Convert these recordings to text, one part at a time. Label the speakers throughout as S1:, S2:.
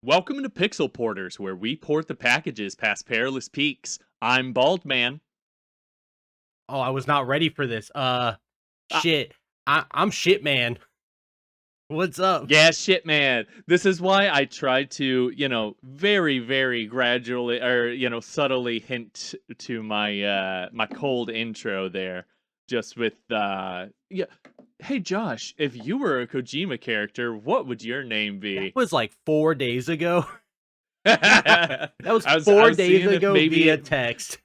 S1: Welcome to Pixel Porters, where we port the packages past perilous peaks. I'm Bald Man.
S2: Oh, I was not ready for this.
S1: Uh,
S2: Shit. I'm shit, man. What's up?
S1: yeah, shit, man. This is why I tried to, very, very gradually or subtly hint to my cold intro there, just with yeah. Hey, Josh, if you were a Kojima character, what would your name
S2: That
S1: be?
S2: was like 4 days ago.
S1: I
S2: That was
S1: I
S2: 4
S1: was
S2: days
S1: seeing if
S2: ago
S1: maybe
S2: via
S1: it
S2: text.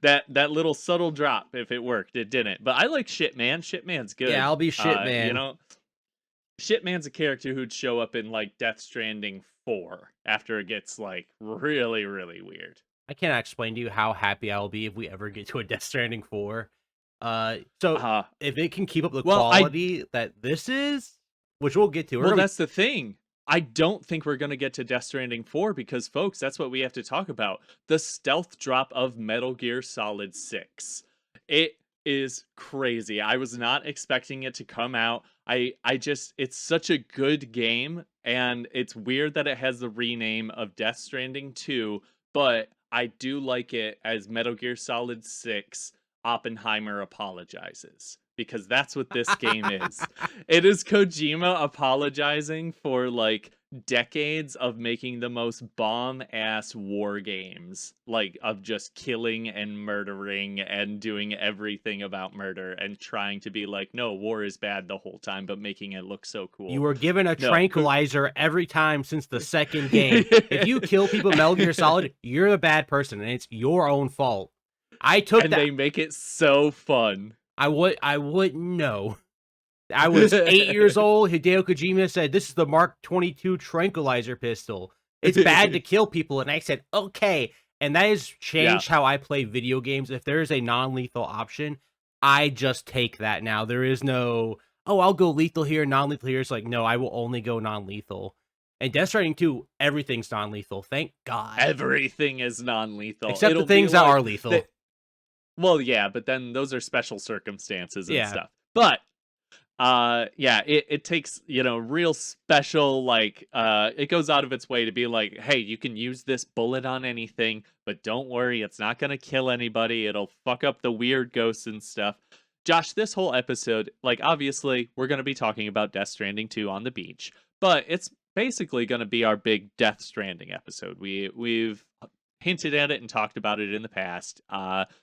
S1: that little subtle drop if it worked. It didn't, but I like shit man. Shit man's
S2: Yeah,
S1: good.
S2: I'll be shit,
S1: You
S2: man.
S1: know, shit man's a character who'd show up in like Death Stranding 4 after it gets like really really weird.
S2: I cannot explain to you how happy I'll be if we ever get to a Death Stranding 4. So
S1: uh
S2: if it can keep up the
S1: well I
S2: quality that this is, which we'll get to, we're
S1: well
S2: gonna be
S1: that's the thing. I don't think we're going to get to Death Stranding 4 because folks, that's what we have to talk about. The stealth drop of Metal Gear Solid 6. It is crazy. I was not expecting it to come out. I just it's such a good game, and it's weird that it has the rename of Death Stranding 2, but I do like it as Metal Gear Solid 6 Oppenheimer apologizes, because that's what this game is. It is Kojima apologizing for like decades of making the most bomb ass war games, like of just killing and murdering and doing everything about murder and trying to be like, no, war is bad the whole time, but making it look so
S2: You
S1: cool.
S2: were given a
S1: No.
S2: tranquilizer every time since the second game. If you kill people in Metal Gear Solid, you're the bad person, and it's your own fault. I took
S1: And
S2: that.
S1: they make it so fun.
S2: I wouldn't know. I was 8 years old. Hideo Kojima said, "This is the Mark 22 tranquilizer pistol. It's bad to kill people." And I said, "Okay." And that has
S1: Yeah.
S2: changed how I play video games. If there is a non-lethal option, I just take that now. There is no, "Oh, I'll go lethal here, non-lethal here." It's like, no, I will only go non-lethal. And Death Stranding 2, everything's non-lethal. Thank God.
S1: Everything is non-lethal.
S2: Except the
S1: It'll be
S2: things that are
S1: like
S2: lethal.
S1: well, yeah, but then those are special circumstances and
S2: Yeah.
S1: stuff. But yeah, it takes, real special, like it goes out of its way to be like, hey, you can use this bullet on anything, but don't worry, it's not gonna kill anybody. It'll fuck up the weird ghosts and stuff. Josh, this whole episode, like, obviously we're gonna be talking about Death Stranding 2 on the beach, but it's basically gonna be our big Death Stranding episode. We've hinted at it and talked about it in the past.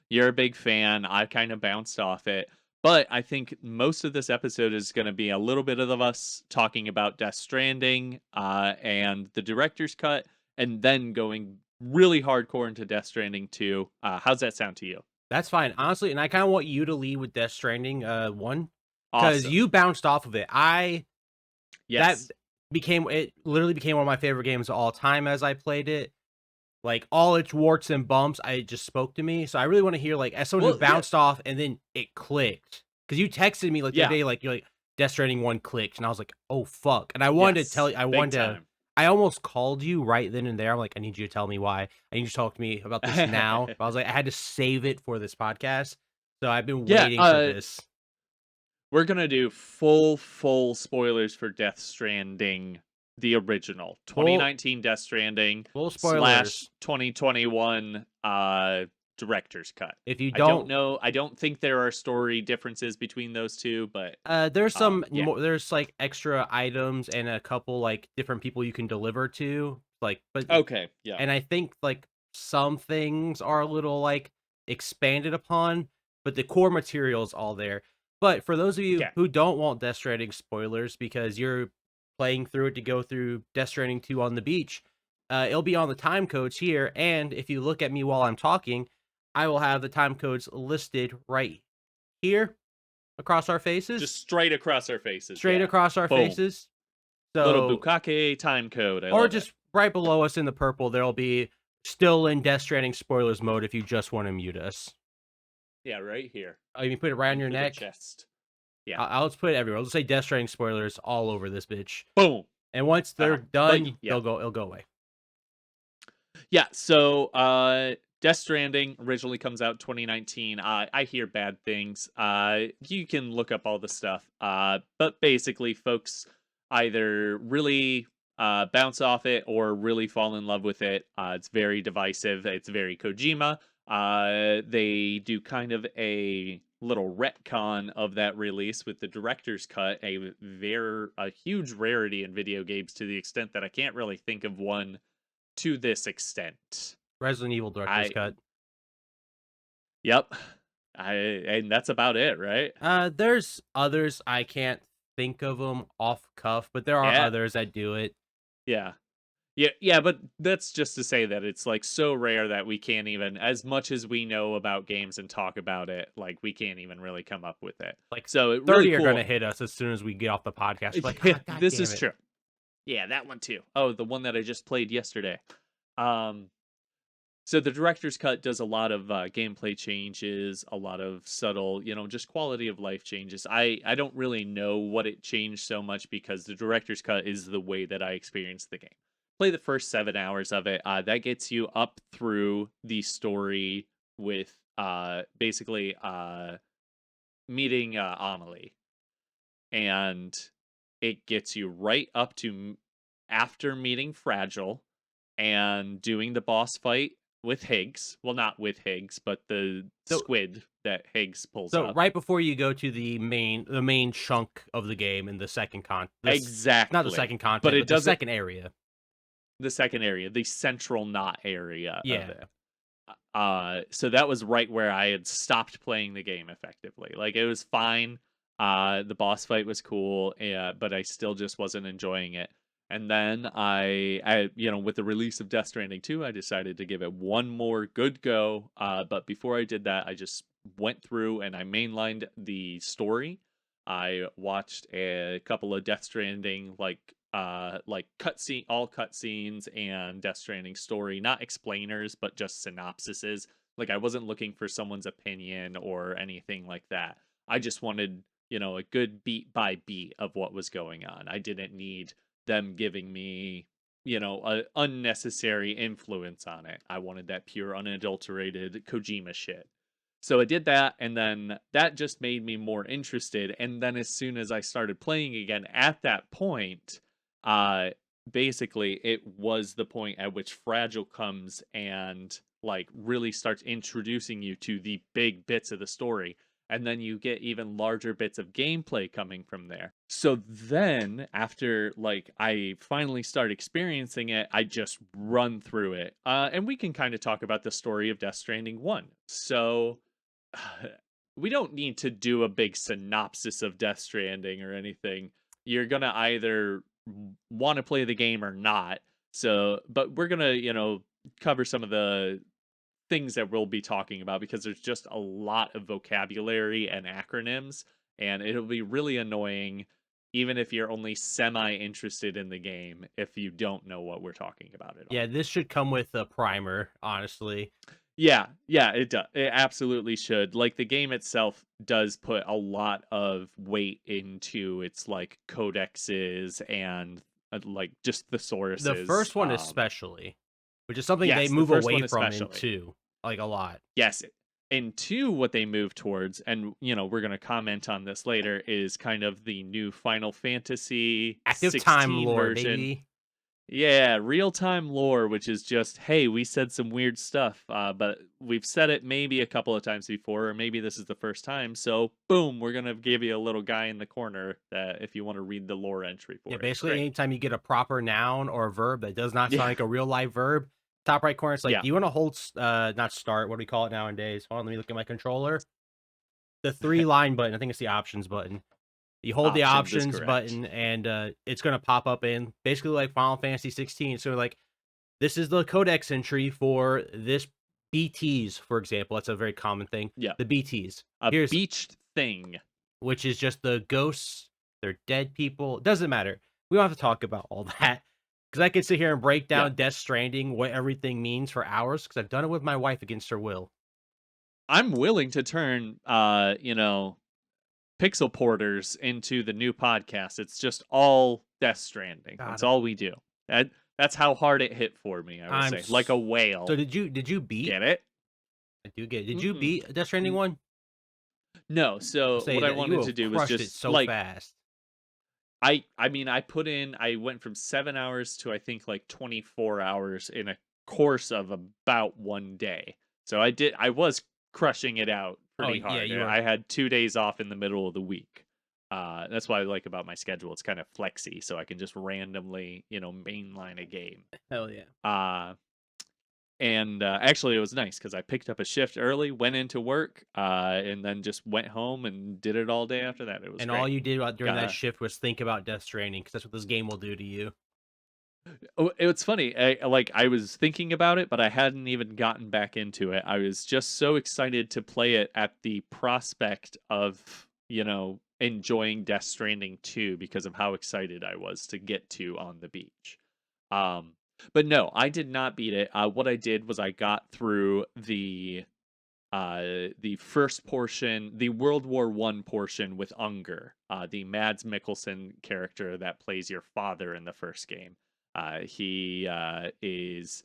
S1: You're a big fan. I kind of bounced off it. But I think most of this episode is going to be a little bit of us talking about Death Stranding and the director's cut, and then going really hardcore into Death Stranding 2. How's that sound to you?
S2: That's fine, honestly, and I kinda want you to lead with Death Stranding, 1, because
S1: Awesome.
S2: you bounced off of it. That
S1: Yes.
S2: it literally became one of my favorite games of all time as I played it. Like, all its warts and bumps, I just spoke to me, so I really wanna hear, like, as someone who
S1: Well, yeah.
S2: bounced off and then it clicked, because you texted me, like, the other
S1: Yeah.
S2: day, like, you're like, "Death Stranding 1 clicked," and I was like, "Oh, fuck," and I wanted to tell
S1: Yes.
S2: you,
S1: Big time.
S2: I almost called you right then and there. I'm like, "I need you to tell me why. I need you to talk to me about this now." But I was like, I had to save it for this podcast, so I've been
S1: Yeah.
S2: waiting for this.
S1: We're gonna do full spoilers for Death Stranding, the original
S2: Full
S1: 2019 Death Stranding
S2: full
S1: slash
S2: spoilers.
S1: 2021 director's cut.
S2: If you
S1: I don't
S2: don't
S1: know. I don't think there are story differences between those two, but
S2: there's some
S1: yeah.
S2: more, there's, like, extra items and a couple, like, different people you can deliver to, like, but
S1: Okay, yeah,
S2: and I think, like, some things are a little, like, expanded upon, but the core material is all there. But for those of you
S1: yeah.
S2: who don't want Death Stranding spoilers because you're playing through it to go through Death Stranding 2 on the beach, it'll be on the time codes here, and if you look at me while I'm talking, I will have the time codes listed right here across our
S1: Just
S2: faces,
S1: straight across our faces.
S2: straight
S1: Yeah.
S2: across our
S1: Boom.
S2: faces.
S1: Little
S2: So
S1: bukake time code. I
S2: or
S1: love it.
S2: just right below us in the purple, there'll be still in Death Stranding spoilers mode if you just want to mute us.
S1: Yeah, right here
S2: Oh, you can put it right on your
S1: under the
S2: neck?
S1: chest. Yeah.
S2: I'll just put it everywhere. I'll just say Death Stranding spoilers all over this bitch.
S1: Boom.
S2: And once they're done,
S1: Yeah.
S2: it'll go away.
S1: Yeah, so Death Stranding originally comes out 2019. I hear bad things. You can look up all the stuff. But basically folks either really bounce off it or really fall in love with it. It's very divisive. It's very Kojima. They do kind of a little retcon of that release with the director's cut, a huge rarity in video games to the extent that I can't really think of one to this extent.
S2: Resident Evil director's
S1: I
S2: cut.
S1: Yep. And that's about it, right?
S2: There's others I can't think of them off cuff, but there are
S1: Yeah.
S2: others that do it.
S1: Yeah. Yeah, but that's just to say that it's like so rare that we can't even, as much as we know about games and talk about it, like we can't even really come up with it.
S2: Like
S1: So it really
S2: 30 are gonna
S1: cool.
S2: hit us as soon as we get off the podcast. We're like,
S1: Yeah,
S2: ah, god
S1: this
S2: damn
S1: is
S2: it.
S1: true. Yeah, that one too. Oh, the one that I just played yesterday. Um, so the director's cut does a lot of gameplay changes, a lot of subtle, just quality of life changes. I don't really know what it changed so much because the director's cut is the way that I experienced the game. Play the first 7 hours of it. That gets you up through the story with basically meeting Amelie, and it gets you right up to after meeting Fragile and doing the boss fight with Higgs. Well, not with Higgs, but the
S2: So
S1: squid that Higgs pulls
S2: so
S1: up.
S2: right before you go to the main chunk of the game in the second not the
S1: Exactly.
S2: second
S1: But
S2: content,
S1: it
S2: but the
S1: doesn't,
S2: second area.
S1: the second area, the central knot area of
S2: Yeah.
S1: it. So that was right where I had stopped playing the game effectively. Like it was fine. The boss fight was cool, but I still just wasn't enjoying it. And then with the release of Death Stranding 2, I decided to give it one more good go. But before I did that, I just went through and I mainlined the story. I watched a couple of Death Stranding like all cutscenes and Death Stranding story, not explainers, but just synopsises. Like I wasn't looking for someone's opinion or anything like that. I just wanted, a good beat by beat of what was going on. I didn't need them giving me, a unnecessary influence on it. I wanted that pure unadulterated Kojima shit. So I did that, and then that just made me more interested. And then as soon as I started playing again at that point, uh basically it was the point at which Fragile comes and like really starts introducing you to the big bits of the story, and then you get even larger bits of gameplay coming from there. So then after like I finally start experiencing it, I just run through it, and we can kind of talk about the story of Death Stranding 1. So we don't need to do a big synopsis of Death Stranding or anything. You're gonna either want to play the game or not. So, but we're gonna, cover some of the things that we'll be talking about because there's just a lot of vocabulary and acronyms, and it'll be really annoying even if you're only semi interested in the game if you don't know what we're talking about at
S2: Yeah,
S1: all.
S2: this should come with a primer, honestly.
S1: Yeah, it does. It absolutely should. Like the game itself does put a lot of weight into its like codexes and like just
S2: The
S1: thesauruses.
S2: first one especially, which is something they
S1: Yes, the
S2: move
S1: first
S2: away
S1: one
S2: from in
S1: especially.
S2: 2, like, a lot.
S1: Yes. And two, what they move towards, and we're gonna comment on this later, is kind of the new Final Fantasy
S2: Active time
S1: 16
S2: lore,
S1: version.
S2: baby.
S1: Yeah, real time lore, which is just, hey, we said some weird stuff, but we've said it maybe a couple of times before, or maybe this is the first time. So, boom, we're gonna give you a little guy in the corner that if you want to read the lore entry
S2: Yeah,
S1: for it.
S2: basically,
S1: Great.
S2: anytime you get a proper noun or a verb that does not sound
S1: Yeah,
S2: like a real live verb, top right corner, it's like,
S1: yeah.
S2: "Do you wanna hold not start, what do we call it nowadays? Hold on, let me look at my controller. The 3-line button, I think it's the options button. You hold the
S1: Options is
S2: options
S1: correct.
S2: button, and, it's gonna pop up in basically like Final Fantasy 16. So, like, this is the codex entry for this BTs, for example. That's a very common thing.
S1: Yeah,
S2: The BTs.
S1: a
S2: Here's
S1: beached thing.
S2: which is just the ghosts, they're dead people. Doesn't matter. We don't have to talk about all that because I could sit here and break
S1: Yeah,
S2: down Death Stranding, what everything means for hours because I've done it with my wife against her will.
S1: I'm willing to turn, Pixel Porters into the new podcast. It's just all Death Stranding. That's
S2: God,
S1: all we do. That's how hard it hit for me, I will
S2: I'm
S1: say. Like a
S2: so
S1: whale.
S2: did you beat?
S1: Get it?
S2: I do get it. Did you
S1: Mm-mm.
S2: beat Death Stranding
S1: N-
S2: 1?
S1: No, so
S2: Say
S1: what I
S2: that you
S1: wanted to
S2: have
S1: do was
S2: crushed it
S1: just
S2: so
S1: like
S2: fast.
S1: I mean, I went from 7 hours to I think like 24 hours in a course of about 1 day. So I was crushing it out
S2: Oh,
S1: pretty
S2: yeah,
S1: hard.
S2: you are.
S1: I had 2 days off in the middle of the week. That's what I like about my schedule. It's kind of flexy, so I can just randomly, mainline a game.
S2: Hell yeah.
S1: Uh and actually, it was nice because I picked up a shift early, went into work, and then just went home and did it all day after that. It was
S2: And all
S1: great.
S2: you did during that
S1: Uh,
S2: shift was think about Death Stranding, because that's what this game will do to you.
S1: oh, it's funny. I was thinking about it, but I hadn't even gotten back into it. I was just so excited to play it at the prospect of, enjoying Death Stranding 2 because of how excited I was to get to on the beach. Um, but no, I did not beat it. What I did was I got through the first portion, the World War I portion with Unger, the Mads Mikkelsen character that plays your father in the first game. He is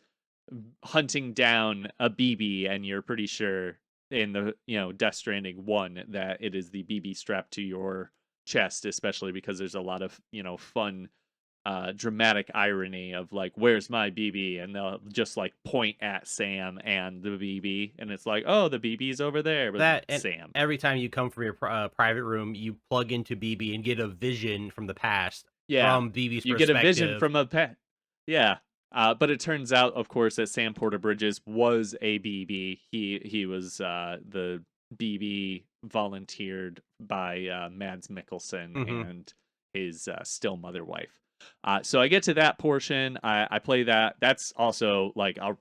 S1: hunting down a BB, and you're pretty sure in the Death Stranding 1 that it is the BB strapped to your chest, especially because there's a lot of fun dramatic irony of like, "Where's my BB?" and they'll just like point at Sam and the BB, and it's like, "Oh, the BB's over there," but
S2: That, and
S1: Sam.
S2: every time you come from your private room, you plug into BB and get a vision from the past,
S1: Yeah,
S2: from BB's
S1: you get a vision
S2: perspective.
S1: from a pet. Yeah, but it turns out, of course, that Sam Porter Bridges was a BB. He was the BB volunteered by Mads Mikkelsen
S2: Mhm.
S1: and his still mother wife. So I get to that portion. I play that. That's also like a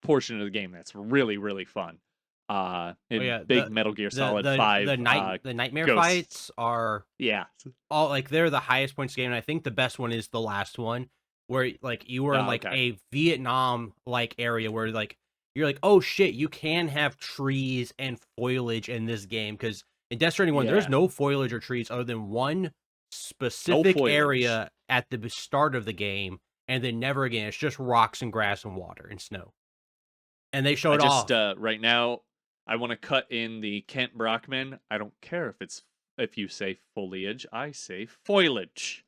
S1: portion of the game that's really really fun.
S2: Oh,
S1: In
S2: yeah,
S1: big Metal Gear Solid 5
S2: the nightmare
S1: ghosts.
S2: fights are
S1: Yeah.
S2: all like, they're the highest points game, and I think the best one is the last one, where, like, you were in,
S1: Oh,
S2: like,
S1: okay.
S2: a Vietnam, like, area where, like, you're like, "Oh, shit, you can have trees and foliage in this game," because in Death Stranding 1, there's
S1: Yeah.
S2: no foliage or trees other than one
S1: No
S2: specific
S1: foliage.
S2: area at the start of the game, and then never again. It's just rocks and grass and water and snow, and they show
S1: I
S2: it
S1: just
S2: off.
S1: right now I want to cut in the Kent Brockman. I don't care if you say foliage, I say foliage.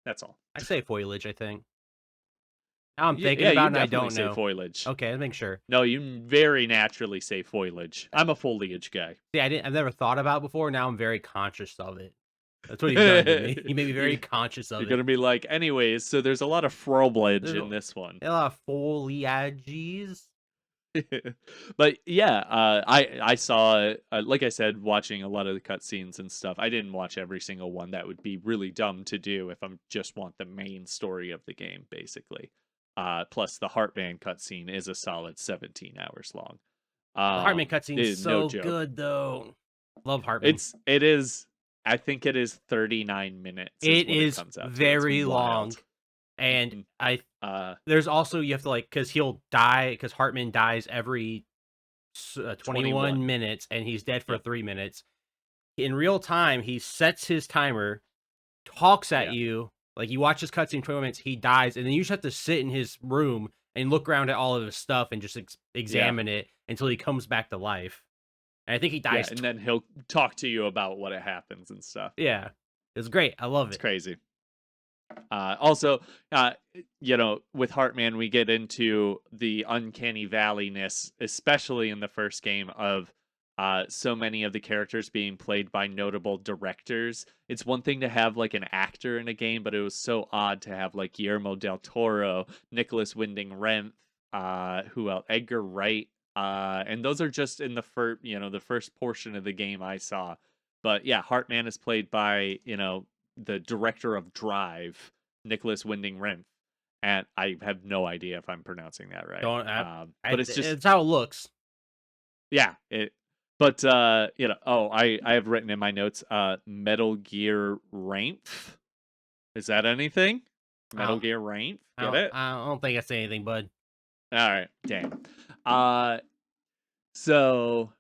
S1: That's all.
S2: I say foliage, I think. Now I'm
S1: Yeah,
S2: thinking
S1: yeah,
S2: about
S1: you
S2: it and I
S1: definitely
S2: don't
S1: say
S2: know.
S1: foliage.
S2: Okay, let's make sure.
S1: No, you very naturally say foliage. I'm a foliage guy.
S2: See, I've never thought about it before, now I'm very conscious of it. That's what he's done to me. He made me very
S1: you're
S2: conscious
S1: you're
S2: of it.
S1: gonna be like, anyways. So there's a lot of foliage
S2: There's
S1: in this one.
S2: a lot of foliages.
S1: But yeah, I saw like I said, watching a lot of the cutscenes and stuff. I didn't watch every single one. That would be really dumb to do if I'm just want the main story of the game, basically. Plus the Heartman cutscene is a solid 17 hours long.
S2: The Hartman cutscene's
S1: It is no
S2: so
S1: joke.
S2: good, though. Love Hartman.
S1: It is. I think it is 39 minutes is
S2: It
S1: what it
S2: is
S1: comes out to. It's
S2: very long,
S1: wild.
S2: and
S1: Mhm.
S2: I
S1: Uh,
S2: there's also, you have to, like, because he'll die, because Hartman dies every 21
S1: 21.
S2: minutes, and he's dead for
S1: Yep.
S2: 3 minutes. In real time, he sets his timer, talks at
S1: Yeah.
S2: you, like, you watch his cutscene 20 minutes, he dies, and then you just have to sit in his room and look around at all of his stuff and just
S1: Yeah.
S2: examine it until he comes back to life. And I think he
S1: Yeah.
S2: dies
S1: And then he'll talk to you about what it happens and stuff.
S2: yeah. It's great, I love
S1: It's
S2: it.
S1: crazy. Also, with Heartman, we get into the uncanny valleyness, especially in the first game, of so many of the characters being played by notable directors. It's one thing to have like an actor in a game, but it was so odd to have like Guillermo del Toro, Nicholas Winding Refn, who else? Edgar Wright, and those are just in the first portion of the game I saw. But yeah, Heartman is played by the director of Drive, Nicholas Winding Refn, and I have no idea if I'm pronouncing that right.
S2: Don't
S1: But it's just
S2: it's how it looks.
S1: yeah, it. But oh, I have written in my notes, Metal Gear Rainf. Is that anything?
S2: I
S1: Metal
S2: don't
S1: Gear Rainf. Get it?
S2: I don't think I say anything, bud.
S1: All right, damn. Uh, so,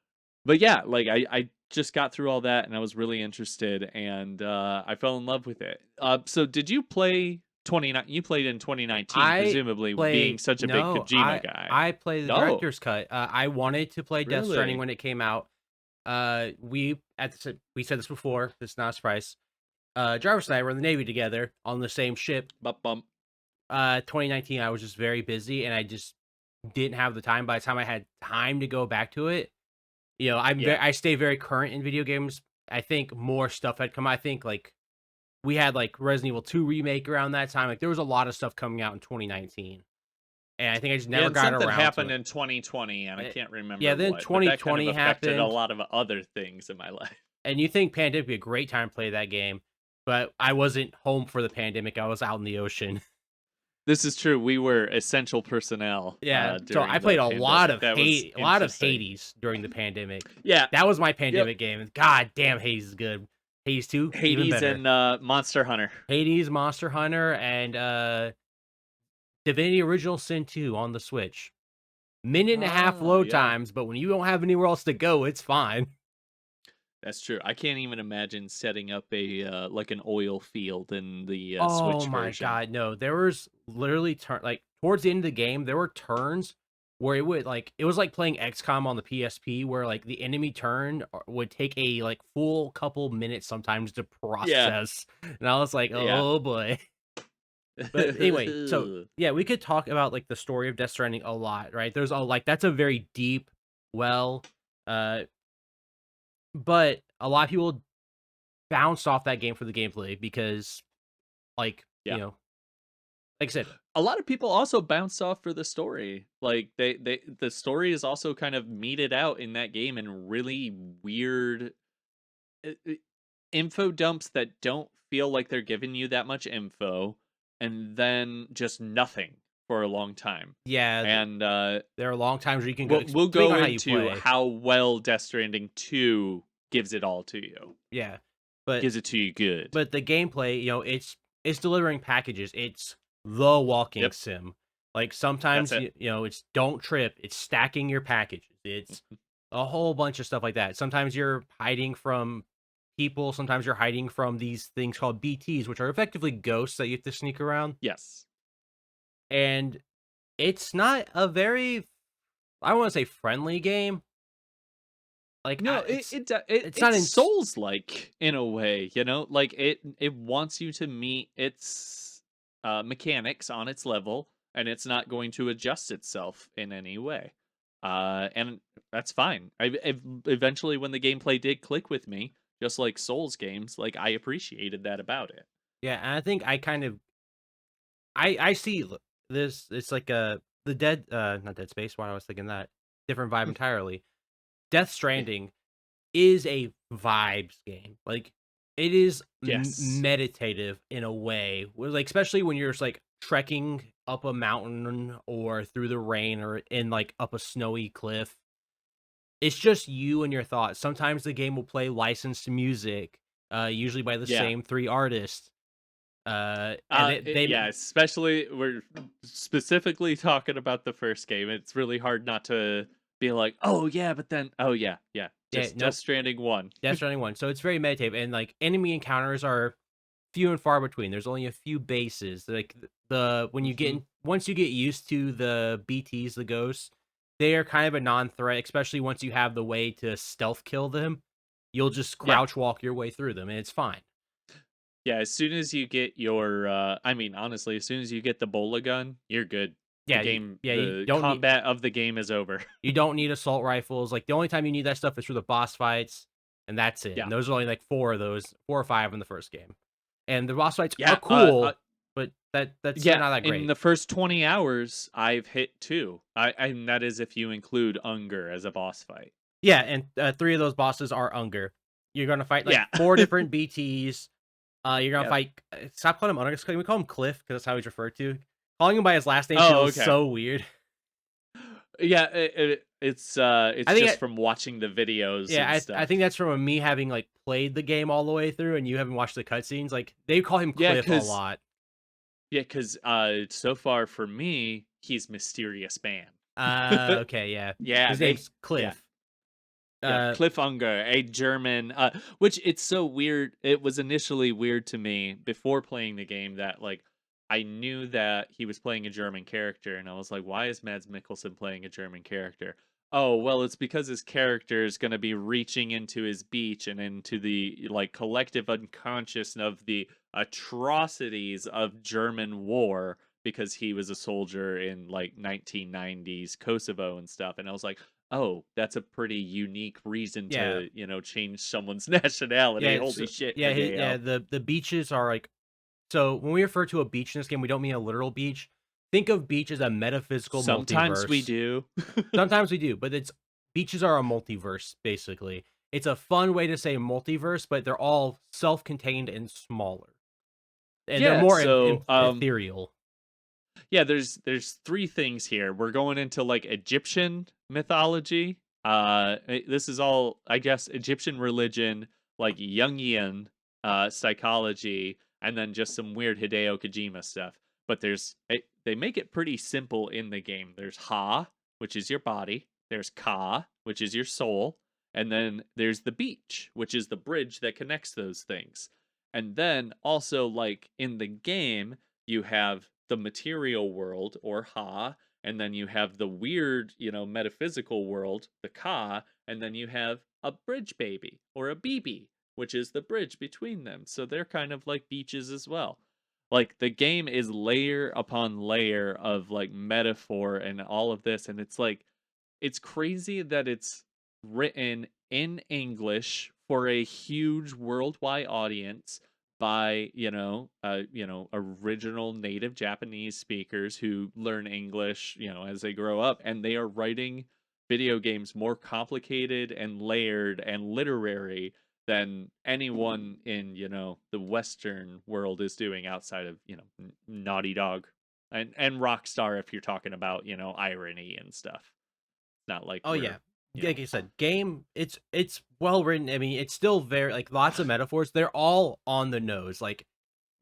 S1: but yeah, like I just got through all that and I was really interested and I fell in love with it. So did you play 29? You played in 2019,
S2: I
S1: presumably being
S2: play
S1: such a big
S2: no,
S1: Kojima guy.
S2: I play the
S1: No,
S2: director's cut. I wanted to play Death Stranding
S1: really?
S2: when it came out. We said this before, this is not a surprise. Jarvis and I were in the Navy together on the same ship.
S1: Bump bump.
S2: 2019, I was just very busy, and I just didn't have the time. By the time I had time to go back to it,
S1: Yeah.
S2: I stay very current in video games. I think more stuff had come. I think like we had like Resident Evil 2 remake around that time. Like there was a lot of stuff coming out in 2019, and I think I just
S1: Yeah,
S2: never
S1: and
S2: got
S1: something
S2: around to
S1: happened
S2: it.
S1: in 2020, and I
S2: Uh,
S1: can't
S2: Yeah,
S1: remember
S2: then
S1: what, but that kind of
S2: 2020
S1: affected a
S2: happened,
S1: lot of other things in my life.
S2: and you think pandemic would be a great time to play that game, but I wasn't home for the pandemic. I was out in the ocean.
S1: This is true. We were essential personnel
S2: Yeah, so I
S1: during
S2: played
S1: the
S2: a lot
S1: pandemic.
S2: of
S1: That was interesting.
S2: Hades during the pandemic.
S1: Yeah.
S2: That was my
S1: Yep.
S2: pandemic game. God damn, Hades is good. Hades 2, even
S1: Hades
S2: better.
S1: and Monster Hunter.
S2: Hades, Monster Hunter, and Divinity Original Sin 2 on the Switch. Minute and a half
S1: Ah,
S2: load
S1: yeah.
S2: times, but when you don't have anywhere else to go, it's fine.
S1: That's true. I can't even imagine setting up a like an oil field in the
S2: Oh
S1: Switch
S2: my
S1: version.
S2: god, no. There was literally like towards the end of the game, there were turns where it was like playing XCOM on the PSP where like the enemy turn would take a like full couple minutes sometimes to
S1: Yeah.
S2: process. And I was like,
S1: Yeah.
S2: "Oh boy." But anyway, so yeah, we could talk about like the story of Death Stranding a lot, right? There's a like that's a very deep well, uh but a lot of people bounced off that game for the gameplay because like,
S1: Yeah.
S2: like I said,
S1: A lot of people also bounce off for the story. Like they the story is also kind of meted out in that game in really weird uh, uh, info dumps that don't feel like they're giving you that much info, and then just nothing for a long time.
S2: yeah,
S1: And
S2: there are long times where you can go
S1: we'll
S2: depending
S1: go
S2: on how you
S1: into
S2: play.
S1: how well Death Stranding 2 gives it all to you.
S2: Yeah. But
S1: Gives it to you good.
S2: the gameplay, it's delivering packages. It's the walking
S1: Yep,
S2: sim. Like
S1: that's
S2: sometimes
S1: it.
S2: it's don't trip, it's stacking your packages. It's a whole bunch of stuff like that. Sometimes you're hiding from people, sometimes you're hiding from these things called BTs, which are effectively ghosts that you have to sneak around.
S1: Yes.
S2: And it's not a very I don't want to say friendly game. Like
S1: No,
S2: it's not
S1: it's
S2: in
S1: Souls-like in a way, you know? Like, it wants you to meet its, mechanics on its level, and it's not going to adjust itself in any way. And that's fine. Eventually, when the gameplay did click with me, just like Souls games, like, I appreciated that about it.
S2: yeah, and I think I kind of I see this. It's like the dead not Dead Space. Why I was thinking that different vibe entirely. Death
S1: Yeah.
S2: Stranding is a vibes game. Like it is
S1: Yes.
S2: meditative in a way. Like especially when you're just like trekking up a mountain or through the rain or in like up a snowy cliff. It's just you and your thoughts. Sometimes the game will play licensed music, usually by the
S1: Yeah.
S2: same three artists. And they
S1: Yeah, especially we're specifically talking about the first game. It's really hard not to be like, "Oh yeah, but then oh yeah, yeah."
S2: yeah,
S1: Just Death
S2: nope.
S1: Stranding 1.
S2: Death Stranding 1. So it's very meditative, and, like, enemy encounters are few and far between. There's only a few bases. Like, the when you get
S1: Mhm.
S2: in once you get used to the BTs, the ghosts, they are kind of a non-threat, especially once you have the way to stealth kill them. You'll just
S1: Yeah.
S2: crouch walk your way through them, and it's fine.
S1: Yeah, as soon as you get your I mean, honestly, as soon as you get the bola gun, you're good.
S2: Yeah,
S1: The combat of the game is over.
S2: you don't need assault rifles. Like, the only time you need that stuff is for the boss fights, and that's it.
S1: Yeah.
S2: And those are only, like, 4 of those, 4 or 5 in the first game. And the boss fights are
S1: Yeah,
S2: cool, but they're
S1: yeah,
S2: not that
S1: in
S2: great.
S1: the first 20 hours, I've hit 2. And that is if you include Unger as a boss fight.
S2: Yeah, and, 3 of those bosses are Unger. You're gonna fight, like,
S1: Yeah.
S2: 4 different BTs. You're gonna
S1: Yep.
S2: fight stop calling him Unger, just we call him Cliff because that's how he's referred to. Calling him by his last name
S1: Oh,
S2: feels
S1: okay.
S2: so weird.
S1: Yeah,
S2: I
S1: it's
S2: think
S1: just from watching the videos and
S2: I
S1: stuff.
S2: think that's from me having, like, played the game all the way through and you haven't watched the cutscenes, like, they call him
S1: Yeah,
S2: Cliff a
S1: cause
S2: lot.
S1: yeah, cause so far for me, he's Mysterious Man.
S2: Okay, yeah.
S1: Yeah,
S2: His name's
S1: yeah.
S2: Cliff.
S1: Yeah,
S2: Uh,
S1: Cliff Unger, a German, which it's so weird. It was initially weird to me before playing the game that like I knew that he was playing a German character, and I was like, why is Mads Mikkelsen playing a German character? Oh, well, it's because his character is gonna be reaching into his beach and into the, like, collective unconscious of the atrocities of German war because he was a soldier in, like, 1990s Kosovo and stuff, and I was like, "Oh, that's a pretty unique reason
S2: Yeah.
S1: to, change someone's nationality. Holy shit,
S2: Yeah,
S1: Hideo."
S2: the beaches are like, so when we refer to a beach in this game, we don't mean a literal beach. Think of beach as a metaphysical
S1: Sometimes we
S2: multiverse.
S1: do.
S2: Sometimes we do, but it's beaches are a multiverse, basically. It's a fun way to say multiverse, but they're all self-contained and smaller, and they're
S1: Yeah,
S2: more
S1: so,
S2: ethereal.
S1: yeah, there's 3 things here. We're going into, like, Egyptian mythology. This is all, I guess, Egyptian religion, like, Jungian, psychology, and then just some weird Hideo Kojima stuff. But they make it pretty simple in the game. There's Ha, which is your body. There's Ka, which is your soul. And then there's the beach, which is the bridge that connects those things. And then also, like, in the game, you have the material world, or Ha, and then you have the weird, metaphysical world, the Ka, and then you have a bridge baby, or a BB, which is the bridge between them. So they're kind of like beaches as well. Like, the game is layer upon layer of, like, metaphor and all of this, and it's like, it's crazy that it's written in English for a huge worldwide audience by, original native Japanese speakers who learn English, as they grow up, and they are writing video games more complicated and layered and literary than anyone in, the Western world is doing outside of, Naughty Dog and Rockstar, if you're talking about, irony and stuff. Not like
S2: Oh
S1: we're,
S2: yeah.
S1: you
S2: Like
S1: know
S2: I said, game it's well written. I mean, it's still very like lots of metaphors. They're all on the nose. Like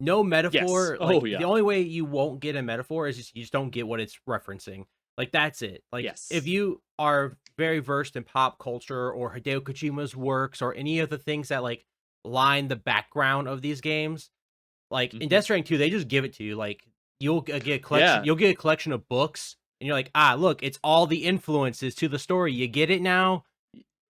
S2: no
S1: Yes.
S2: metaphor,
S1: Oh,
S2: like the
S1: yeah.
S2: only way you won't get a metaphor is just you just don't get what it's referencing. Like that's it. Like if
S1: Yes.
S2: you are very versed in pop culture or Hideo Kojima's works or any of the things that like line the background of these games, like in
S1: Mhm.
S2: Death Stranding 2, they just give it to you. Like get a collection,
S1: Yeah.
S2: you'll get a collection of books, and you're like, ah, look, it's all the influences to the story. You get it now.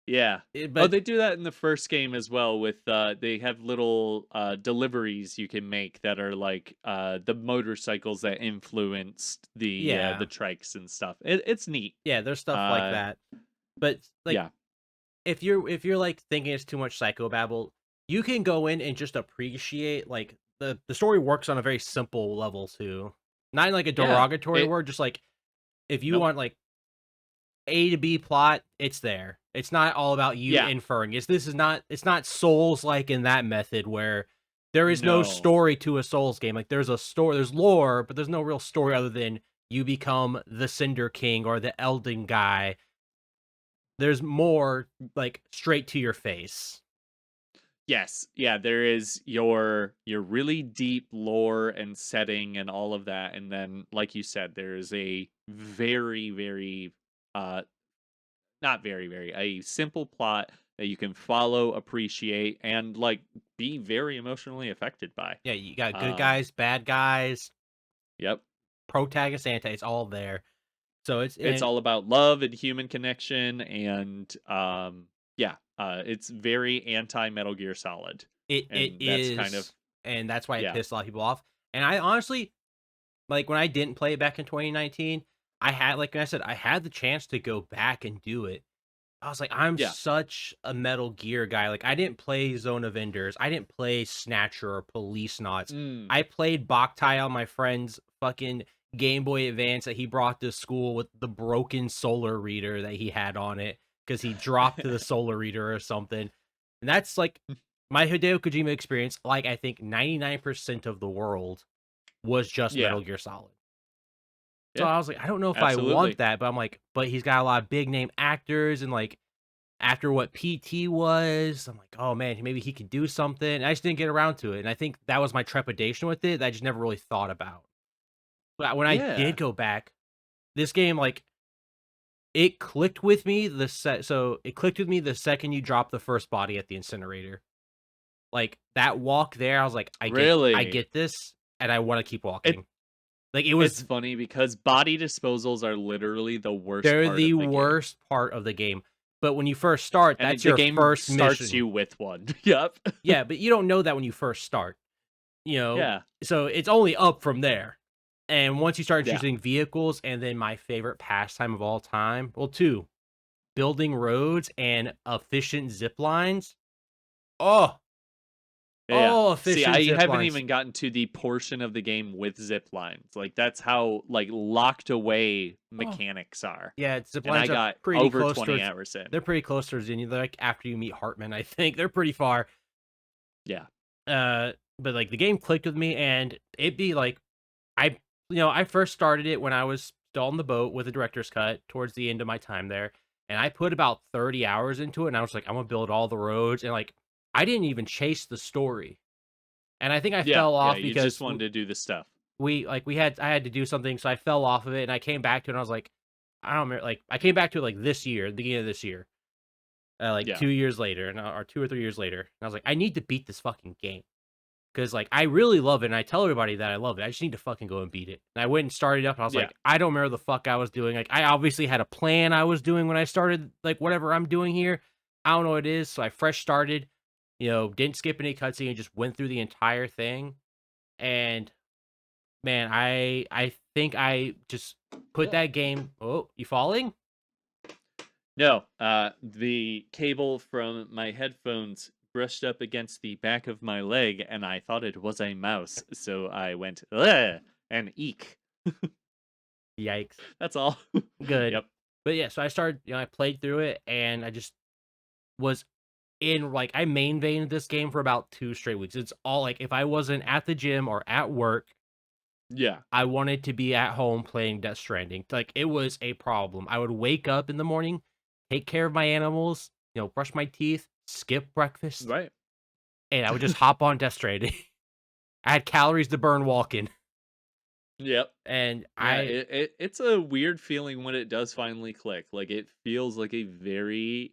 S1: Yeah. Oh,
S2: But
S1: they do that in the first game as well with, they have little, deliveries you can make that are like, the motorcycles that influenced the
S2: yeah,
S1: trikes and stuff. It's neat.
S2: yeah, there's stuff like
S1: Uh,
S2: that. But like
S1: yeah.
S2: if you're like thinking it's too much psychobabble, you can go in and just appreciate like the story works on a very simple level too. Not in like a
S1: Yeah.
S2: derogatory word, just like if you
S1: Nope.
S2: want like A to B plot, it's there. It's not all about you
S1: Yeah.
S2: inferring. It's not Souls like in that method where there is no
S1: No.
S2: story to a Souls game. Like there's a story, there's lore, but there's no real story other than you become the Cinder King or the Elden guy. There's more like straight to your face.
S1: Yes, yeah, there is your really deep lore and setting and all of that, and then, like you said, there is a very, very, uh, not very, very, a simple plot that you can follow, appreciate, and, like, be very emotionally affected by.
S2: Yeah, you got good
S1: Um,
S2: guys, bad guys,
S1: yep,
S2: protagonist, anti, it's all there. So it's
S1: it's
S2: and
S1: all about love and human connection, and yeah, it's very anti Metal Gear Solid,
S2: it
S1: and that's kind of
S2: is, and that's why it
S1: yeah,
S2: pissed a lot of people off. And I honestly, like, when I didn't play it back in 2019, I had like I said, I had the chance to go back and do it. I was like, I'm
S1: yeah.
S2: such a Metal Gear guy. Like, I didn't play Zone of Enders. I didn't play Snatcher or Police Knots.
S1: Mm.
S2: I played Boktai on my friend's fucking Game Boy Advance that he brought to school with the broken solar reader that he had on it because he dropped the solar reader or something. And that's like my Hideo Kojima experience. Like, I think 99% of the world was just
S1: Yeah.
S2: Metal Gear Solid. So
S1: Yeah.
S2: I was like, I don't know if I want
S1: Absolutely.
S2: that, but I'm like, but he's got a lot of big name actors and like after what PT was, I'm like, oh man, maybe he could do something. I just didn't get around to it. And I think that was my trepidation with it that I just never really thought about. But when I did
S1: Yeah.
S2: go back, this game, like, it clicked with me it clicked with me the second you drop the first body at the incinerator. Like that walk there, I was like, I
S1: Really?
S2: get this, and I want to keep
S1: It
S2: walking. Like, it
S1: It's
S2: was
S1: funny because body disposals are literally the worst
S2: they're
S1: part
S2: the
S1: of the game,
S2: worst part of the game, but when you first start,
S1: and
S2: that's
S1: the
S2: your
S1: game
S2: first
S1: starts
S2: mission.
S1: you with one. Yep.
S2: Yeah, but you don't know that when you first start, you know?
S1: Yeah,
S2: So, it's only up from there, and once you start
S1: yeah.
S2: choosing vehicles, and then my favorite pastime of all time, well, 2, building roads and efficient zip lines. Oh,
S1: Yeah, yeah. See,
S2: efficient
S1: I
S2: zip
S1: haven't
S2: lines.
S1: even gotten to the portion of the game with zip lines. Like that's how like locked away
S2: Oh.
S1: mechanics are.
S2: Yeah, zip
S1: And I
S2: lines are
S1: got
S2: pretty
S1: over
S2: close
S1: 20
S2: towards
S1: hours in.
S2: they're pretty close towards the end, like, after you meet Hartman, I think. They're pretty far.
S1: Yeah.
S2: Uh, but, like, the game clicked with me, and it'd be, like I I first started it when I was still on the boat with the director's cut towards the end of my time there, and I put about 30 hours into it, and I was like, "I'm gonna build all the roads," and, like, I didn't even chase the story, and I think I
S1: Yeah,
S2: fell
S1: yeah,
S2: off
S1: you just
S2: because
S1: wanted to do the stuff.
S2: I had to do something, so I fell off of it, and I came back to it, and I was like, I don't remember, like, I came back to it, like, this year, the beginning of this year, like,
S1: Yeah.
S2: 2 years later, and or 2 or 3 years later, and I was like, "I need to beat this fucking game." 'Cause, like, I really love it, and I tell everybody that I love it, I just need to fucking go and beat it. And I went and started up, and I was
S1: Yeah.
S2: like, I don't remember the fuck I was doing, like, I obviously had a plan I was doing when I started, like, whatever I'm doing here. I don't know what it is, so I fresh started, didn't skip any cutscene, and just went through the entire thing, and, man, I think I just put
S1: Ugh.
S2: that game Oh, you falling?
S1: No, the cable from my headphones brushed up against the back of my leg and I thought it was a mouse. So I went, ugh, and eek.
S2: Yikes.
S1: That's all.
S2: Good.
S1: Yep.
S2: But, yeah, so I started I played through it, and I just was in like I main veined this game for about 2 straight weeks. It's all like if I wasn't at the gym or at work,
S1: Yeah.
S2: I wanted to be at home playing Death Stranding. Like it was a problem. I would wake up in the morning, take care of my animals, brush my teeth, skip breakfast,
S1: Right.
S2: and I would just hop on Death Stranding. I had calories to burn walking,
S1: Yep.
S2: and
S1: Yeah,
S2: I
S1: it's a weird feeling when it does finally click. Like it feels like a very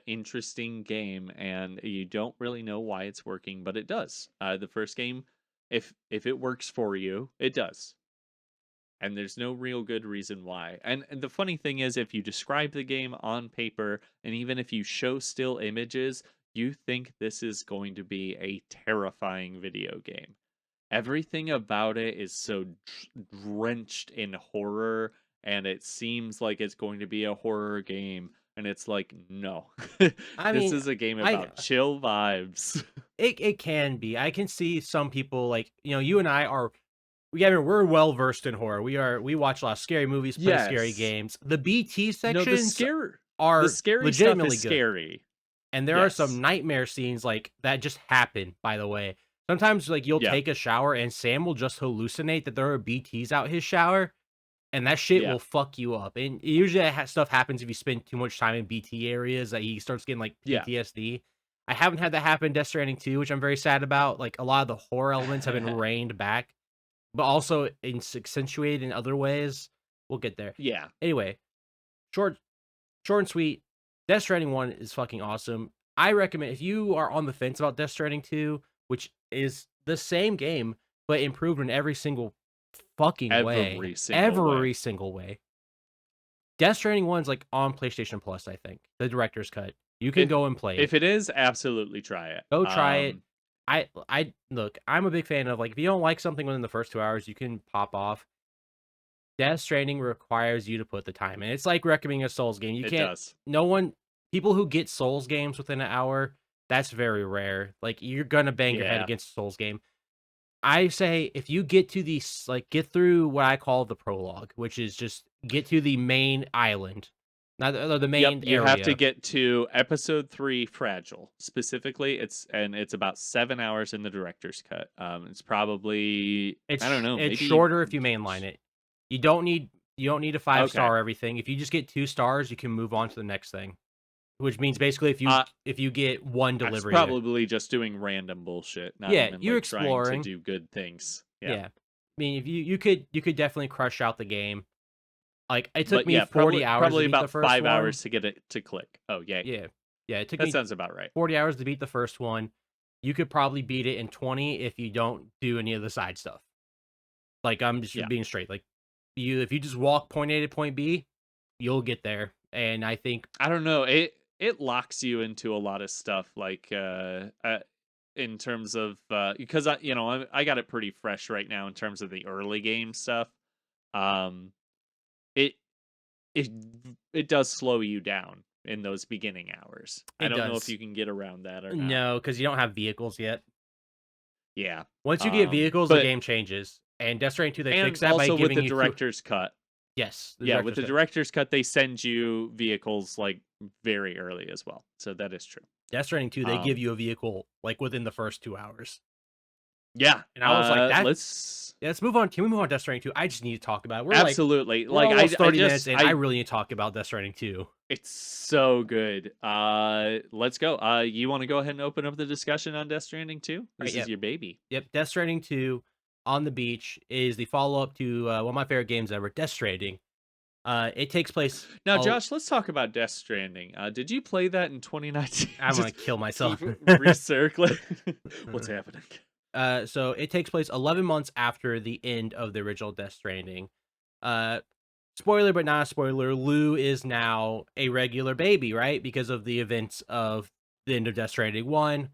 S1: interesting game and you don't really know why it's working, but it does. The first game, if it works for you, it does. And there's no real good reason why. And the funny thing is if you describe the game on paper and even if you show still images, you think this is going to be a terrifying video game. Everything about it is so drenched in horror, and it seems like it's going to be a horror game, and it's like, no.
S2: I
S1: This
S2: mean,
S1: is a game
S2: I
S1: about chill vibes.
S2: it can be. I can see some people like, you and I are yeah, I mean, we're well versed in horror. We watch a lot of scary movies, play scary
S1: Yes.
S2: games. The BT
S1: No,
S2: sections
S1: the
S2: are
S1: scary stuff is
S2: legitimately good.
S1: scary.
S2: And there are some
S1: Yes.
S2: nightmare scenes like that just happen, by the way. Sometimes like you'll
S1: Yeah.
S2: take a shower and Sam will just hallucinate that there are BTs out his shower and that shit
S1: Yeah.
S2: will fuck you up. And usually that stuff happens if you spend too much time in BT areas that he starts getting like
S1: Yeah.
S2: PTSD. I haven't had that happen in Death Stranding 2, which I'm very sad about. Like a lot of the horror elements have been reined back, but also accentuated in other ways. We'll get there.
S1: Yeah.
S2: Anyway, short short and sweet. Death Stranding 1 is fucking awesome. I recommend if you are on the fence about Death Stranding 2, which is the same game, but improved in every single fucking way.
S1: Every single way.
S2: Every single way. Death Stranding 1's like on PlayStation Plus, I think. The director's cut. You can
S1: If
S2: go and play it.
S1: if it is, absolutely try it.
S2: Go try it. I look, I'm a big fan of like if you don't like something within the first 2 hours, you can pop off. Death Stranding requires you to put the time in. It's like recommending a Souls game. You
S1: It
S2: can't
S1: does.
S2: no one people who get Souls games within an hour, that's very rare. Like you're gonna bang your head
S1: Yeah.
S2: against a Souls game. I say if you get to get through what I call the prologue, which is just get to the main island, not the
S1: Yep,
S2: main
S1: you have to
S2: area.
S1: get to episode 3 Fragile. Specifically, it's about 7 hours in the director's cut. It's probably I don't know,
S2: It's
S1: maybe
S2: shorter if you mainline it. You don't need a 5
S1: okay.
S2: star or everything. If you just get 2 stars, you can move on to the next thing. Which means basically
S1: Uh,
S2: if you get 1
S1: I was
S2: delivery there.
S1: probably just doing random bullshit, not
S2: Yeah,
S1: even
S2: you're
S1: like trying to
S2: exploring.
S1: do good things. Yeah.
S2: Yeah. I mean, if you could definitely crush out the game. Like, it took
S1: But
S2: me
S1: yeah,
S2: 40 hours to
S1: probably
S2: beat the
S1: about
S2: first
S1: 5
S2: one.
S1: hours to get it to click. Oh, yay.
S2: Yeah. Yeah, it took
S1: That
S2: me
S1: sounds about right.
S2: 40 hours to beat the first one. You could probably beat it in 20 if you don't do any of the side stuff. Like, I'm just
S1: Yeah.
S2: being straight. Like, if you just walk point A to point B, you'll get there. And I think
S1: I don't know. It locks you into a lot of stuff, like in terms of because I got it pretty fresh right now in terms of the early game stuff. Um, it it it does slow you down in those beginning hours. I
S2: it
S1: don't know if
S2: does.
S1: you can get around that or not.
S2: No, because you don't have vehicles yet.
S1: Yeah.
S2: Once you get vehicles, the
S1: But
S2: game changes. And Death Stranding 2, they
S1: and
S2: fixed that by
S1: also with
S2: giving
S1: the
S2: you 2.
S1: director's cut.
S2: Yes, the
S1: Yeah, with
S2: director's
S1: the
S2: cut.
S1: director's cut, they send you vehicles like very early as well. So that is true.
S2: Death Stranding 2, they give
S1: Um,
S2: you a vehicle like within the first 2 hours.
S1: yeah.
S2: And I was like, that
S1: Let's
S2: yeah, let's move on. Can we move on to Death Stranding 2? I just need to talk about it.
S1: absolutely.
S2: We're
S1: Like
S2: almost
S1: I
S2: 30 minutes
S1: just
S2: in. I really need to talk about Death Stranding 2.
S1: it's so good. Let's go. You want to go ahead and open up the discussion on Death Stranding 2?
S2: Right,
S1: This is
S2: yep.
S1: your baby.
S2: Yep, Death Stranding 2 on the beach is the follow-up to one of my favorite games ever, Death Stranding. It takes place
S1: Now,
S2: all
S1: Josh, let's talk about Death Stranding. Did you play that in 2019?
S2: I'm gonna
S1: Just
S2: kill
S1: keep
S2: myself.
S1: recircling. What's happening?
S2: So it takes place 11 months after the end of the original Death Stranding. Uh, Spoiler, but not a spoiler. Lou is now a regular baby, right? Because of the events of the end of Death Stranding 1.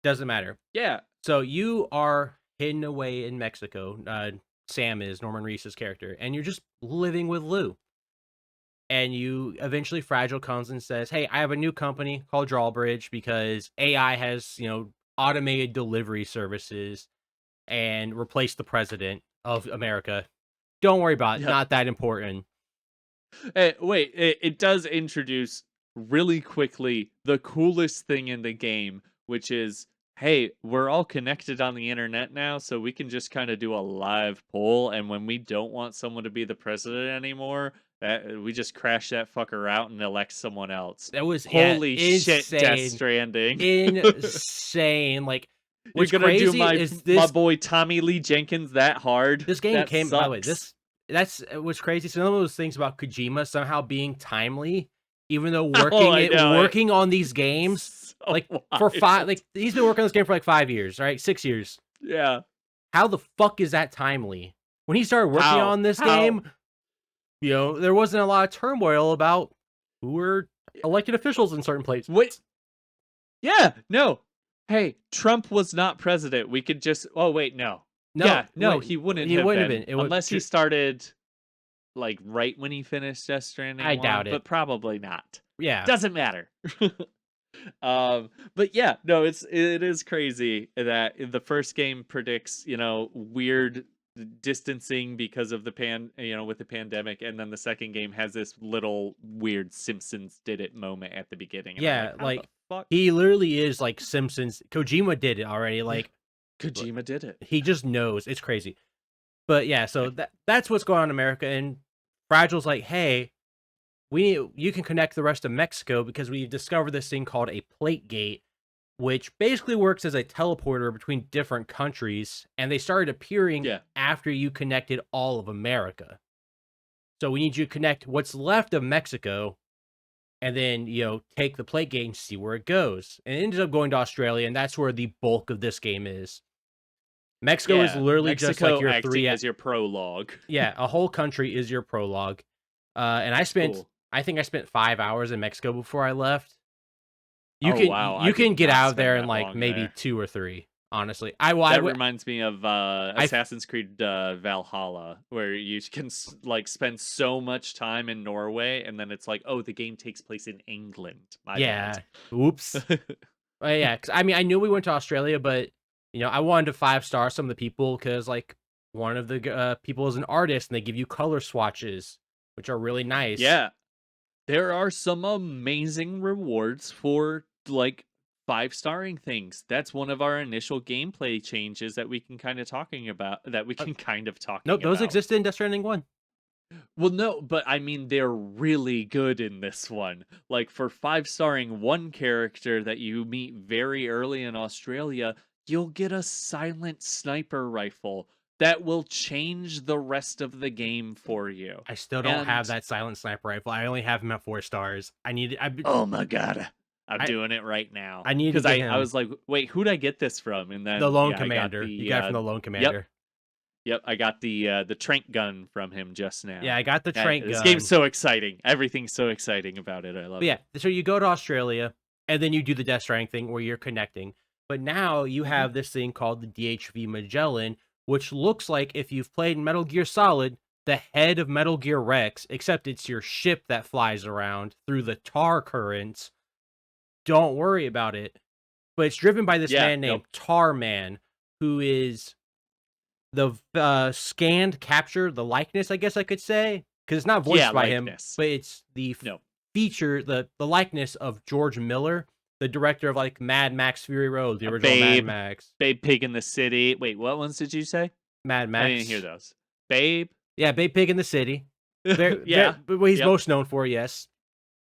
S2: Doesn't matter.
S1: Yeah.
S2: So you are hidden away in Mexico. Sam is Norman Reedus' character, and you're just living with Lou. And you eventually Fragile comes and says, "Hey, I have a new company called Drawbridge because AI has, automated delivery services and replaced the president of America. Don't worry about it.
S1: Yep.
S2: Not that important."
S1: Wait, it does introduce really quickly the coolest thing in the game, which is, hey, we're all connected on the internet now, so we can just kind of do a live poll, and when we don't want someone to be the president anymore, we just crash that fucker out and elect someone else.
S2: That was
S1: Holy shit, Death
S2: insane.
S1: Stranding.
S2: Insane. Like,
S1: You're
S2: what's
S1: gonna do
S2: crazy is
S1: my
S2: this
S1: boy Tommy Lee Jenkins that hard?
S2: this game
S1: That
S2: came by the way,
S1: sucks.
S2: that's what's crazy. Some of those things about Kojima somehow being timely, even though
S1: Oh, I know it.
S2: working on these games,
S1: So
S2: like for
S1: wild.
S2: he's been working on this game for like 5 years, right? 6 years.
S1: Yeah.
S2: How the fuck is that timely? When he started working
S1: How?
S2: on this
S1: How?
S2: game, there wasn't a lot of turmoil about who were elected officials in certain places.
S1: Wait. Yeah. No. Hey, Trump was not president. We could just. Oh wait, no.
S2: No,
S1: Yeah. No,
S2: wait,
S1: he wouldn't
S2: he
S1: have
S2: wouldn't
S1: been
S2: have been. It was
S1: unless he started like right when he finished Death Stranding
S2: I
S1: 1,
S2: doubt it.
S1: but probably not.
S2: Yeah.
S1: Doesn't matter. But yeah, no, it is crazy that the first game predicts, weird distancing because of the with the pandemic, and then the second game has this little weird Simpsons did it moment at the beginning, and I'm
S2: Yeah,
S1: like, how the
S2: like
S1: fuck?
S2: he literally is like Simpsons. Kojima did it already. Like
S1: Kojima did it.
S2: he just knows. It's crazy. But yeah, so that's what's going on in America. And Fragile's like, hey, you can connect the rest of Mexico because we've discovered this thing called a plate gate, which basically works as a teleporter between different countries. And they started appearing
S1: Yeah.
S2: after you connected all of America. So we need you to connect what's left of Mexico and then, take the plate gate and see where it goes. And it ended up going to Australia, and that's where the bulk of this game is. Mexico is
S1: Yeah,
S2: literally just like
S1: Mexico
S2: your
S1: acting as your prologue.
S2: yeah, a whole country is your prologue. And
S1: Cool.
S2: I think I spent 5 hours in Mexico before I left.
S1: Oh wow, I
S2: You
S1: did
S2: can get
S1: not
S2: out of
S1: spend
S2: there in
S1: that
S2: like
S1: long
S2: maybe
S1: there.
S2: 2 or 3, honestly.
S1: That reminds me of
S2: I
S1: Assassin's Creed Valhalla, where you can like spend so much time in Norway, and then it's like, oh, the game takes place in England. My
S2: yeah.
S1: bad.
S2: Oops. Yeah, 'cause I mean, I knew we went to Australia, but I wanted to 5-star some of the people because like one of the people is an artist and they give you color swatches, which are really nice.
S1: Yeah, there are some amazing rewards for like 5 starring things. That's one of our initial gameplay changes that we can kind of talking about. That we
S2: Uh,
S1: can kind of
S2: nope,
S1: talking
S2: those
S1: about.
S2: existed in Death Stranding 1.
S1: Well, no, but I mean, they're really good in this one. Like, for 5 starring one character that you meet very early in Australia, you'll get a silent sniper rifle that will change the rest of the game for you.
S2: I still don't have
S1: And
S2: that silent sniper rifle. I only have him at 4 stars.
S1: oh my god, I'm
S2: I
S1: doing it right now.
S2: I need to
S1: Because
S2: get
S1: I
S2: him
S1: was like, wait, who'd I get this from? And
S2: the
S1: then,
S2: lone
S1: yeah, I got
S2: commander. You
S1: the,
S2: got it from the lone
S1: yep,
S2: commander.
S1: Yep, I got the trank gun from him just
S2: Yeah,
S1: now.
S2: I got the trank
S1: This game's
S2: gun.
S1: so exciting. Everything's so exciting about it. I
S2: But
S1: love
S2: yeah,
S1: it.
S2: so you go to Australia, and then you do the Death Stranding thing where you're connecting. But now you
S1: Mhm.
S2: have this thing called the DHV Magellan, which looks like if you've played Metal Gear Solid, the head of Metal Gear Rex, except it's your ship that flies around through the tar currents. Don't worry about it. But it's driven by this
S1: Yeah,
S2: man named
S1: nope.
S2: Tarman, who is the scanned capture, the likeness, I guess I could say, because it's not
S1: Yeah,
S2: voiced by him,
S1: likeness.
S2: but it's the
S1: No.
S2: feature, the likeness of George Miller, the director of like Mad Max Fury Road, the original Mad
S1: Babe,
S2: Max.
S1: Babe Pig in the City. Wait, what ones did you say?
S2: Mad
S1: I didn't hear
S2: Max.
S1: those. Babe?
S2: Yeah, Big Pig in the City. Very,
S1: Yeah.
S2: but what he's
S1: Yep.
S2: most known for, yes.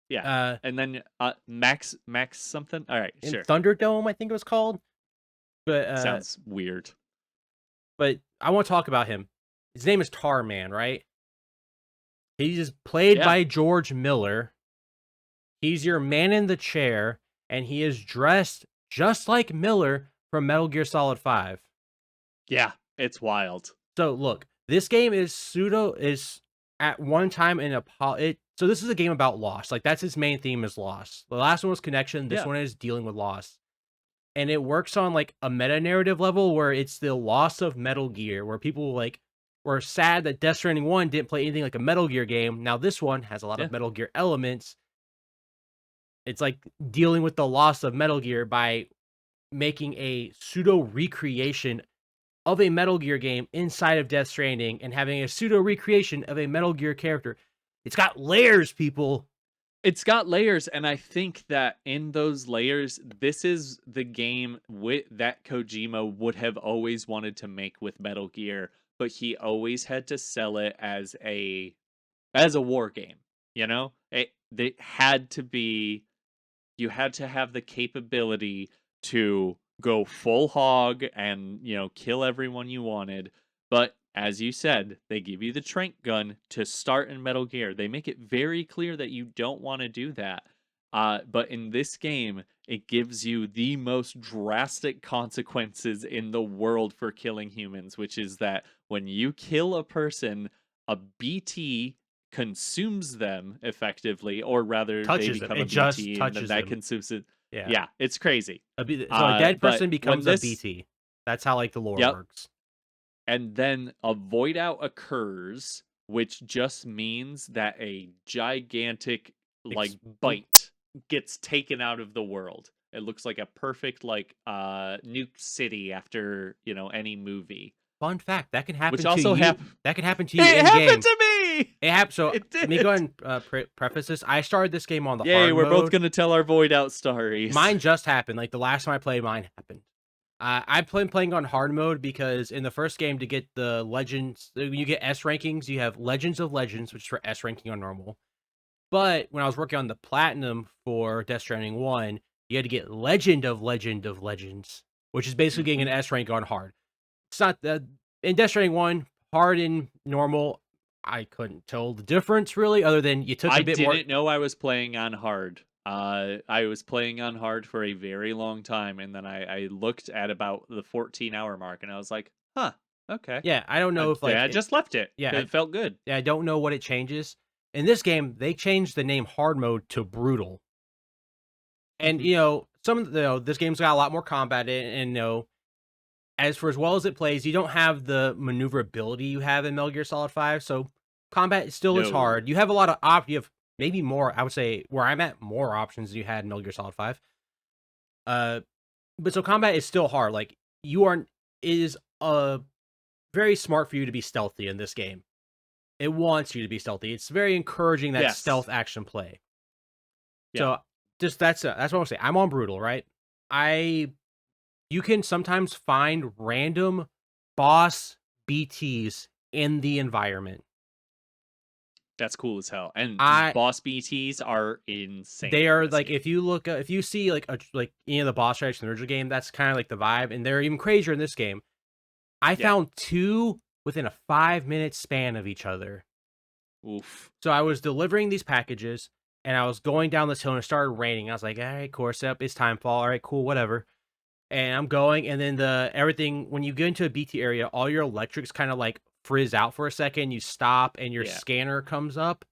S1: Yeah.
S2: Uh,
S1: And then Max something? All right,
S2: in
S1: sure.
S2: Thunderdome, I think it was called. But
S1: Sounds weird.
S2: but I want to talk about him. His name is Tarman, right? He's played
S1: Yeah.
S2: by George Miller. He's your man in the chair, and he is dressed just like Miller from Metal Gear Solid 5.
S1: Yeah, it's wild.
S2: So look, this game is at one time in so this is a game about loss. Like that's its main theme is loss. The last one was connection, this
S1: Yeah.
S2: one is dealing with loss. And it works on like a meta narrative level where it's the loss of Metal Gear, where people like were sad that Death Stranding 1 didn't play anything like a Metal Gear game. Now this one has a lot
S1: Yeah.
S2: of Metal Gear elements. It's like dealing with the loss of Metal Gear by making a pseudo recreation of a Metal Gear game inside of Death Stranding and having a pseudo recreation of a Metal Gear character. It's got layers, people.
S1: It's got layers, and I think that in those layers, this is the game that Kojima would have always wanted to make with Metal Gear, but he always had to sell it as a war game. You know, they had to be. You had to have the capability to go full hog and, kill everyone you wanted. But as you said, they give you the trank gun to start in Metal Gear. They make it very clear that you don't want to do that. But in this game, it gives you the most drastic consequences in the world for killing humans, which is that when you kill a person, a BT consumes them effectively, or rather they
S2: Touches him.
S1: become
S2: It
S1: a
S2: just
S1: BT and then
S2: touches
S1: that
S2: him.
S1: consumes it.
S2: Yeah.
S1: Yeah, it's crazy.
S2: So a dead
S1: But
S2: person
S1: when
S2: becomes a
S1: this
S2: BT. That's how like the lore
S1: Yep,
S2: works.
S1: and then a void out occurs, which just means that a gigantic
S2: Expl-
S1: bite gets taken out of the world. It looks like a perfect nuke city after, any movie.
S2: Fun fact, that can
S1: Which
S2: happen to
S1: also
S2: you.
S1: happened.
S2: That can happen to you
S1: It
S2: in
S1: happened
S2: game.
S1: to me.
S2: It happened. So
S1: It
S2: let me go
S1: did.
S2: ahead and preface this. I started this game on the
S1: Yay,
S2: hard
S1: we're both
S2: mode.
S1: gonna tell our void out stories.
S2: Mine just happened. Like the last time I played, mine happened. I plan playing on hard mode because in the first game to get the legends, when you get S rankings, you have Legends of Legends, which is for S ranking on normal. But when I was working on the platinum for Death Stranding 1, you had to get Legend of Legends, which is basically getting an
S1: Mhm.
S2: S rank on hard. It's not that in Death Stranding 1, hard and normal, I couldn't tell the difference really, other than you took
S1: I
S2: a bit more.
S1: didn't know I was playing on hard. I was playing on hard for a very long time, and then I looked at about the 14-hour mark, and I was like, "Huh, okay."
S2: Yeah, I don't know if like
S1: I just left it
S2: yeah,
S1: because it felt good.
S2: yeah, I don't know what it changes. In this game, they changed the name hard mode to brutal. And
S1: Mhm.
S2: some of this game's got a lot more combat in it, and as well as it plays, you don't have the maneuverability you have in Metal Gear Solid 5, so combat still is
S1: No.
S2: hard. You have a lot of you have maybe more, I would say where I'm at, more options than you had in Metal Gear Solid 5. Uh but so combat is still hard. Like you are it is very smart for you to be stealthy in this game. It wants you to be stealthy. It's very encouraging that
S1: Yes.
S2: stealth action play.
S1: Yep.
S2: So just that's what I'm saying. I'm on brutal, right? I You can sometimes find random boss BTs in the environment.
S1: That's cool as hell. And
S2: I
S1: boss BTs are insane
S2: They
S1: in
S2: are
S1: this
S2: like
S1: game.
S2: if you see like the boss fights in the original game, that's kind of like the vibe, and they're even crazier in this game. I
S1: Yeah.
S2: found two within a 5-minute span of each other.
S1: Oof.
S2: So I was delivering these packages, and I was going down this hill, and it started raining. I was like, "All right, course up, it's timefall. All right, cool, whatever." and I'm going, and then the everything when you get into a BT area, all your electrics kind of like frizz out for a second. You stop, and your
S1: Yeah.
S2: scanner comes up,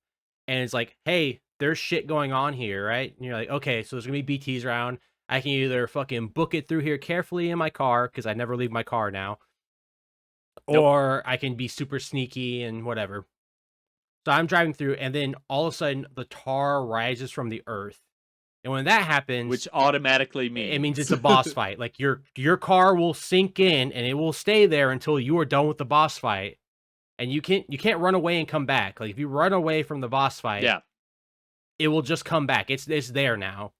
S2: and it's like, "Hey, there's shit going on here, right?" And you're like, "Okay, so there's gonna be BTs around. I can either fucking book it through here carefully in my car because I never leave my car now,
S1: Nope.
S2: or I can be super sneaky and whatever." So I'm driving through, and then all of a sudden, the tar rises from the earth, and when that happens,
S1: Which automatically
S2: it means
S1: means
S2: it's a boss fight. Like, your car will sink in, and it will stay there until you are done with the boss fight, and you can't run away and come back. Like, if you run away from the boss fight,
S1: yeah.
S2: it will just come back. It's there now.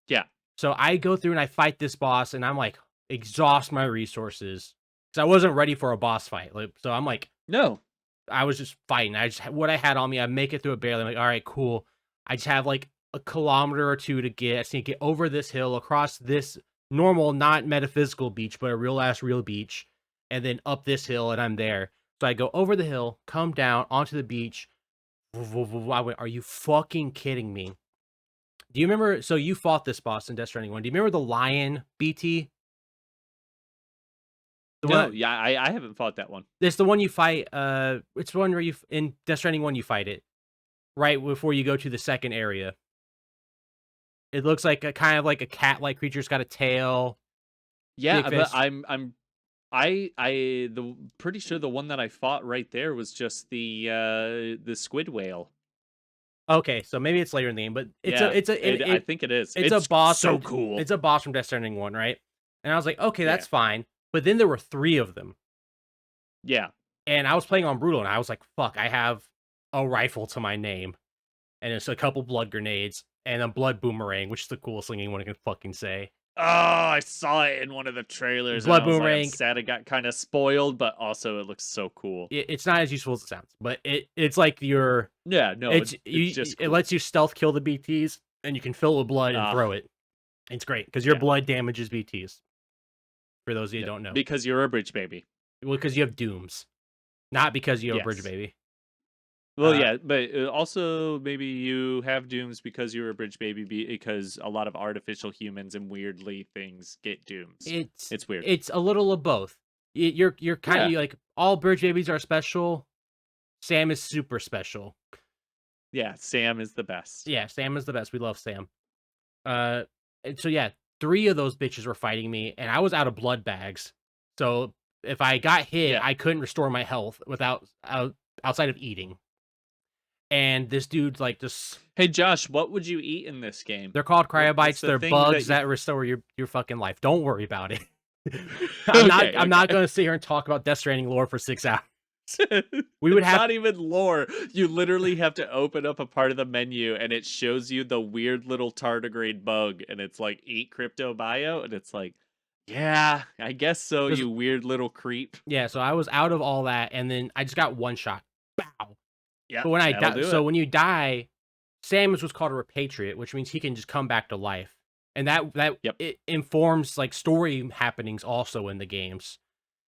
S1: Yeah.
S2: So I go through and I fight this boss, and I'm like, exhaust my resources because I wasn't ready for a boss fight. Like, so I'm like,
S1: No.
S2: I was just fighting. I just what I had on me, I make it through it barely. I'm like, all right, cool. I just have like a kilometer or two to get. I just need to get over this hill, across this normal, not metaphysical beach, but a real ass real beach, and then up this hill, and I'm there. So I go over the hill, come down onto the beach. I went, are you fucking kidding me? Do you remember? So you fought this boss in Death Stranding 1. Do you remember the lion BT? The
S1: No,
S2: one
S1: yeah, I haven't fought that one.
S2: it's the one you fight. It's the one where in Death Stranding 1 you fight it right before you go to the second area. It looks like a kind of like a cat-like creature. It's got a tail, big
S1: Yeah, but
S2: fist.
S1: I the pretty sure the one that I fought right there was just the squid whale.
S2: Okay, so maybe it's later in the game, but
S1: Yeah, I
S2: it
S1: think it is.
S2: it's a
S1: It's
S2: boss
S1: so
S2: from
S1: cool.
S2: it's a boss from Death Stranding 1, right? And I was like, okay,
S1: Yeah.
S2: that's fine. But then there were 3 of them,
S1: Yeah.
S2: and I was playing on brutal, and I was like, fuck, I have a rifle to my name, and it's a couple blood grenades and a blood boomerang, which is the coolest thing anyone can fucking say.
S1: Oh, I saw it in one of the trailers and
S2: Blood
S1: I was like, I'm
S2: boomerang.
S1: sad it got kind of spoiled, but also it looks so cool.
S2: It's not as useful as it sounds, but it's like your
S1: Yeah, no,
S2: it's
S1: it's
S2: you
S1: just
S2: it
S1: cool.
S2: lets you stealth kill the BTs, and you can fill it with blood and
S1: Ah,
S2: throw it. It's great because your
S1: yeah.
S2: blood damages BTs. For those of you who
S1: Yep.
S2: don't know,
S1: Because you're a bridge baby.
S2: well, because you have dooms, not because you have a bridge
S1: Yes.
S2: baby.
S1: Well,
S2: Uh,
S1: yeah, but also maybe you have dooms because you're a bridge baby because a lot of artificial humans and weirdly things get dooms.
S2: it's
S1: It's weird.
S2: it's a little of both. You're kind
S1: Yeah.
S2: of like all bridge babies are special. Sam is super special.
S1: Yeah, Sam is the best.
S2: Yeah, Sam is the best. We love Sam. Uh, and so yeah, 3 of those bitches were fighting me, and I was out of blood bags. So if I got hit,
S1: Yeah.
S2: I couldn't restore my health outside of eating. And this dude's like just
S1: Hey Josh, what would you eat in this game?
S2: they're called
S1: What's
S2: cryobites.
S1: the
S2: They're
S1: thing that
S2: bugs
S1: you
S2: that restore your fucking life. Don't worry about it.
S1: Okay,
S2: I'm not
S1: okay.
S2: gonna sit here and talk about Death Stranding lore for 6 hours. We would
S1: It's
S2: have
S1: not even lore. You literally have to open up a part of the menu and it shows you the weird little tardigrade bug and it's like eat crypto bio and it's like, yeah, I guess so,
S2: there's
S1: you weird little creep.
S2: yeah, so I was out of all that, and then I just got one shot. Bow.
S1: Yeah,
S2: But when I
S1: that'll
S2: die,
S1: do
S2: so
S1: it.
S2: when you die, Sam is what's called a repatriate, which means he can just come back to life, and that
S1: Yep.
S2: it informs like story happenings also in the games.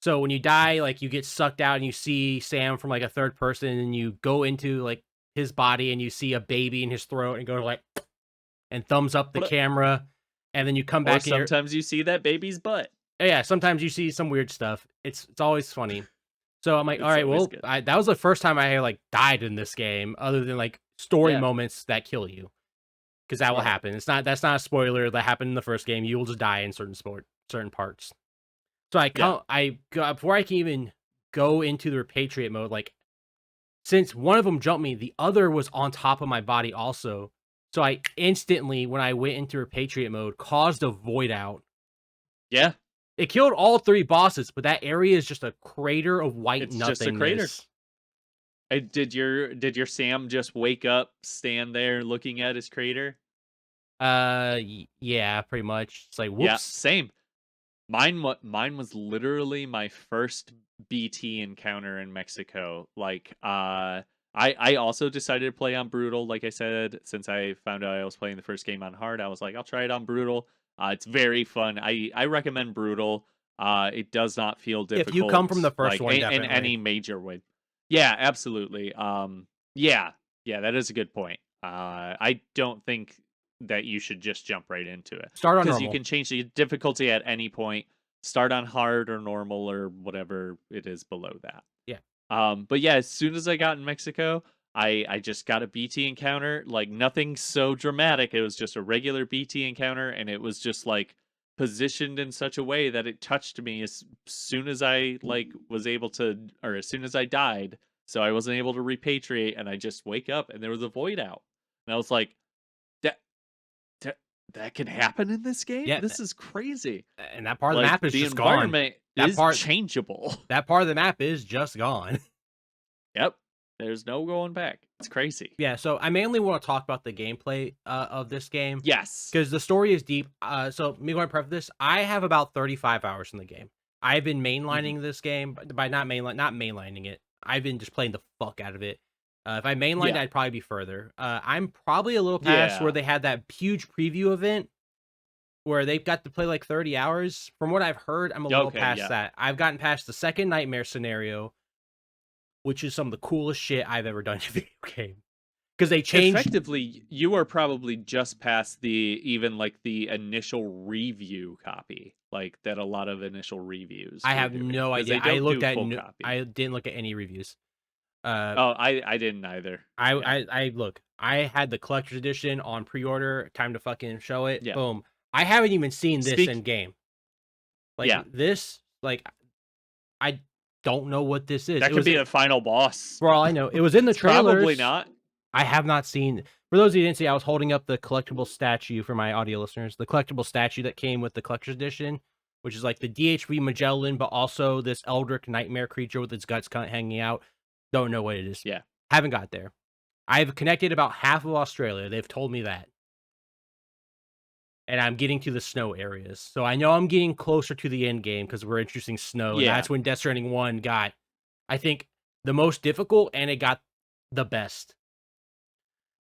S2: So when you die, like you get sucked out and you see Sam from like a third person, and you go into like his body and you see a baby in his throat and go like and thumbs up the camera, and then you come
S1: Or
S2: back and you're
S1: sometimes you see that baby's butt.
S2: yeah. Sometimes you see some weird stuff. It's always funny. So I'm like, all
S1: It's
S2: right,
S1: always
S2: well,
S1: good.
S2: that was the first time I like died in this game, other than like story
S1: Yeah.
S2: moments that kill you, because that will
S1: Right.
S2: happen. That's not a spoiler. That happened in the first game. You will just die in certain parts. So
S1: Yeah.
S2: before I can even go into the repatriate mode, like since one of them jumped me, the other was on top of my body also. So I instantly, when I went into repatriate mode, caused a void out.
S1: Yeah.
S2: It killed all 3 bosses, but that area is just a crater of white
S1: It's just a crater.
S2: nothingness.
S1: Did your Sam just wake up, stand there looking at his crater?
S2: Yeah, pretty much. It's like,
S1: Yeah,
S2: whoops.
S1: same. Mine was literally my first BT encounter in Mexico. Like, I also decided to play on brutal. Like I said, since I found out I was playing the first game on hard, I was like, I'll try it on brutal. It's very fun. I recommend brutal. It does not feel
S2: If you come from the
S1: difficult,
S2: first
S1: like
S2: one,
S1: in
S2: definitely.
S1: any major way. Yeah, absolutely. Yeah, yeah, that is a good point. I don't think. that you should just jump right into it
S2: Start on
S1: because you
S2: normal.
S1: can change the difficulty at any point. Start on hard or normal or whatever it is below that.
S2: Yeah.
S1: But yeah, as soon as I got in Mexico, I just got a BT encounter, like nothing so dramatic. It was just a regular BT encounter, and it was just like positioned in such a way that it touched me as soon as I like was able to, or as soon as I died. So I wasn't able to repatriate, and I just wake up and there was a void out, and I was like, that that that can happen in this game.
S2: Yeah,
S1: This is crazy.
S2: and that part of the
S1: Like
S2: map is
S1: the
S2: just gone.
S1: environment
S2: That
S1: is
S2: part
S1: changeable.
S2: that part of the map is just gone.
S1: Yep, there's no going back. It's crazy.
S2: Yeah, so I mainly want to talk about the gameplay of this game
S1: Yes.
S2: because the story is deep. So me going to prep this, I have about 35 hours in the game. I've been
S1: Mhm.
S2: mainlining this game by not mainlining it. I've been just playing the fuck out of it. If I mainlined,
S1: Yeah.
S2: I'd probably be further. I'm probably a little past where
S1: Yeah.
S2: they had that huge preview event where they've got to play like 30 hours. From what I've heard, I'm a little
S1: Okay,
S2: past
S1: yeah.
S2: that. I've gotten past the second nightmare scenario, which is some of the coolest shit I've ever done in a video game. Because they changed.
S1: Effectively, you are probably just past the even like the initial review copy, like that a lot of initial reviews
S2: I
S1: were
S2: have
S1: doing
S2: no
S1: because
S2: idea.
S1: they don't do full copy.
S2: I didn't look at any reviews. Uh,
S1: Oh, I didn't either. Yeah.
S2: I look. I had the collector's edition on pre-order. Time to fucking show it.
S1: Yeah.
S2: Boom. I haven't even seen this
S1: Speak
S2: in game. Like
S1: Yeah.
S2: this. Like I don't know what this is.
S1: That
S2: It
S1: could
S2: was
S1: be a final boss.
S2: for all I know. It was in the
S1: It's probably
S2: trailers.
S1: not.
S2: I have not seen. For those who didn't see, I was holding up the collectible statue for my audio listeners. The collectible statue that came with the collector's edition, which is like the DHV Magellan, but also this Eldritch nightmare creature with its guts hanging out. Don't know what it is.
S1: Yeah.
S2: Haven't got there. I've connected about half of Australia. They've told me that. And I'm getting to the snow areas. So I know I'm getting closer to the end game because we're introducing snow. And
S1: Yeah.
S2: that's when Death Stranding 1 got, I think, the most difficult and it got the best.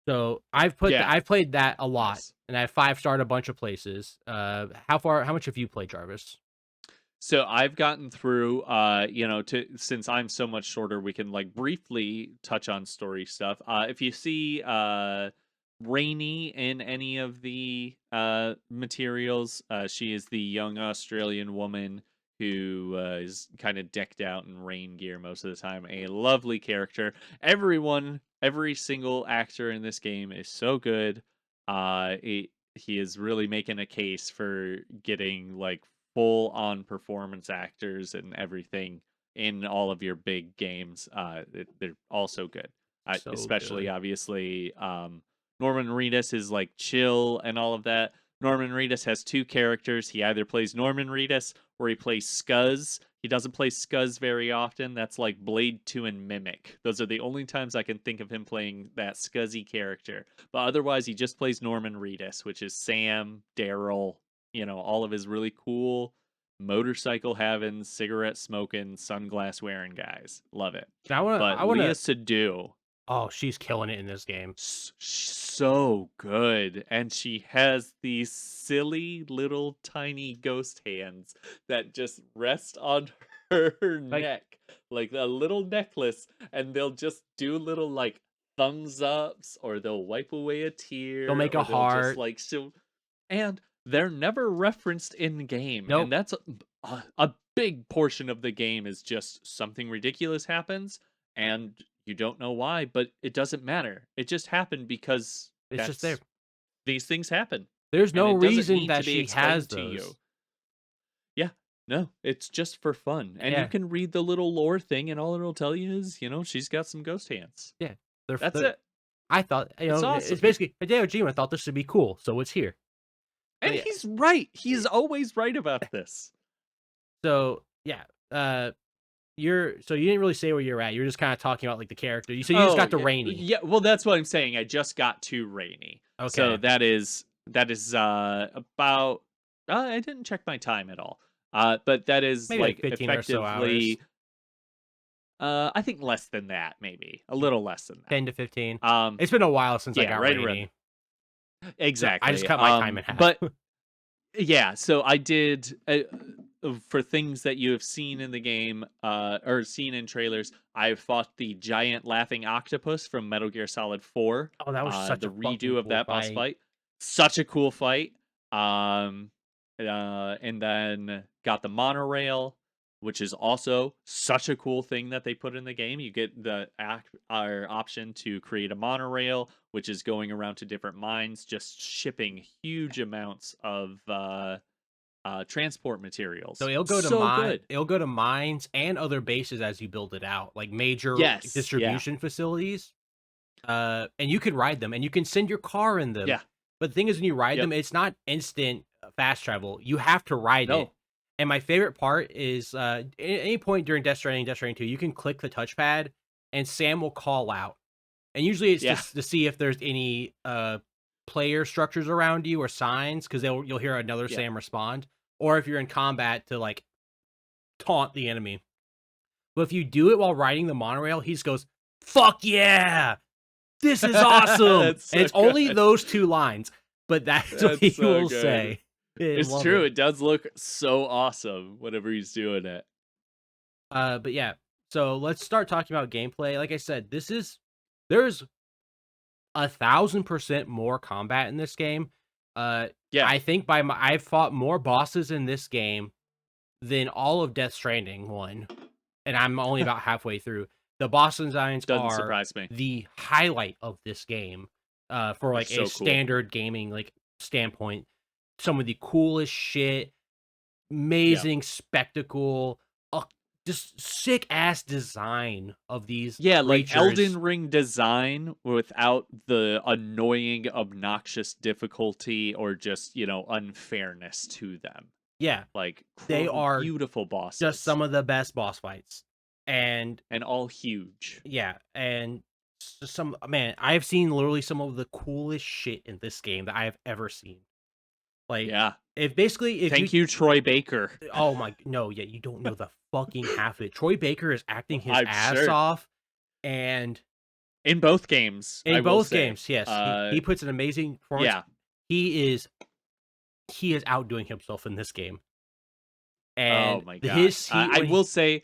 S2: So I've
S1: Yeah.
S2: played that a lot,
S1: Nice.
S2: and I've 5-starred a bunch of places. How much have you played, Jarvis?
S1: So I've gotten through to since I'm so much shorter, we can like briefly touch on story stuff. If you see Rainey in any of the materials, she is the young Australian woman who is kind of decked out in rain gear most of the time. A lovely character. Every single actor in this game is so good. He is really making a case for getting like full on performance actors and everything in all of your big games. They're also good.
S2: So
S1: Especially
S2: good.
S1: obviously Norman Reedus is like chill and all of that. Norman Reedus has two characters. He either plays Norman Reedus or he plays Scuzz. He doesn't play Scuzz very often. That's like Blade 2 and Mimic. Those are the only times I can think of him playing that Scuzzy character. But otherwise, he just plays Norman Reedus, which is Sam, Daryl, all of his really cool motorcycle having, cigarette smoking, sunglass wearing guys. Love it.
S2: I
S1: But Leah
S2: wanna.
S1: Sadu,
S2: Oh, she's killing it in this game.
S1: so good, and she has these silly little tiny ghost hands that just rest on her
S2: Like
S1: neck like a little necklace, and they'll just do little like thumbs ups, or they'll wipe away a
S2: they'll
S1: tear,
S2: make
S1: or
S2: a
S1: they'll just
S2: heart.
S1: like and they're never referenced in game, and
S2: Nope.
S1: that's a big portion of the game is just something ridiculous happens, and you don't know why, but it doesn't matter. It just happened because
S2: It's just there.
S1: that's these things happen,
S2: There's
S1: and
S2: no
S1: it doesn't
S2: reason
S1: need to
S2: that
S1: be
S2: she has
S1: explained to
S2: those.
S1: you. Yeah, no, it's just for fun, and you
S2: Yeah,
S1: can read the little lore thing, and all it'll tell you is, she's got some ghost hands.
S2: yeah.
S1: That's
S2: They're
S1: it.
S2: I thought,
S1: It's
S2: it's
S1: awesome.
S2: basically Hideo Kojima thought this would be cool, so it's here. So
S1: And
S2: yeah,
S1: he's right. He's always right about this.
S2: so yeah. You didn't really say where you're at. You're just kind of talking about like the character. You just
S1: Oh,
S2: got to
S1: yeah.
S2: Rainy.
S1: Yeah, well, that's what I'm saying. I just got to Rainy. So
S2: Okay,
S1: that is about I didn't check my time at all. But that is
S2: maybe like
S1: like
S2: 15 or so hours,
S1: effectively I think less than that, maybe. A little less than
S2: 10 to 15.
S1: that.
S2: It's been a while since I
S1: Yeah,
S2: got
S1: right around
S2: Rainy, so I just
S1: exactly.
S2: cut my time in half.
S1: But yeah, so I did for things that you have seen in the game, or seen in trailers. I've fought the giant laughing octopus from Metal Gear Solid 4,
S2: Oh, that was such
S1: the
S2: a fucking
S1: redo of
S2: cool
S1: that boss
S2: fight.
S1: fight. Such a cool fight. Um, and then got the monorail, which is also such a cool thing that they put in the game. You get the option to create a monorail, which is going around to different mines, just shipping huge amounts of transport
S2: So
S1: materials. So good.
S2: it'll go to mines and other bases as you build it out, like major
S1: Yes. Yeah.
S2: distribution facilities. And you can ride them, and you can send your car in them.
S1: Yeah.
S2: But the thing is, when you ride them,
S1: Yep.
S2: it's not instant fast travel. You have to ride it.
S1: No.
S2: And my favorite part is at any point during Death Stranding 2, you can click the touchpad, and Sam will call out. And usually, it's
S1: Yeah.
S2: just to see if there's any player structures around you or signs, because you'll hear another
S1: Yeah.
S2: Sam respond, or if you're in combat to like taunt the enemy. But if you do it while riding the monorail, he just goes, "Fuck yeah! This is awesome!"
S1: That's
S2: And
S1: so
S2: it's only
S1: good.
S2: those 2 lines, but that's what
S1: That's
S2: he
S1: so
S2: will
S1: good.
S2: say. I
S1: It's
S2: love
S1: true.
S2: it.
S1: It does look so awesome whenever he's doing it.
S2: But yeah, so let's start talking about gameplay. Like I said, there's 1,000% more combat in this game.
S1: Yeah.
S2: I think I've fought more bosses in this game than all of Death Stranding 1, and I'm only about halfway through. The boss designs
S1: Doesn't
S2: are
S1: surprise me.
S2: the highlight of this game, for
S1: They're
S2: like a
S1: so cool.
S2: standard gaming like standpoint. Some of the coolest shit,
S1: Yeah.
S2: amazing spectacle, just sick ass design of these
S1: Yeah, like
S2: creatures.
S1: Elden Ring design without the annoying, obnoxious difficulty or just, unfairness to them.
S2: Yeah,
S1: Like
S2: they are
S1: beautiful
S2: just
S1: bosses
S2: some of the best boss fights. And
S1: and all huge.
S2: yeah, and some man, I have seen literally some of the coolest shit in this game that I have ever seen. Like,
S1: Yeah.
S2: if you
S1: Thank you, Troy Baker.
S2: oh my no, yeah, you don't know the fucking half of it. Troy Baker is acting his
S1: I'm
S2: ass
S1: sure.
S2: off, and
S1: In both games, I
S2: in
S1: will
S2: both
S1: say.
S2: games, yes, he puts an amazing performance.
S1: Yeah.
S2: He is he is outdoing himself in this game.
S1: Oh
S2: And
S1: my gosh.
S2: his he
S1: I
S2: when he
S1: will say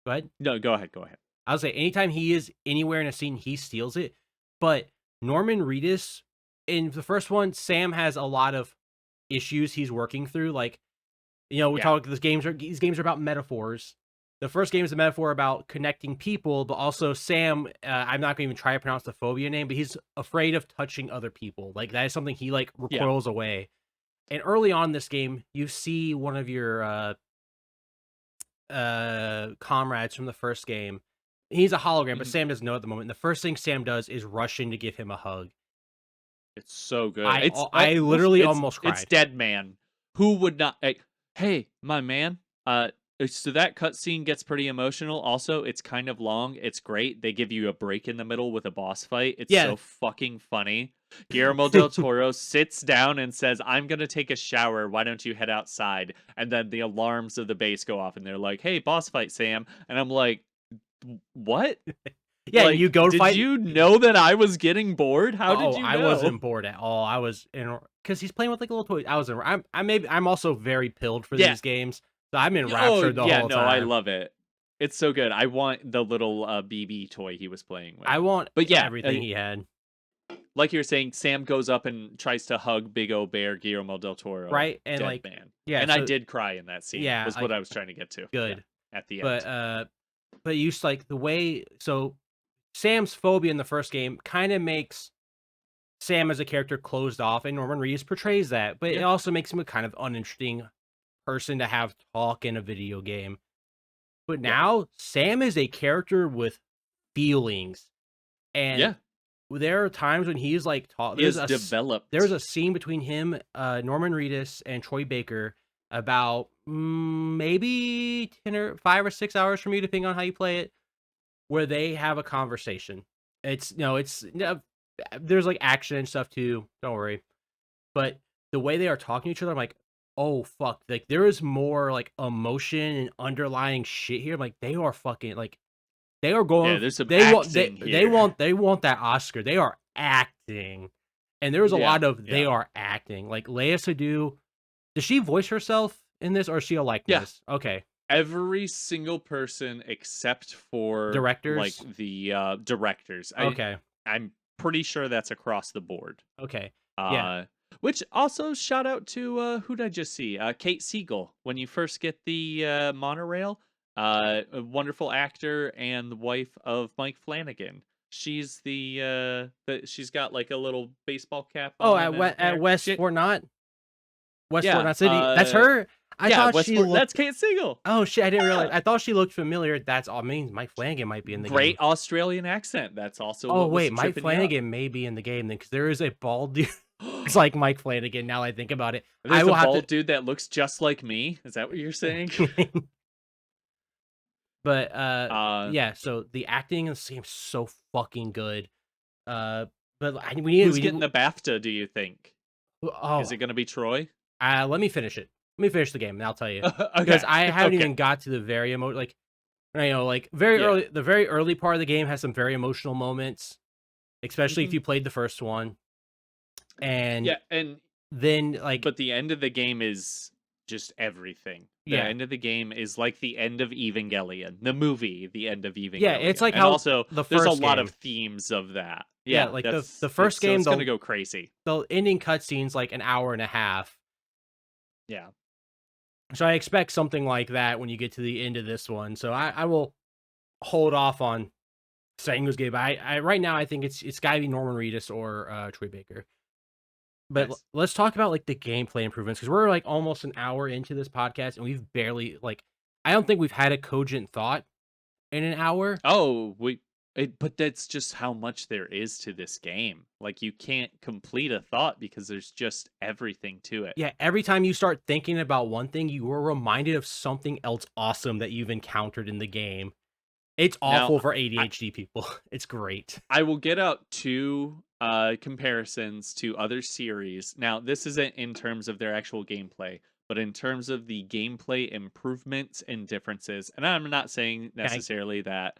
S2: go ahead.
S1: no, go ahead. Go ahead.
S2: I'll say anytime he is anywhere in a scene, he steals it. But Norman Reedus, in the first one, Sam has a lot of issues he's working through. Like, we
S1: Yeah.
S2: talk these games are about metaphors. The first game is a metaphor about connecting people, but also Sam, I'm not gonna even try to pronounce the phobia name, but he's afraid of touching other people. Like, that is something he like
S1: Yeah.
S2: recoils away. And early on in this game, you see one of your comrades from the first game. He's a hologram, but
S1: Mhm.
S2: Sam doesn't know at the moment. The first thing Sam does is rush in to give him a hug.
S1: It's so good.
S2: I
S1: It's
S2: al I
S1: oof,
S2: literally almost
S1: it's
S2: cried.
S1: Dead Man. Who would not? Hey, my man. So that cutscene gets pretty emotional. Also, it's kind of long. It's great. They give you a break in the middle with a boss fight. It's
S2: Yeah.
S1: so fucking funny. Guillermo del Toro sits down and says, "I'm gonna take a shower. Why don't you head outside?" And then the alarms of the base go off, and they're like, "Hey, boss fight, Sam." And I'm like, What?
S2: Yeah, and you
S1: Like,
S2: go
S1: did
S2: fight
S1: you know that I was getting bored? How did
S2: oh,
S1: you
S2: I
S1: know?"
S2: wasn't bored at all. I was in because he's playing with, like, a little toy. I was in I'm also very pilled for
S1: Yeah.
S2: these games, so I'm
S1: Oh,
S2: enraptured the
S1: yeah,
S2: whole
S1: no, I
S2: time.
S1: love it. It's so good. I want the little, BB toy he was playing with.
S2: I want
S1: But yeah,
S2: everything he had,
S1: like you were saying, Sam goes up and tries to hug Big O Bear, Guillermo del Toro,
S2: right? And,
S1: dead
S2: like
S1: man.
S2: yeah,
S1: And I
S2: so
S1: did cry in that scene,
S2: yeah,
S1: was what
S2: like,
S1: I was trying to get to. Yeah,
S2: good.
S1: at the
S2: But,
S1: end.
S2: you like, the way so Sam's phobia in the first game kinda makes Sam as a character closed off, and Norman Reedus portrays that, but it
S1: Yeah,
S2: also makes him a kind of uninteresting person to have talk in a video game. But
S1: yeah,
S2: now, Sam is a character with feelings, and
S1: yeah.
S2: there are times when he's, like,
S1: He is developed.
S2: there's a scene between him, Norman Reedus, and Troy Baker about, maybe 10 or 5 or 6 hours from you, depending on how you play it, where they have a conversation. It's no, there's, like, action and stuff too, don't worry, but the way they are talking to each other, I'm like, "Oh, fuck," like, there is more, like, emotion and underlying shit here, like, they are fucking, like, they are
S1: Yeah,
S2: going
S1: there's some
S2: they want
S1: acting here.
S2: they want that Oscar, they are acting, and there's a
S1: Yeah,
S2: lot of they
S1: yeah,
S2: are acting, like, Lea Sedou, does she voice herself in this, or is she a
S1: yeah.
S2: likeness? Okay.
S1: Every single person except for, like,
S2: Directors?
S1: the, directors.
S2: Okay,
S1: I'm pretty sure that's across the board.
S2: okay. Yeah.
S1: Uh, which also shout out to who did I just see? Kate Siegel. When you first get the monorail, a wonderful actor and the wife of Mike Flanagan. She's she's got like a little baseball cap
S2: Oh,
S1: on and
S2: At
S1: hair.
S2: West Fort Knott? West Fort
S1: Yeah,
S2: Knott City. That's her? I
S1: yeah,
S2: thought she
S1: Westport. That's
S2: looked
S1: Kate Siegel.
S2: Oh, shit, I didn't realize.
S1: Yeah,
S2: I thought she looked familiar. That's all means Mike Flanagan might be in the
S1: great
S2: game.
S1: Australian accent. That's also
S2: Oh,
S1: what was
S2: wait, Mike
S1: tripping you up.
S2: Flanagan may be in the game then, because there is a bald dude. It's like Mike Flanagan, now I think about it. I
S1: There's a
S2: will have to
S1: bald dude that looks just like me. Is that what you're saying?
S2: But,
S1: uh,
S2: yeah, so the acting in this game is so fucking good. Uh, but I
S1: who's
S2: we
S1: getting
S2: need
S1: the BAFTA? Do you think? Is
S2: oh,
S1: it going to be Troy?
S2: let me finish it. Let me finish the game, and I'll tell you. Because
S1: Okay.
S2: I haven't
S1: Okay.
S2: even got to the very like, like, very
S1: Yeah.
S2: early the very early part of the game has some very emotional moments, especially if
S1: Mhm.
S2: you played the first one. And
S1: Yeah, and
S2: then, like,
S1: but the end of the game is just everything. The
S2: yeah.
S1: end of the game is like the end of Evangelion, the movie, the end of
S2: Yeah, it's
S1: Evangelion.
S2: like
S1: And
S2: how
S1: also,
S2: the
S1: there's a
S2: first
S1: lot of
S2: game
S1: themes of that.
S2: yeah,
S1: Yeah,
S2: like, the
S1: that's
S2: first
S1: so
S2: game,
S1: it's going to go crazy.
S2: the ending cutscene's, like, an hour and a half.
S1: Yeah.
S2: So I expect something like that when you get to the end of this one. So I will hold off on saying who's good, but I right now, I think it's gotta be Norman Reedus or, Troy Baker. But
S1: Nice.
S2: let's talk about, like, the gameplay improvements, because 'cause we're, like, almost an hour into this podcast, and we've barely, like, I don't think we've had a cogent thought in an hour.
S1: Oh, but that's just how much there is to this game. Like you can't complete a thought because there's just everything to it.
S2: Yeah, every time you start thinking about one thing, you are reminded of something else awesome that you've encountered in the game. It's
S1: Now,
S2: awful for
S1: I
S2: ADHD people. It's great.
S1: I will get out two comparisons to other series. Now, this isn't in terms of their actual gameplay, but in terms of the gameplay improvements and differences. And I'm not saying
S2: Can I
S1: necessarily that.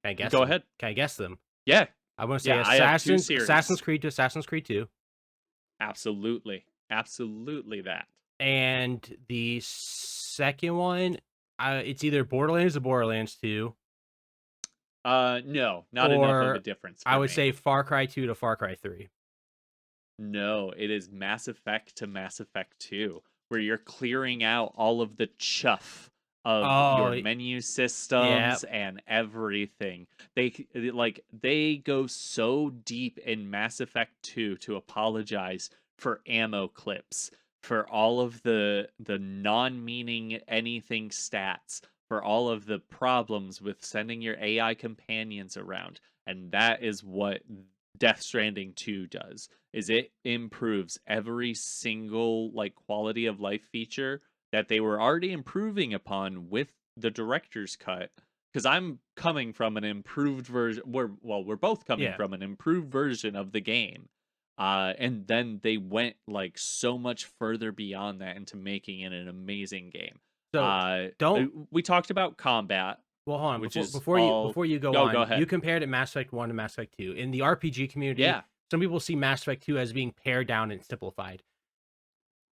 S2: can I guess
S1: Go
S2: them?
S1: ahead.
S2: Can I guess them?
S1: Yeah,
S2: I wanna say
S1: yeah. I have two
S2: Assassin's
S1: series.
S2: Creed to Assassin's Creed 2,
S1: Absolutely, absolutely that.
S2: and the second one, it's either Borderlands or Borderlands 2,
S1: No, not enough of a
S2: or
S1: difference
S2: I
S1: for
S2: would
S1: me.
S2: say Far Cry 2 to Far Cry 3.
S1: No, it is Mass Effect to Mass Effect 2, where you're clearing out all of the chuff of your
S2: Oh,
S1: menu
S2: yeah.
S1: systems and everything. They go so deep in Mass Effect 2 to apologize for ammo clips, for all of the non-meaning anything stats, for all of the problems with sending your AI companions around. And that is what Death Stranding 2 does is it improves every single like quality of life feature that they were already improving upon with the director's cut because I'm coming from an improved version we're both coming
S2: Yeah.
S1: from an improved version of the game. And then they went like so much further beyond that into making it an amazing game.
S2: So, don't
S1: We talked about combat,
S2: well, hold on,
S1: which is
S2: before you go
S1: go
S2: on, you
S1: ahead.
S2: compared it Mass Effect 1 to Mass Effect 2. In the RPG community,
S1: Yeah.
S2: some people see Mass Effect 2 as being pared down and simplified.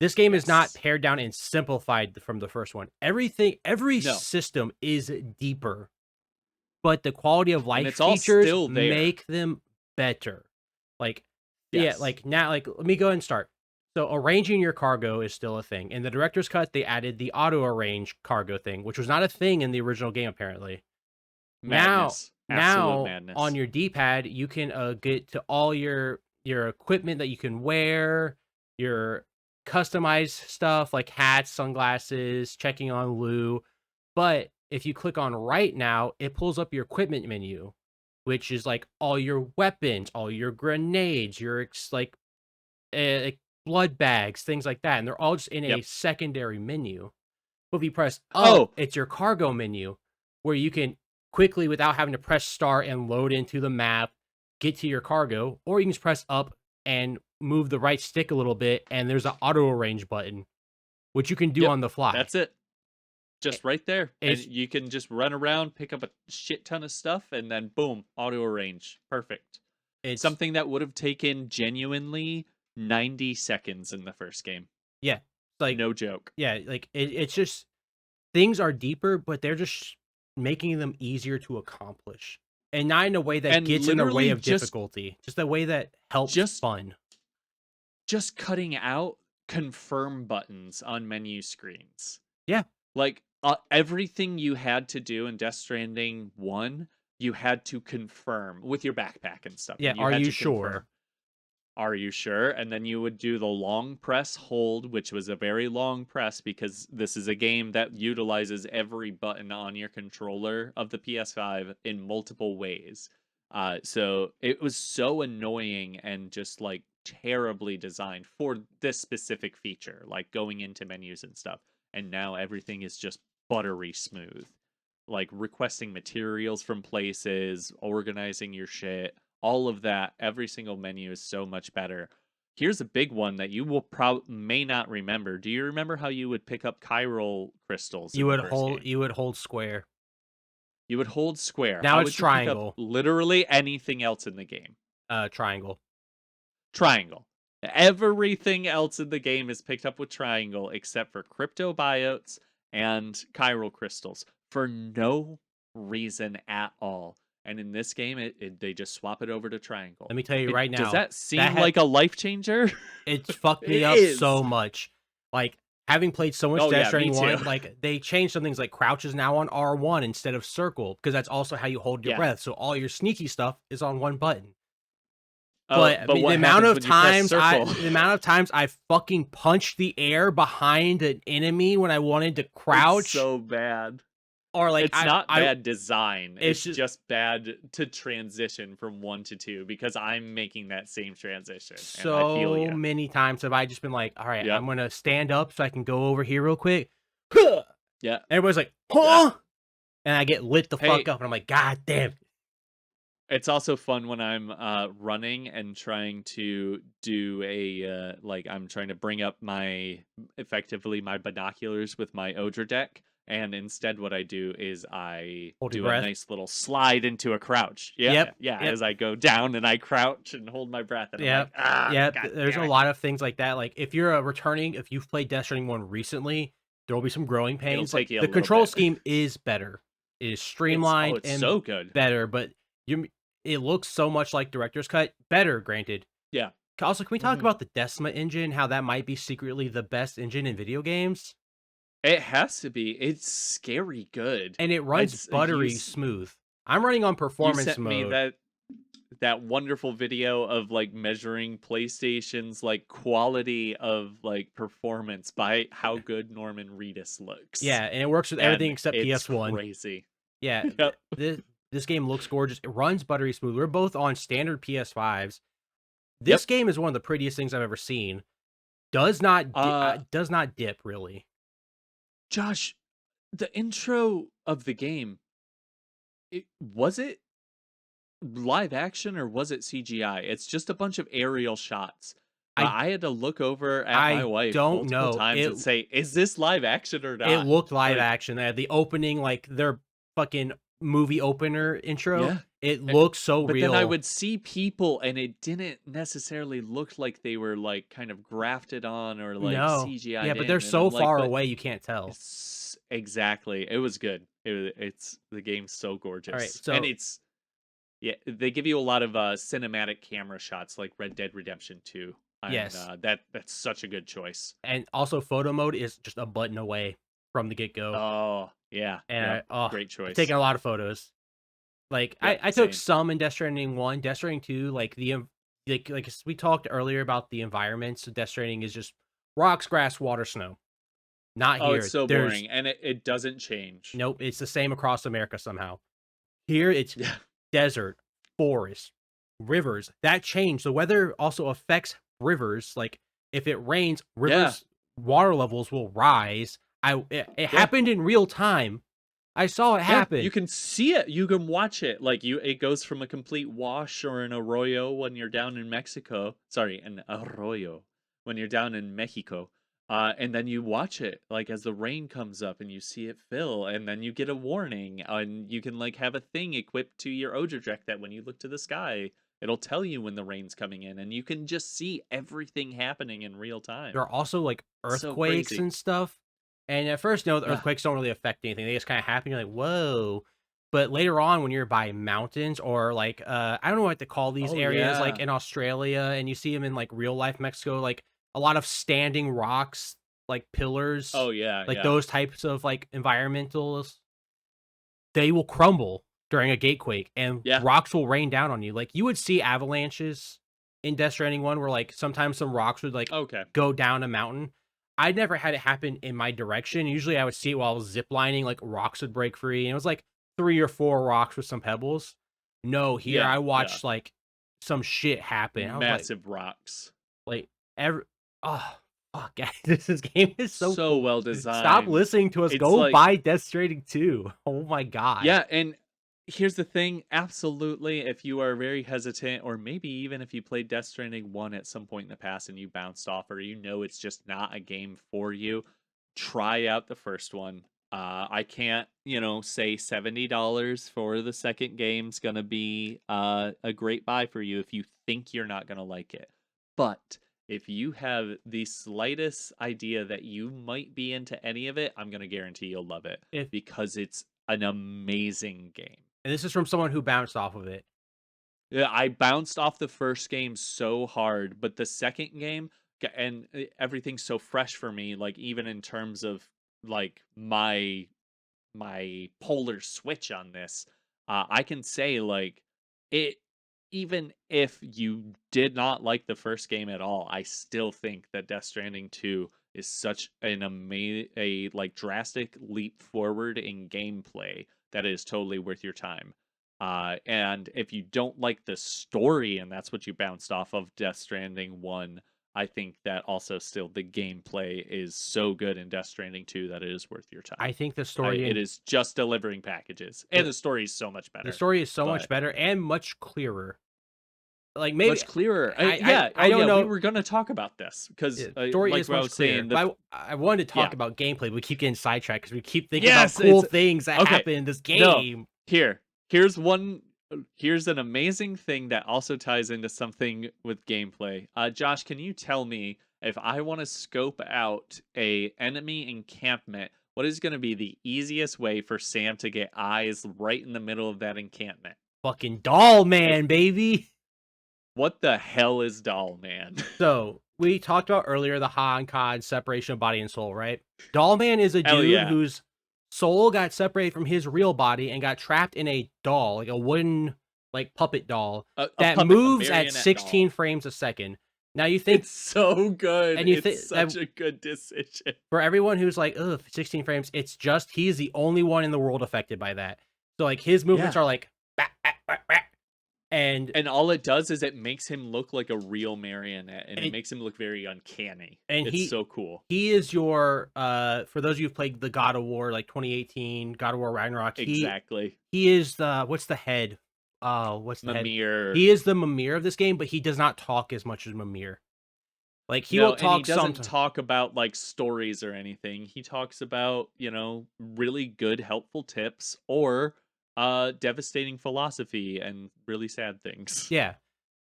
S2: This game is not
S1: Yes.
S2: pared down and simplified from the first one. Every
S1: No.
S2: system is deeper, but the quality of
S1: And
S2: life
S1: it's all
S2: features
S1: still there.
S2: make them better. Like, yeah,
S1: Yes.
S2: like now, like let me go ahead and start. So arranging your cargo is still a thing. In the director's cut, they added the auto arrange cargo thing, which was not a thing in the original game apparently. Now,
S1: Madness. Absolute
S2: now on
S1: madness.
S2: your D-pad, you can get to all your equipment that you can wear, your customized stuff like hats, sunglasses, checking on Lou. But if you click on right now, it pulls up your equipment menu, which is like all your weapons, all your grenades, your like blood bags, things like that, and they're all just in a
S1: Yep.
S2: secondary menu. But if you press up,
S1: Oh,
S2: it's your cargo menu where you can quickly, without having to press start and load into the map, get to your cargo, or you can just press up and move the right stick a little bit, and there's an auto arrange button, which you can do
S1: yep.
S2: on the fly.
S1: That's it.
S2: I-
S1: Just right there. And
S2: It's
S1: you can just run around, pick up a shit ton of stuff, and then boom, auto arrange. Perfect.
S2: it's
S1: Something that would have taken genuinely 90 seconds in the first game.
S2: yeah, like
S1: No joke.
S2: yeah, like it's just things are deeper, but they're just making them easier to accomplish, and not in a way that
S1: And
S2: gets in the way
S1: literally
S2: of difficulty, just a way that helps
S1: just
S2: fun.
S1: just cutting out confirm buttons on menu screens.
S2: Yeah.
S1: Like, everything you had to do in Death Stranding 1, you had to confirm with your backpack and stuff,
S2: Yeah,
S1: and you
S2: are
S1: had
S2: you
S1: to confirm,
S2: sure?
S1: "Are you sure?" And then you would do the long press hold, which was a very long press because this is a game that utilizes every button on your controller of the PS5 in multiple ways. So it was so annoying and just, like, terribly designed for this specific feature, like, going into menus and stuff, and now everything is just buttery smooth. Like, requesting materials from places, organizing your shit, all of that, every single menu is so much better. Here's a big one that you will may not remember. Do you remember how you would pick up chiral crystals in the first game?
S2: You would hold square.
S1: You would hold square.
S2: Now
S1: How
S2: it's
S1: would you pick up
S2: triangle.
S1: literally anything else in the game?
S2: Triangle.
S1: Triangle. Everything else in the game is picked up with triangle except for cryptobiotes and chiral crystals for no reason at all. And in this game, they just swap it over to triangle.
S2: Let me tell you right
S1: Does
S2: now,
S1: that
S2: that
S1: seem
S2: had
S1: like a life changer?
S2: it's fucked
S1: It
S2: me up
S1: is.
S2: so much. Like, having played so much
S1: Oh
S2: Death
S1: yeah, me
S2: Stranding
S1: too.
S2: 1, like, they changed some things like crouch is now on R1 instead of circle, because that's also how you hold your
S1: Yeah.
S2: breath, so all your sneaky stuff is on one button.
S1: Oh,
S2: But, I
S1: but
S2: mean,
S1: what happens when you press circle?
S2: the amount of times I fucking punched the air behind an enemy when I wanted to
S1: It's
S2: crouch,
S1: so bad.
S2: or, like,
S1: It's not
S2: I
S1: bad design,
S2: it's
S1: it's
S2: just
S1: just bad to transition from 1 to 2 because I'm making that same transition, and I feel
S2: so
S1: you.
S2: many times have I just been like, "Alright,
S1: Yep,
S2: I'm gonna stand up so I can go over here real quick." Huh.
S1: yeah.
S2: Everybody's like,
S1: Ah!
S2: "Huh?" And I get lit the fuck
S1: Hey,
S2: up, and I'm like, "God damn."
S1: it's also fun when I'm, running and trying to do like, I'm trying to bring up effectively, my binoculars with my Odra deck, and instead what I do is I
S2: Hold your
S1: do a
S2: breath.
S1: nice little slide into a crouch. Yeah,
S2: Yep,
S1: yeah,
S2: yep,
S1: as I go down and I crouch and hold my breath, and I'm like,
S2: yep,
S1: "Ah,
S2: yep.
S1: god
S2: There's
S1: damn
S2: a
S1: it."
S2: lot of things like that. Like, if you've played Death Stranding 1 recently, there will be some growing
S1: It'll
S2: pains. Like,
S1: take you a
S2: the
S1: little
S2: control
S1: bit.
S2: scheme is better. It is streamlined
S1: It's
S2: and
S1: so good.
S2: better, but you it looks so much like Director's Cut. Better, granted.
S1: Yeah.
S2: Also, can we talk
S1: Mhm.
S2: about the Decima engine, how that might be secretly the best engine in video games?
S1: It has to be. It's scary good.
S2: And it runs
S1: It's
S2: buttery smooth. I'm running on
S1: you
S2: performance
S1: sent me
S2: mode.
S1: that wonderful video of, like, measuring PlayStation's, like, quality of, like, performance by how good Norman Reedus looks,
S2: Yeah, and it works with everything
S1: and
S2: except
S1: it's
S2: PS1.
S1: crazy.
S2: Yeah,
S1: Yep.
S2: this game looks gorgeous. It runs buttery smooth. We're both on standard PS5s. This
S1: Yep.
S2: game is one of the prettiest things I've ever seen.
S1: Uh,
S2: Does not dip really.
S1: Josh, the intro of the game, was it live action or was it CGI? It's just a bunch of aerial shots. But
S2: I
S1: I had to look over at my
S2: I
S1: wife
S2: don't
S1: multiple
S2: know.
S1: times and say, "Is this live action or
S2: It
S1: not?"
S2: looked live
S1: Like,
S2: action. They had the opening, like their fucking movie opener intro.
S1: yeah.
S2: It
S1: Eh,
S2: looks so
S1: but then I
S2: real.
S1: would see people and it didn't necessarily look like they were, like, kind of grafted on or, like,
S2: No. Yeah,
S1: CGI'd
S2: but they're
S1: in, and
S2: so
S1: I'm like,
S2: far
S1: "But
S2: away you can't tell.
S1: it's" exactly. It was good. It's the game's so
S2: All right,
S1: gorgeous. And
S2: so
S1: it's yeah, they give you a lot of, cinematic camera shots like Red Dead Redemption 2, and,
S2: yes,
S1: that's such a good choice.
S2: and also photo mode is just a button away from the get go.
S1: Oh, yeah,
S2: And
S1: yep, great
S2: I've
S1: choice.
S2: taken a lot of photos. Like,
S1: Yep,
S2: I took
S1: same.
S2: some in Death Stranding 1, Death Stranding 2, like, we talked earlier about the environment, so Death Stranding is just rocks, grass, water, snow. Not
S1: Oh, it's
S2: here.
S1: so
S2: There's
S1: boring, and it doesn't change.
S2: nope, it's the same across America somehow. Here, it's
S1: Yeah,
S2: desert, forest, rivers. That change. The weather also affects rivers. Like, if it rains,
S1: yeah,
S2: rivers water levels will rise. It
S1: yeah.
S2: happened in real time. I saw it
S1: Yeah, you
S2: happen.
S1: can see it, you can watch it, like, it goes from a complete wash or an arroyo when you're down in Mexico sorry, an arroyo, when you're down in Mexico, and then you watch it, like, as the rain comes up and you see it fill, and then you get a warning, and you can, like, have a thing equipped to your Odradrek that when you look to the sky, it'll tell you when the rain's coming in, and you can just see everything happening in real
S2: There
S1: time.
S2: are also, like,
S1: So
S2: earthquakes
S1: crazy.
S2: and stuff, and at first, no, the
S1: Yeah.
S2: earthquakes don't really affect anything, they just kinda happen, you're like, "Whoa," But later on, when you're by mountains or like, I don't know what to call these
S1: Oh,
S2: areas, like
S1: yeah.
S2: in Australia, and you see them in like real life Mexico, like a lot of standing rocks, like
S1: Oh,
S2: pillars,
S1: yeah,
S2: like
S1: yeah.
S2: those types of like environmentals, they will crumble during a gatequake and
S1: Yeah.
S2: rocks will rain down on you. Like you would see avalanches in Death Stranding 1 where like sometimes some rocks would like
S1: Okay.
S2: go down a mountain. I never had it happen in my direction. Usually I would see it while I was ziplining, like rocks would break free. And it was like 3 or 4 rocks with some pebbles. No, here
S1: Yeah,
S2: I
S1: yeah.
S2: watched like some shit happen. I was
S1: Massive rocks.
S2: like every oh fuck, guys, this game is so
S1: So
S2: cool.
S1: well
S2: Stop
S1: designed.
S2: listening to us.
S1: It's
S2: Go
S1: like
S2: buy Death Stranding 2. Oh my god.
S1: yeah, and here's the thing, absolutely, if you are very hesitant, or maybe even if you played Death Stranding 1 at some point in the past and you bounced off, or you know it's just not a game for you, try out the first one. I can't, say $70 for the second game's gonna be a great buy for you if you think you're not gonna like it. But if you have the slightest idea that you might be into any of it, I'm gonna guarantee you'll love it
S2: If
S1: because it's an amazing game.
S2: And this is from someone who bounced off of it.
S1: Yeah, I bounced off the first game so hard, but the second game and everything's so fresh for me, like even in terms of like my polar switch on this, I can say like it. Even if you did not like the first game at all, I still think that Death Stranding 2 is such an a like drastic leap forward in gameplay that is totally worth your time. And if you don't like the story and that's what you bounced off of Death Stranding 1, I think that also still the gameplay is so good in Death Stranding 2 that it is worth your
S2: I
S1: time.
S2: think the story
S1: It
S2: in
S1: is just delivering packages, and
S2: the
S1: the story is so much
S2: the
S1: better.
S2: story is so much
S1: But
S2: better and much clearer. Like, maybe
S1: much clearer.
S2: I
S1: Yeah.
S2: I
S1: Oh,
S2: don't
S1: yeah. We
S2: know.
S1: were gonna talk about this because,
S2: Story
S1: like
S2: is
S1: what I
S2: much
S1: was
S2: clearer,
S1: saying,
S2: but I wanted to talk
S1: yeah,
S2: about gameplay, but we keep getting sidetracked because we keep thinking about
S1: yes,
S2: cool
S1: it's
S2: things that
S1: okay.
S2: happen in this
S1: No,
S2: game.
S1: here, here's one. Here's an amazing thing that also ties into something with gameplay. Josh, can you tell me if I want to scope out a enemy encampment, what is going to be the easiest way for Sam to get eyes right in the middle of that encampment?
S2: Fucking doll
S1: If
S2: man, baby.
S1: what the hell is Doll Man?
S2: So, we talked about earlier the Han Cod separation of body and soul, right? Doll man is a
S1: Hell
S2: dude
S1: yeah.
S2: whose soul got separated from his real body and got trapped in a doll, like a wooden, like puppet doll
S1: A
S2: that
S1: puppet, a
S2: moves at
S1: marionette
S2: 16
S1: doll.
S2: frames a second. Now you think,
S1: It's so good.
S2: and you
S1: It's
S2: think that
S1: such a good decision.
S2: for everyone who's like, ugh, 16 frames, it's just he's the only one in the world affected by that. So like his movements
S1: Yeah.
S2: are like, bah, bah, bah, bah. and
S1: And all it does is it makes him look like a real marionette and it
S2: it,
S1: makes him look very uncanny.
S2: and
S1: It's so cool.
S2: he is your for those of you who've played the God of War like 2018 God of War Ragnarok,
S1: Exactly.
S2: he is the what's the head? What's the head?
S1: Mimir.
S2: He is the Mimir of this game, but he does not talk as much as Mimir. Like he will
S1: No, and he
S2: talk
S1: doesn't
S2: sometimes.
S1: talk about like stories or anything. He talks about, really good helpful tips or devastating philosophy and really sad things.
S2: Yeah.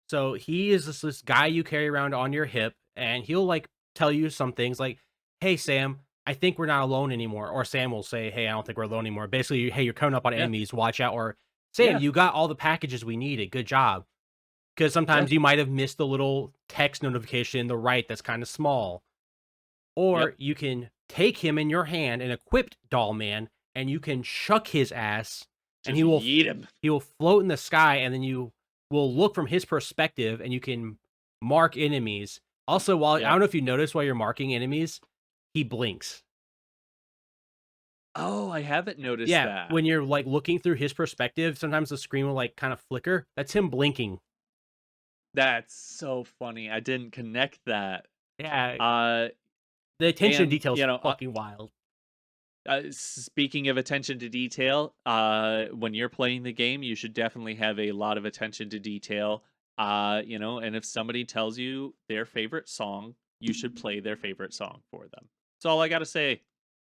S2: So he is this guy you carry around on your hip, and he'll like tell you some things like, "Hey Sam, I think we're not alone anymore." Or Sam will say, "Hey, I don't think we're alone anymore." Basically, "Hey, you're coming up on
S1: Yeah.
S2: enemies, watch out." Or Sam,
S1: Yeah.
S2: you got all the packages we needed. Good job. Because
S1: Yeah.
S2: sometimes you might have missed the little text notification in the right that's kind of small. Or
S1: Yep.
S2: you can take him in your hand, an equipped doll man, and you can chuck his ass, and
S1: Just yeet him.
S2: he will float in the sky, and then you will look from his perspective, and you can mark enemies. Also, while I
S1: Yep.
S2: don't know if you notice while you're marking enemies, he blinks.
S1: Oh, I haven't noticed
S2: Yeah,
S1: that.
S2: when you're like looking through his perspective, sometimes the screen will like kind of flicker. That's him blinking.
S1: That's so funny. I didn't connect that.
S2: Yeah,
S1: Uh,
S2: the attention to
S1: and
S2: detail is fucking wild.
S1: speaking of attention to detail, when you're playing the game, you should definitely have a lot of attention to detail. And if somebody tells you their favorite song, you should play their favorite song for them. That's all I gotta say.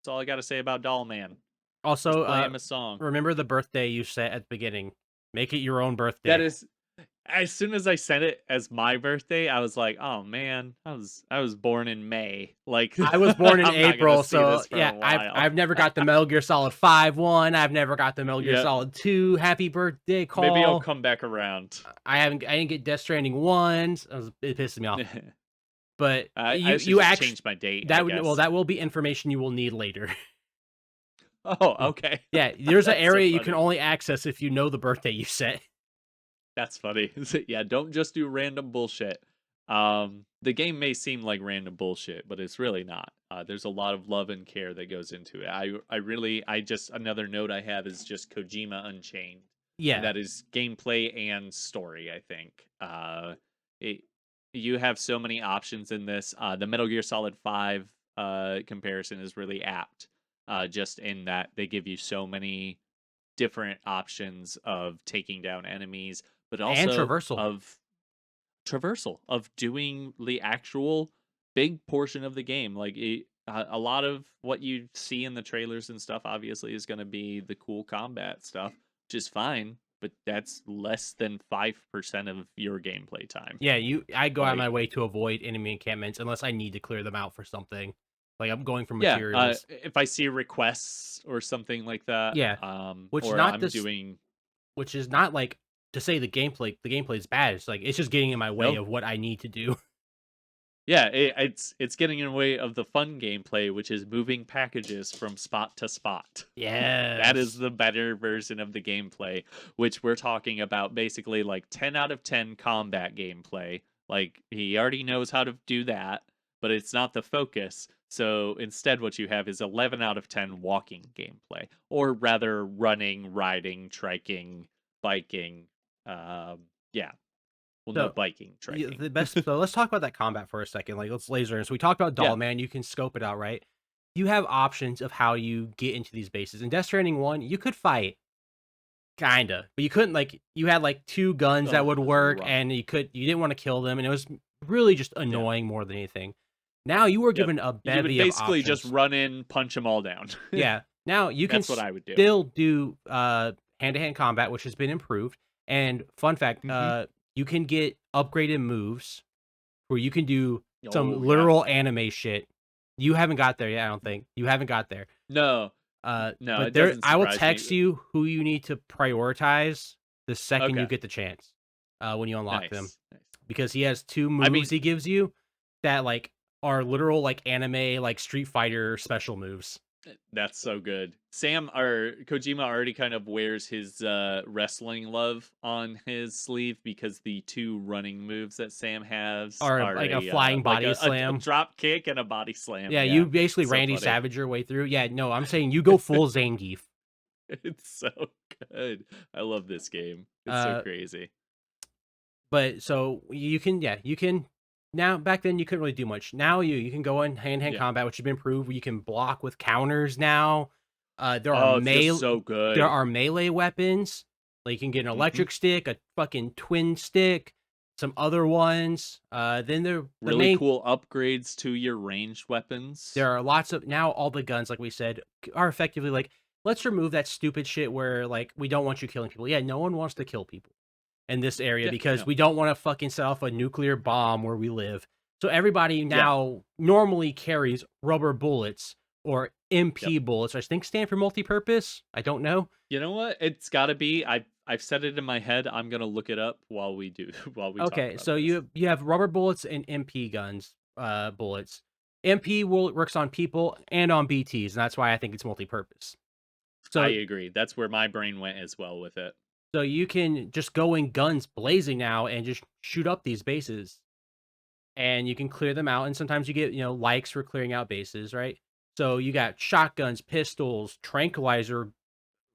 S1: That's all I gotta say about Doll Man. Just
S2: Also,
S1: play him a song.
S2: remember the birthday you set at the beginning. Make it your own
S1: That
S2: birthday.
S1: is as soon as I sent it as my birthday, I was like, "Oh man, I was born in May. Like,
S2: I was born in
S1: I'm not gonna
S2: April,
S1: see
S2: so
S1: this for
S2: yeah,
S1: a
S2: I've
S1: while."
S2: I've never got the Metal Gear Solid 5 one. I've never got the Metal Gear
S1: Yeah,
S2: Solid 2 happy birthday
S1: maybe I'll
S2: call.
S1: come back around.
S2: I didn't get Death Stranding 1. It pisses me off. But
S1: I should
S2: you
S1: just
S2: actually
S1: change my date, I
S2: that would well,
S1: guess.
S2: that will be information you will need later.
S1: Oh,
S2: Yeah.
S1: okay.
S2: Yeah, there's an
S1: That's so
S2: area you can
S1: funny.
S2: only access if you know the birthday you set.
S1: That's funny. Yeah, don't just do random bullshit. The game may seem like random bullshit, but it's really not. There's a lot of love and care that goes into it. I just another note I have is just Kojima Unchained, and
S2: Yeah,
S1: that is gameplay and story. I think. It, you have so many options in this. The Metal Gear Solid 5 comparison is really apt. Just in that they give you so many different options of taking down enemies, but
S2: and
S1: also
S2: traversal.
S1: of traversal, of doing the actual big portion of the game. Like a lot of what you see in the trailers and stuff, obviously, is going to be the cool combat stuff, which is fine. But that's less than 5% of your gameplay time.
S2: Yeah, I go out of
S1: Like,
S2: my way to avoid enemy encampments unless I need to clear them out for something. Like, I'm going for
S1: yeah,
S2: materials.
S1: if I see requests or something like that,
S2: Yeah, which
S1: or
S2: not
S1: I'm
S2: this
S1: doing
S2: which is not, like, to say the gameplay is bad, it's, like, it's just getting in my way
S1: no.
S2: of what I need to do.
S1: Yeah, it's getting in the way of the fun gameplay, which is moving packages from spot to spot. That is
S2: Yes.
S1: the better version of the gameplay, which we're talking about basically like 10 out of 10 combat gameplay. Like he already knows how to do that, but it's not the focus. So instead what you have is 11 out of 10 walking gameplay, or rather running, riding, triking, biking. Yeah, well, no
S2: So,
S1: biking,
S2: yeah,
S1: triking.
S2: the best so let's talk about that combat for a second, like, let's laser in. So we talked about
S1: Yeah.
S2: Doll Man, you can scope it out, right? You have options of how you get into these bases. In Death Stranding 1, you could fight, kinda, but you couldn't, like you had, like, 2 guns that
S1: Oh,
S2: would work,
S1: right.
S2: and you didn't wanna kill them, and it was really just
S1: Yeah.
S2: annoying more than anything. Now you were
S1: Yep.
S2: given a
S1: You would
S2: bevy of
S1: basically just
S2: options.
S1: run in, punch them all down.
S2: Yeah. Now you can
S1: That's what I would do.
S2: still do, hand-to-hand combat, which has been improved, and fun fact,
S1: Mhm.
S2: you can get upgraded moves where you can do some
S1: Oh, yeah.
S2: literal anime shit. You haven't got there yet, I don't think. You haven't got there.
S1: No. No,
S2: But
S1: it
S2: there
S1: doesn't
S2: I will
S1: surprise me.
S2: text you who you need to prioritize the second you
S1: Okay.
S2: get the chance, when you unlock them,
S1: Nice. Nice.
S2: because he has 2
S1: I
S2: moves
S1: mean,
S2: he gives you that, like, are literal, like, anime, like, Street Fighter special moves.
S1: that's so good. Sam or Kojima already kind of wears his wrestling love on his sleeve because the two running moves that Sam has
S2: Or,
S1: are
S2: like, a
S1: a
S2: flying
S1: like
S2: body
S1: a
S2: slam.
S1: drop kick and a body slam.
S2: Yeah,
S1: Yeah.
S2: you basically
S1: So
S2: Randy
S1: funny.
S2: Savage your way through. Yeah, no, I'm saying you go full Zangief.
S1: It's so good. I love this game. It's so
S2: Uh,
S1: crazy.
S2: but so you can now back then you couldn't really do much. Now you can go in hand-to-hand
S1: Yeah.
S2: combat, which has been improved, where you can block with counters now.
S1: Oh, it feels so
S2: There
S1: good.
S2: are melee weapons. Like you can get an
S1: Mhm.
S2: electric stick, a fucking twin stick, some other ones. Then
S1: Really cool upgrades to your ranged weapons.
S2: there are lots of now all the guns, like we said, are effectively like, let's remove that stupid shit where like we don't want you killing people. Yeah, no one wants to kill people in this area
S1: Yeah,
S2: because
S1: no.
S2: we don't want to fucking set off a nuclear bomb where we live. So everybody
S1: Yeah,
S2: now normally carries rubber bullets or
S1: yep.
S2: MP bullets, which I think stand for multi-purpose. I don't know.
S1: You know what? It's gotta be. I've said it in my head. I'm gonna look it up while we do while we talk
S2: Okay,
S1: about
S2: so
S1: this.
S2: you have rubber bullets and MP guns, bullets. MP works on people and on BTs, and that's why I think it's multi-purpose.
S1: I
S2: So
S1: agree. That's where my brain went as well with it.
S2: So you can just go in guns blazing now and just shoot up these bases, and you can clear them out. And sometimes you get, likes for clearing out bases, right? So you got shotguns, pistols, tranquilizer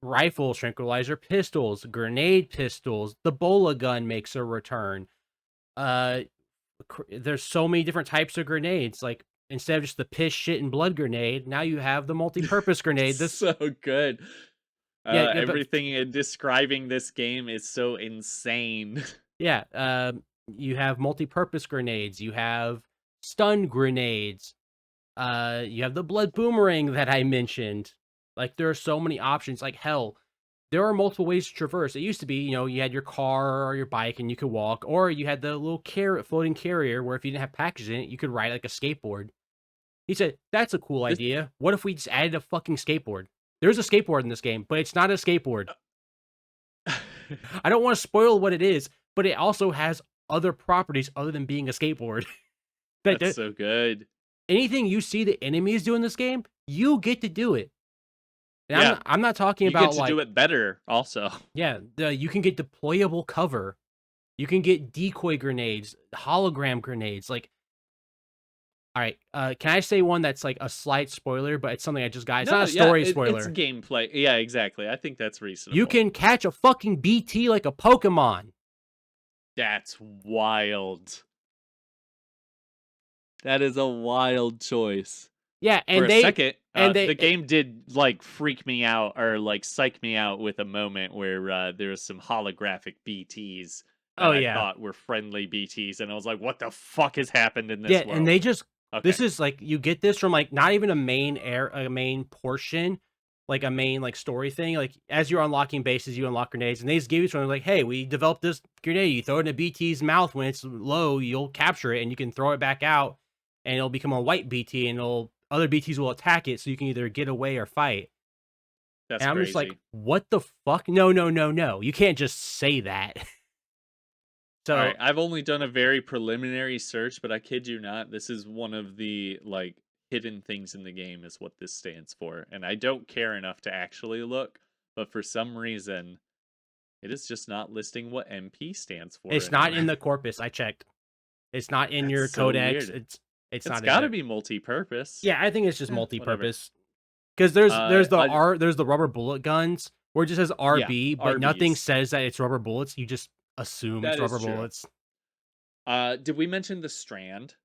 S2: rifles, tranquilizer pistols, grenade pistols. The bola gun makes a return. Uh, there's so many different types of grenades. Like instead of just the piss, shit, and blood grenade, now you have the multi-purpose grenade. This,
S1: So good.
S2: yeah, yeah, but
S1: Everything in describing this game is so insane.
S2: yeah, you have multi-purpose grenades, you have stun grenades, you have the blood boomerang that I mentioned. Like, there are so many options, like, hell, there are multiple ways to traverse. It used to be, you had your car or your bike and you could walk, or you had the little floating carrier where if you didn't have packages in it, you could ride like a skateboard. He said, "That's a cool
S1: This
S2: idea. What if we just added a fucking skateboard?" There's a skateboard in this game, but it's not a skateboard. I don't want to spoil what it is, but it also has other properties other than being a skateboard.
S1: That's
S2: That
S1: so good.
S2: anything you see the enemies do in this game, you get to do it. And
S1: Yeah,
S2: I'm not talking
S1: you get
S2: about
S1: to do
S2: like,
S1: it better also.
S2: yeah, you can get deployable cover. You can get decoy grenades, hologram grenades. Like, all right, can I say one that's like a slight spoiler, but it's something I just got. It's not
S1: No,
S2: a
S1: yeah,
S2: story
S1: it's
S2: spoiler.
S1: gameplay. Yeah, exactly. I think that's
S2: You
S1: reasonable.
S2: can catch a fucking BT like a Pokemon.
S1: That's wild. That is a wild choice.
S2: Yeah,
S1: For a second,
S2: and
S1: the
S2: they
S1: game did, like, freak me out or, like, psych me out with a moment where, there was some holographic BTs that
S2: oh
S1: I
S2: yeah.
S1: thought were friendly BTs, and I was like, "What the fuck has happened in
S2: Yeah,
S1: this
S2: and
S1: world?"
S2: they just this
S1: Okay.
S2: is like you get this from like not even a main portion, like a main like story thing. Like as you're unlocking bases, you unlock grenades, and they just give you something like, "Hey, we developed this grenade. You throw it in a BT's mouth when it's low, you'll capture it, and you can throw it back out, and it'll become a white BT, and it'll other BTs will attack it, so you can either get away or fight."
S1: That's
S2: And I'm just like,
S1: crazy.
S2: "What the fuck? No, no, no, no! You can't just say that."
S1: Alright,
S2: So
S1: I've only done a very preliminary search, but I kid you not, this is one of the, like, hidden things in the game is what this stands for, and I don't care enough to actually look, but for some reason, it is just not listing what MP stands for
S2: it's not in
S1: anywhere.
S2: the corpus. I checked. It's not in
S1: That's
S2: your
S1: so
S2: codex.
S1: weird.
S2: It's
S1: It's
S2: not in
S1: gotta
S2: there.
S1: be multi-purpose.
S2: Yeah, I think it's just
S1: Whatever.
S2: multi-purpose. Because
S1: I
S2: there's the rubber bullet guns where it just says
S1: yeah,
S2: RB, but nothing
S1: Arby's.
S2: says that it's rubber bullets. You just assume it's
S1: That is
S2: rubber
S1: true.
S2: bullets.
S1: Did we mention the Strand?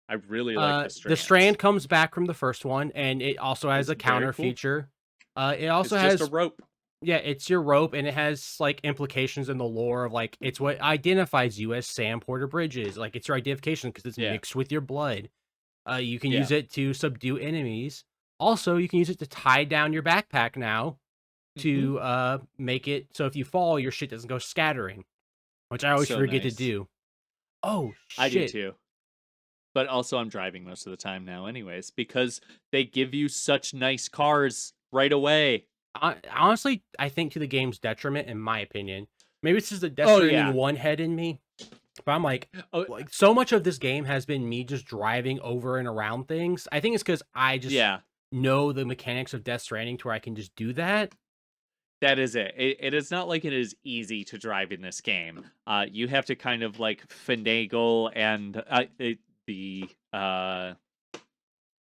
S1: I really like the
S2: The
S1: Strands.
S2: strand comes back from the first one, and it also has
S1: It's
S2: a
S1: very
S2: counter
S1: cool.
S2: feature. It
S1: It's
S2: also
S1: just a
S2: has
S1: rope.
S2: yeah, it's your rope, and it has like implications in the lore of like it's what identifies you as Sam Porter Bridges. Like it's your identification because it's
S1: Yeah,
S2: mixed with your blood. You can
S1: yeah.
S2: use it to subdue enemies. Also, you can use it to tie down your backpack now
S1: Mhm.
S2: to make it so if you fall, your shit doesn't go scattering, which I always
S1: So
S2: forget to
S1: nice.
S2: do. Oh
S1: I do
S2: shit!
S1: too. But also I'm driving most of the time now anyways because they give you such nice cars right away.
S2: Honestly, I think to the game's detriment, in my opinion. Maybe it's just the Death
S1: Oh,
S2: Stranding
S1: yeah.
S2: one head in me, but I'm
S1: Oh,
S2: like so much of this game has been me just driving over and around things. I think it's because I just
S1: yeah.
S2: know the mechanics of Death Stranding to where I can just do that.
S1: That is it. It is not like it is easy to drive in this game. You have to kind of like finagle and the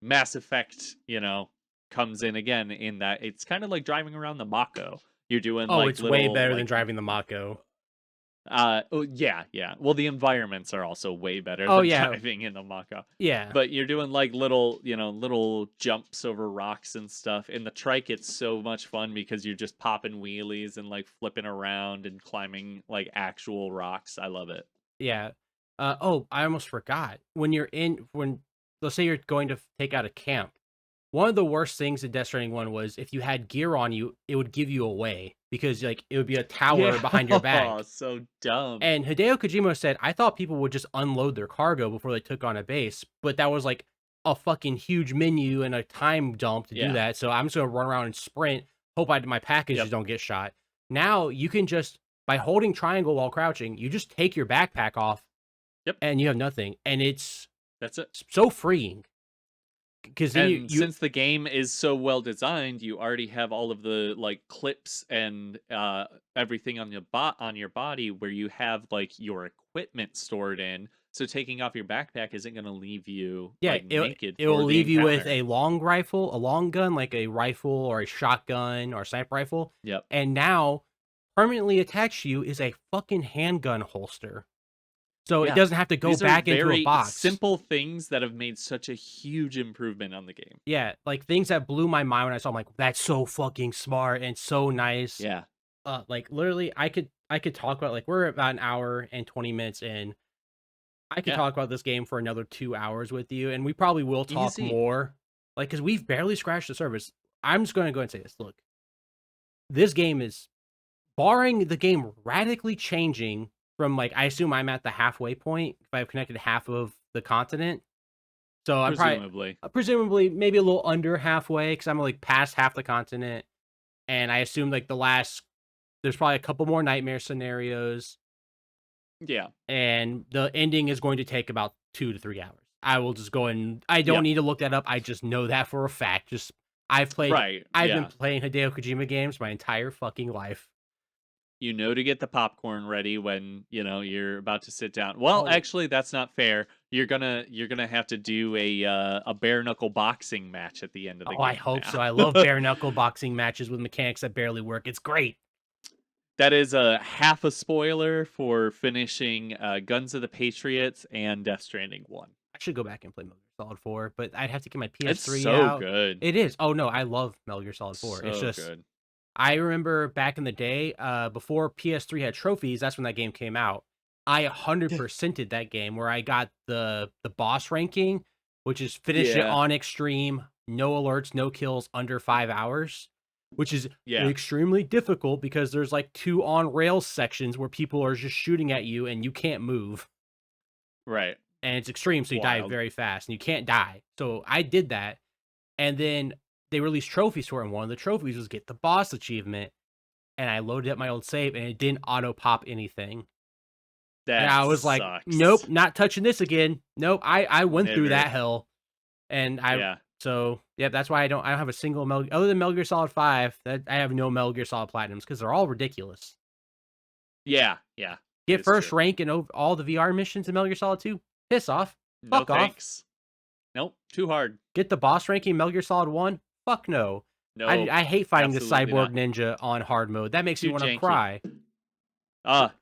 S1: Mass Effect, comes in again in that it's kind of like driving around the Mako. You're doing
S2: Oh,
S1: like
S2: it's way
S1: little
S2: better than
S1: like
S2: driving the Mako.
S1: oh yeah, yeah. Well, the environments are also way better
S2: Oh
S1: than
S2: yeah,
S1: driving in the Mako.
S2: yeah.
S1: But you're doing like little, little jumps over rocks and stuff. In the trike, it's so much fun because you're just popping wheelies and like flipping around and climbing like actual rocks. I love it.
S2: Yeah. Oh, I almost forgot. When let's say you're going to take out a camp, one of the worst things in Death Stranding 1 was if you had gear on you, it would give you away because like it would be a tower
S1: Yeah.
S2: behind your
S1: Oh,
S2: back.
S1: so dumb.
S2: And Hideo Kojima said, I thought people would just unload their cargo before they took on a base, but that was like a fucking huge menu and a time dump to do
S1: Yeah.
S2: that. So I'm just gonna run around and sprint, hope my packages
S1: Yep.
S2: don't get shot. Now you can just by holding triangle while crouching, you just take your backpack off
S1: Yep.
S2: and you have nothing. And it's
S1: That's it.
S2: so freeing. Because then
S1: And
S2: you
S1: since the game is so well designed, you already have all of the like clips and everything on your body where you have like your equipment stored in. So taking off your backpack isn't going to leave you
S2: yeah,
S1: like naked
S2: it will
S1: for the
S2: leave you with
S1: encounter.
S2: a long rifle, a long gun, like a rifle or a shotgun or a sniper rifle.
S1: Yep.
S2: And now permanently attached to you is a fucking handgun holster. So it
S1: Yeah.
S2: doesn't have to go
S1: These are
S2: back into a
S1: very
S2: box.
S1: simple things that have made such a huge improvement on the game.
S2: Yeah, like things that blew my mind when I saw 'em, like, that's so fucking smart and so nice.
S1: Yeah.
S2: Like literally I could talk about like we're about an hour and 20 minutes in. I could
S1: Yeah.
S2: talk about this game for another 2 hours with you, and we probably will talk
S1: Easy.
S2: more. Like, because we've barely scratched the surface. I'm just gonna go and say this. Look, this game is barring the game radically changing from, like, I assume I'm at the halfway point if I've connected half of the continent. So I'm probably
S1: Presumably.
S2: presumably maybe a little under halfway because I'm like past half the continent, and I assume like there's probably a couple more nightmare scenarios,
S1: Yeah.
S2: and the ending is going to take about 2 to 3 hours. I will just go and I don't
S1: Yep.
S2: need to look that up. I just know that for a fact. Just
S1: Right.
S2: I've been
S1: Yeah.
S2: playing Hideo Kojima games my entire fucking life.
S1: You know to get the popcorn ready when, you're about to sit down. Well,
S2: Oh,
S1: actually, that's not fair. You're gonna have to do a bare knuckle boxing match at the end of the
S2: oh, I
S1: game
S2: hope so. I love
S1: now.
S2: bare knuckle boxing matches with mechanics that barely work. It's great.
S1: That is a half a spoiler for finishing Guns of the Patriots and Death Stranding 1.
S2: I should go back and play Metal Gear Solid 4, but I'd have to get my
S1: It's
S2: PS3
S1: so
S2: out.
S1: good.
S2: It is. Oh no, I love Metal Gear Solid 4. It's
S1: So
S2: just
S1: good.
S2: I remember back in the day, before PS3 had trophies, that's when that game came out. I 100%ed that game where I got the boss ranking, which is finish it
S1: Yeah.
S2: on extreme, no alerts, no kills under 5 hours, which is
S1: Yeah.
S2: extremely difficult because there's like 2 on rails sections where people are just shooting at you and you can't move.
S1: Right.
S2: And it's extreme, so you die
S1: Wild.
S2: very fast and you can't die. So I did that. And then they released trophies for it. And one of the trophies was get the boss achievement. And I loaded up my old save and it didn't auto pop anything. And
S1: That
S2: I was like,
S1: sucks.
S2: nope, not touching this again. Nope. I went through
S1: Never.
S2: that hell. And
S1: Yeah.
S2: yeah, that's why I don't have a single other than Metal Gear Solid 5, that I have no Metal Gear Solid Platinums because they're all ridiculous.
S1: Yeah. Yeah. It
S2: Get
S1: is
S2: first
S1: true.
S2: rank in all the VR missions in Metal Gear Solid 2. Piss off.
S1: No
S2: Fuck off.
S1: thanks. Nope. Too hard.
S2: Get the boss ranking in Metal Gear Solid 1? Fuck no.
S1: Nope.
S2: I hate fighting the
S1: Absolutely
S2: cyborg
S1: not.
S2: ninja on hard mode. That makes me
S1: Too
S2: wanna
S1: janky.
S2: cry.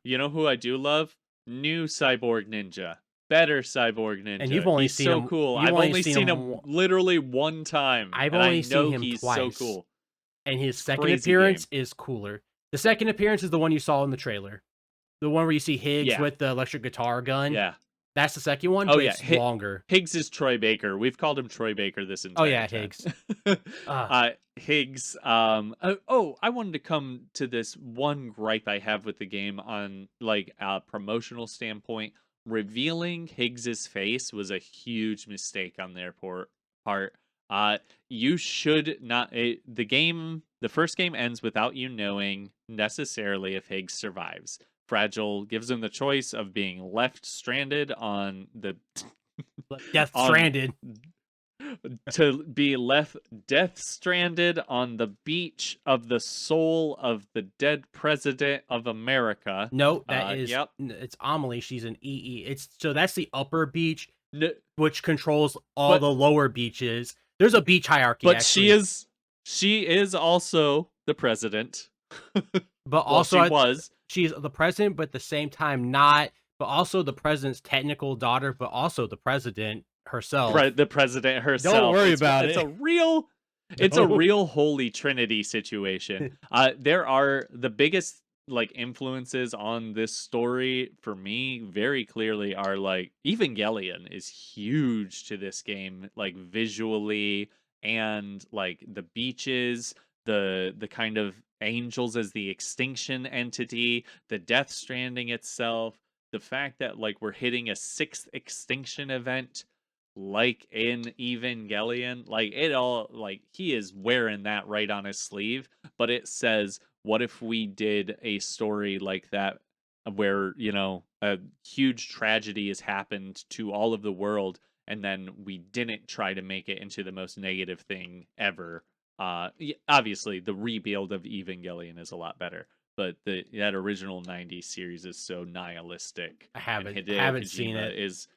S1: You know who I do love? New Cyborg Ninja. Better Cyborg
S2: And you've
S1: Ninja.
S2: only
S1: He's
S2: seen
S1: so
S2: him
S1: cool.
S2: you've
S1: I've
S2: only
S1: only
S2: seen
S1: seen
S2: him
S1: him literally one time,
S2: I've
S1: and I
S2: only seen
S1: know
S2: him
S1: he's so
S2: twice,
S1: cool.
S2: and his
S1: It's a
S2: second
S1: crazy game.
S2: appearance is cooler. The second appearance is the one you saw in the trailer. The one where you see Higgs
S1: Yeah.
S2: with the electric guitar gun.
S1: Yeah.
S2: That's the second one,
S1: Oh
S2: but
S1: yeah.
S2: it's longer.
S1: Higgs is Troy Baker. We've called him Troy Baker this
S2: Oh,
S1: entire
S2: yeah,
S1: time.
S2: Higgs. Ah,
S1: Higgs. I wanted to come to this one gripe I have with the game on like a promotional standpoint. Revealing Higgs's face was a huge mistake on their part. You should not. The first game ends without you knowing necessarily if Higgs survives. Fragile gives him the choice of being left stranded on the
S2: Death
S1: on
S2: Stranded.
S1: to be left death stranded on the beach of the soul of the dead president of America.
S2: No, that is
S1: Yep.
S2: it's Amelie, she's an EE. It's so that's the upper beach,
S1: N-
S2: which controls all
S1: but
S2: the lower beaches. There's a beach hierarchy,
S1: but she
S2: actually,
S1: is she is also the president.
S2: but
S1: Well,
S2: also
S1: she was
S2: she's the president, but at the same time not, but also the president's technical daughter, but also the president herself.
S1: the president
S2: Don't
S1: herself.
S2: worry
S1: It's
S2: about
S1: it's
S2: it.
S1: a real it's a
S2: No.
S1: real holy trinity situation. There are the biggest like influences on this story for me very clearly are like Evangelion is huge to this game, like visually and like the beaches, the kind of angels as the extinction entity, the Death Stranding itself, the fact that like we're hitting a sixth extinction event like in Evangelion, like it all like he is wearing that right on his sleeve, but it says, what if we did a story like that where, a huge tragedy has happened to all of the world and then we didn't try to make it into the most negative thing ever. Obviously the rebuild of Evangelion is a lot better, but that original 90s series is so nihilistic
S2: I
S1: and Hideo
S2: haven't seen
S1: Kojima
S2: it.
S1: is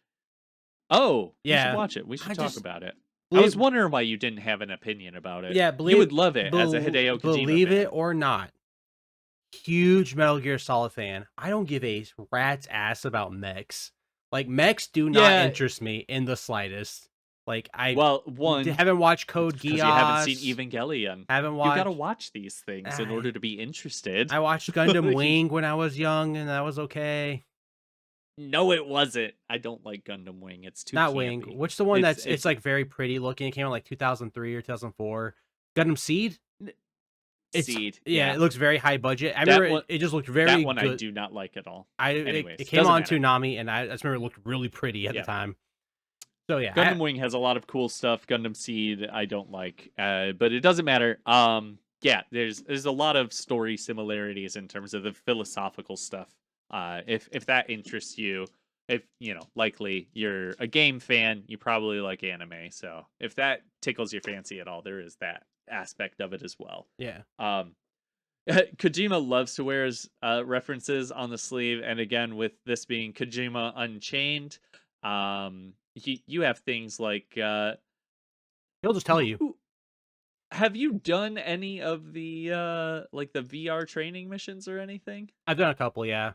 S1: Oh, you should
S2: Yeah.
S1: watch it. We should
S2: I
S1: talk
S2: just
S1: about it. I was
S2: believe
S1: wondering why you didn't have an opinion about it.
S2: yeah,
S1: You would love it as a Hideo Kojima
S2: believe it
S1: fan.
S2: or not, huge Metal Gear Solid fan. I don't give a rat's ass about mechs. Like mechs do not
S1: Yeah,
S2: interest me in the slightest. Like I
S1: well, one,
S2: haven't watched
S1: it's
S2: Code
S1: because you haven't seen
S2: Geass.
S1: Evangelion.
S2: Haven't
S1: You gotta
S2: watched.
S1: watch these things in order
S2: I
S1: to be interested.
S2: I watched Gundam Wing when I was young, and that was okay.
S1: No, it wasn't. I don't like Gundam Wing. It's too
S2: Not Wing.
S1: campy.
S2: Which the one
S1: It's
S2: it's like very pretty looking. It came out like 2003 or 2004. Gundam Seed.
S1: Seed,
S2: yeah,
S1: yeah.
S2: it looks very high budget. I
S1: That
S2: remember
S1: one
S2: it just looked
S1: that
S2: very
S1: one I
S2: good.
S1: do not like at all.
S2: It
S1: Anyways,
S2: came
S1: doesn't
S2: on
S1: matter.
S2: Toonami, and I just remember it looked really pretty at the
S1: Yeah.
S2: time. So yeah,
S1: Gundam Wing has a lot of cool stuff. Gundam Seed I don't like, but it doesn't matter. Yeah, there's a lot of story similarities in terms of the philosophical stuff. If that interests you, if you know, likely you're a game fan, you probably like anime. So if that tickles your fancy at all, there is that aspect of it as well.
S2: yeah.
S1: Um, Kojima loves to wear his references on the sleeve, and again, with this being Kojima Unchained, you have things like
S2: He'll just tell you.
S1: who have you done any of the like the VR training missions or anything?
S2: I've done a couple, yeah.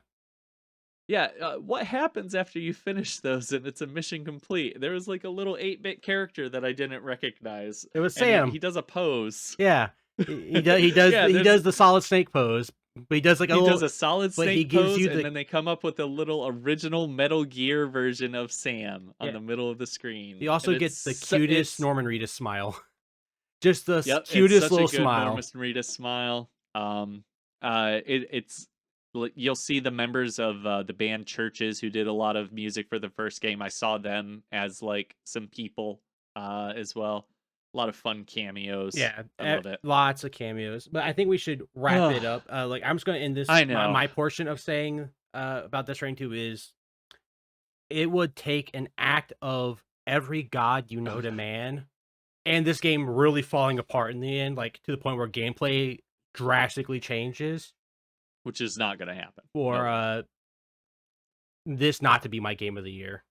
S1: Yeah, what happens after you finish those and it's a mission complete? There was like a little 8-bit character that I didn't recognize,
S2: It was
S1: and
S2: Sam.
S1: he does a pose.
S2: Yeah.
S1: Yeah,
S2: He
S1: there's
S2: does the solid snake pose, but he does like a
S1: he does
S2: little
S1: a solid
S2: but he
S1: snake
S2: gives
S1: pose,
S2: you
S1: and
S2: the
S1: then they come up with a little original Metal Gear version of Sam on
S2: yeah.
S1: the middle of the screen,
S2: You
S1: and
S2: also
S1: it's
S2: get the cutest
S1: it's
S2: Norman Reedus smile. Just the
S1: yep, it's
S2: cutest
S1: such a
S2: little
S1: good
S2: smile.
S1: Normus Reedus smile. It's you'll see the members of the band Churches who did a lot of music for the first game. I saw them as like some people as well. A lot of fun cameos.
S2: Yeah,
S1: I love it.
S2: lots of cameos. But I think we should wrap it up. Like I'm just gonna end this.
S1: I
S2: My,
S1: know.
S2: my portion of saying about this rank 2 is it would take an act of every god you know
S1: Oh,
S2: to
S1: God.
S2: man, and this game really falling apart in the end, like to the point where gameplay drastically changes
S1: Which is not going to happen. No
S2: for
S1: way.
S2: this not to be my game of the year.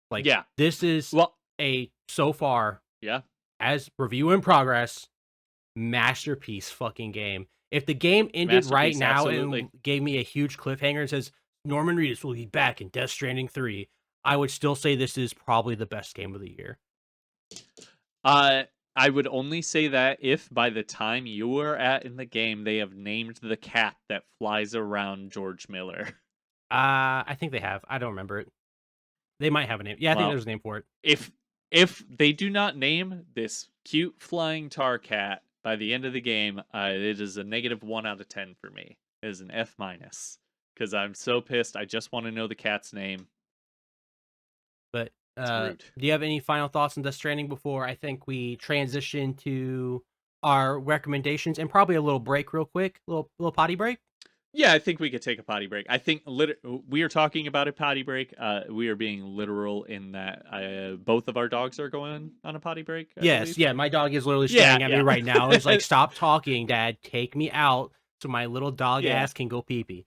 S2: Like
S1: Yeah.
S2: this is
S1: Well,
S2: a so far
S1: yeah.
S2: as review in progress masterpiece fucking game. If the game ended right
S1: Masterpiece,
S2: now
S1: absolutely.
S2: and gave me a huge cliffhanger and says Norman Reedus will be back in Death Stranding 3, I would still say this is probably the best game of the year.
S1: Uh, I would only say that if by the time you were at in the game, they have named the cat that flies around George Miller.
S2: I think they have. I don't remember it. They might have a name. Yeah, I think
S1: Well,
S2: there's a name for it.
S1: if they do not name this cute flying tar cat by the end of the game, it is a -1 out of 10 for me. It is an F minus because I'm so pissed. I just want to know the cat's name.
S2: But
S1: It's rude.
S2: do you have any final thoughts on Death Stranding before I think we transition to our recommendations and probably a little break real quick, little potty break?
S1: Yeah, I think we could take a potty break. I think we are talking about a potty break. We are being literal in that both of our dogs are going on a potty break, I
S2: Yes,
S1: believe.
S2: yeah, my dog is literally
S1: Yeah,
S2: staring at me
S1: yeah.
S2: right now. It's like, "Stop talking, dad. Take me out so my little dog
S1: Yeah.
S2: ass can go pee pee."
S1: Yep.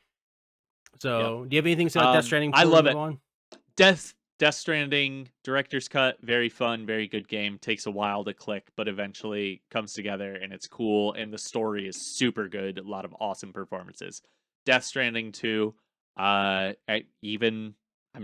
S2: So, do you have anything to say about Death Stranding
S1: I
S2: before we
S1: love
S2: move
S1: it.
S2: on?
S1: Death Stranding director's cut, very fun, very good game. Takes a while to click, but eventually comes together and it's cool and the story is super good. A lot of awesome performances. Death Stranding 2, I'm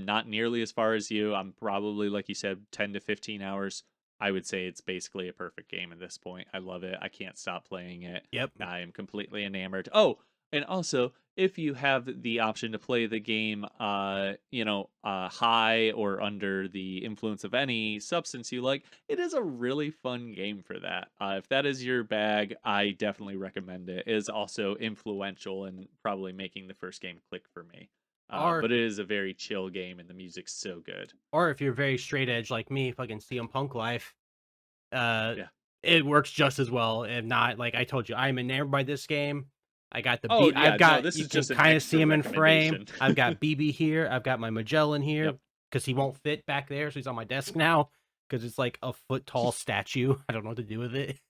S1: not nearly as far as you. I'm probably like you said 10 to 15 hours. I would say it's basically a perfect game at this point. I love it. I can't stop playing it.
S2: Yep.
S1: I am completely enamored. Oh, and also, if you have the option to play the game, high or under the influence of any substance you like, it is a really fun game for that. If that is your bag, I definitely recommend it. It is also influential in probably making the first game click for me.
S2: Or
S1: But it is a very chill game, and the music's so good.
S2: or if you're very straight edge like me, fucking CM Punk life, uh,
S1: Yeah.
S2: it works just as well. If not, like I told you, I'm enamored by this game. I got the
S1: Oh
S2: B. I've
S1: yeah, no,
S2: got
S1: this
S2: you
S1: is
S2: can
S1: just an
S2: kind of see
S1: extra
S2: him in frame.
S1: recommendation.
S2: I've got BB here. I've got my Magellan here
S1: Yep.
S2: because he won't fit back there, so he's on my desk now because it's like a foot tall statue. I don't know what to do with it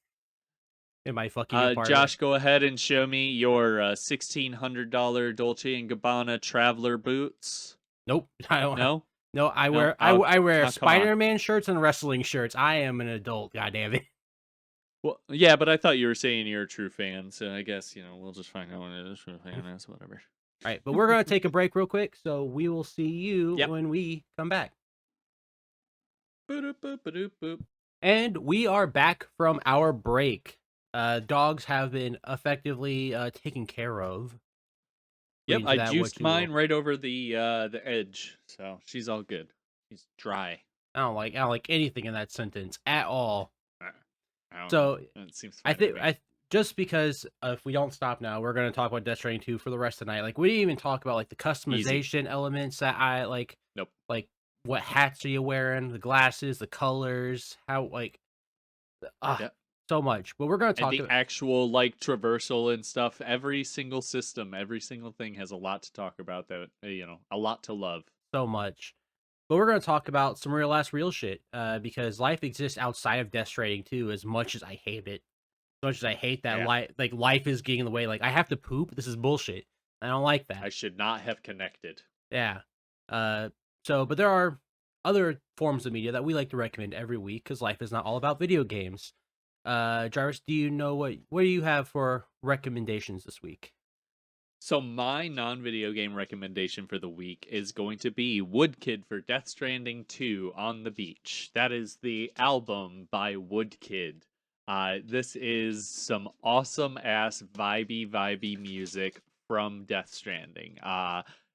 S2: in my fucking apartment.
S1: Josh, go ahead and show me your $1,600 Dolce and Gabbana traveler boots.
S2: Nope, I don't.
S1: No,
S2: No, I
S1: no.
S2: wear I wear
S1: Come on.
S2: Spider-Man shirts and wrestling shirts. I am an adult. God damn it.
S1: Well, yeah, but I thought you were saying you're a true fan, so I guess we'll just find out what a true fan is. Whatever.
S2: All right, but we're gonna take a break real quick, so we will see you
S1: Yep.
S2: when we come back.
S1: Boop, boop, boop, boop.
S2: And we are back from our break. Dogs have been effectively taken care of.
S1: Yep,
S2: Read
S1: I
S2: that
S1: juiced
S2: what you will.
S1: mine right over the edge, so she's all good. She's dry.
S2: I don't like anything in that sentence at all.
S1: I don't
S2: So
S1: know. It seems
S2: I
S1: fine to
S2: think
S1: me.
S2: just because if we don't stop now, we're gonna talk about Death Stranding 2 for the rest of the night. Like, we didn't even talk about, like, the
S1: Easy.
S2: customization elements that I
S1: Nope.
S2: like, what hats are you wearing, the glasses, the colors, how, like, ah,
S1: Yeah.
S2: so much. But we're gonna
S1: And
S2: talk
S1: the
S2: about
S1: actual, like, traversal and stuff, every single system, every single thing has a lot to talk about that, a lot to love.
S2: so much. But we're gonna talk about some real ass real shit, because life exists outside of Death Stranding too, as much as I hate it. As much as I hate that
S1: Yeah.
S2: life is getting in the way, like, I have to poop, this is bullshit. I don't like that.
S1: I should not have connected.
S2: Yeah. Uh, but there are other forms of media that we like to recommend every week because life is not all about video games. Jarvis, do you know what do you have for recommendations this week?
S1: So my non-video game recommendation for the week is going to be Woodkid for Death Stranding 2 on the Beach. That is the album by Woodkid. This is some awesome ass vibey music from Death Stranding.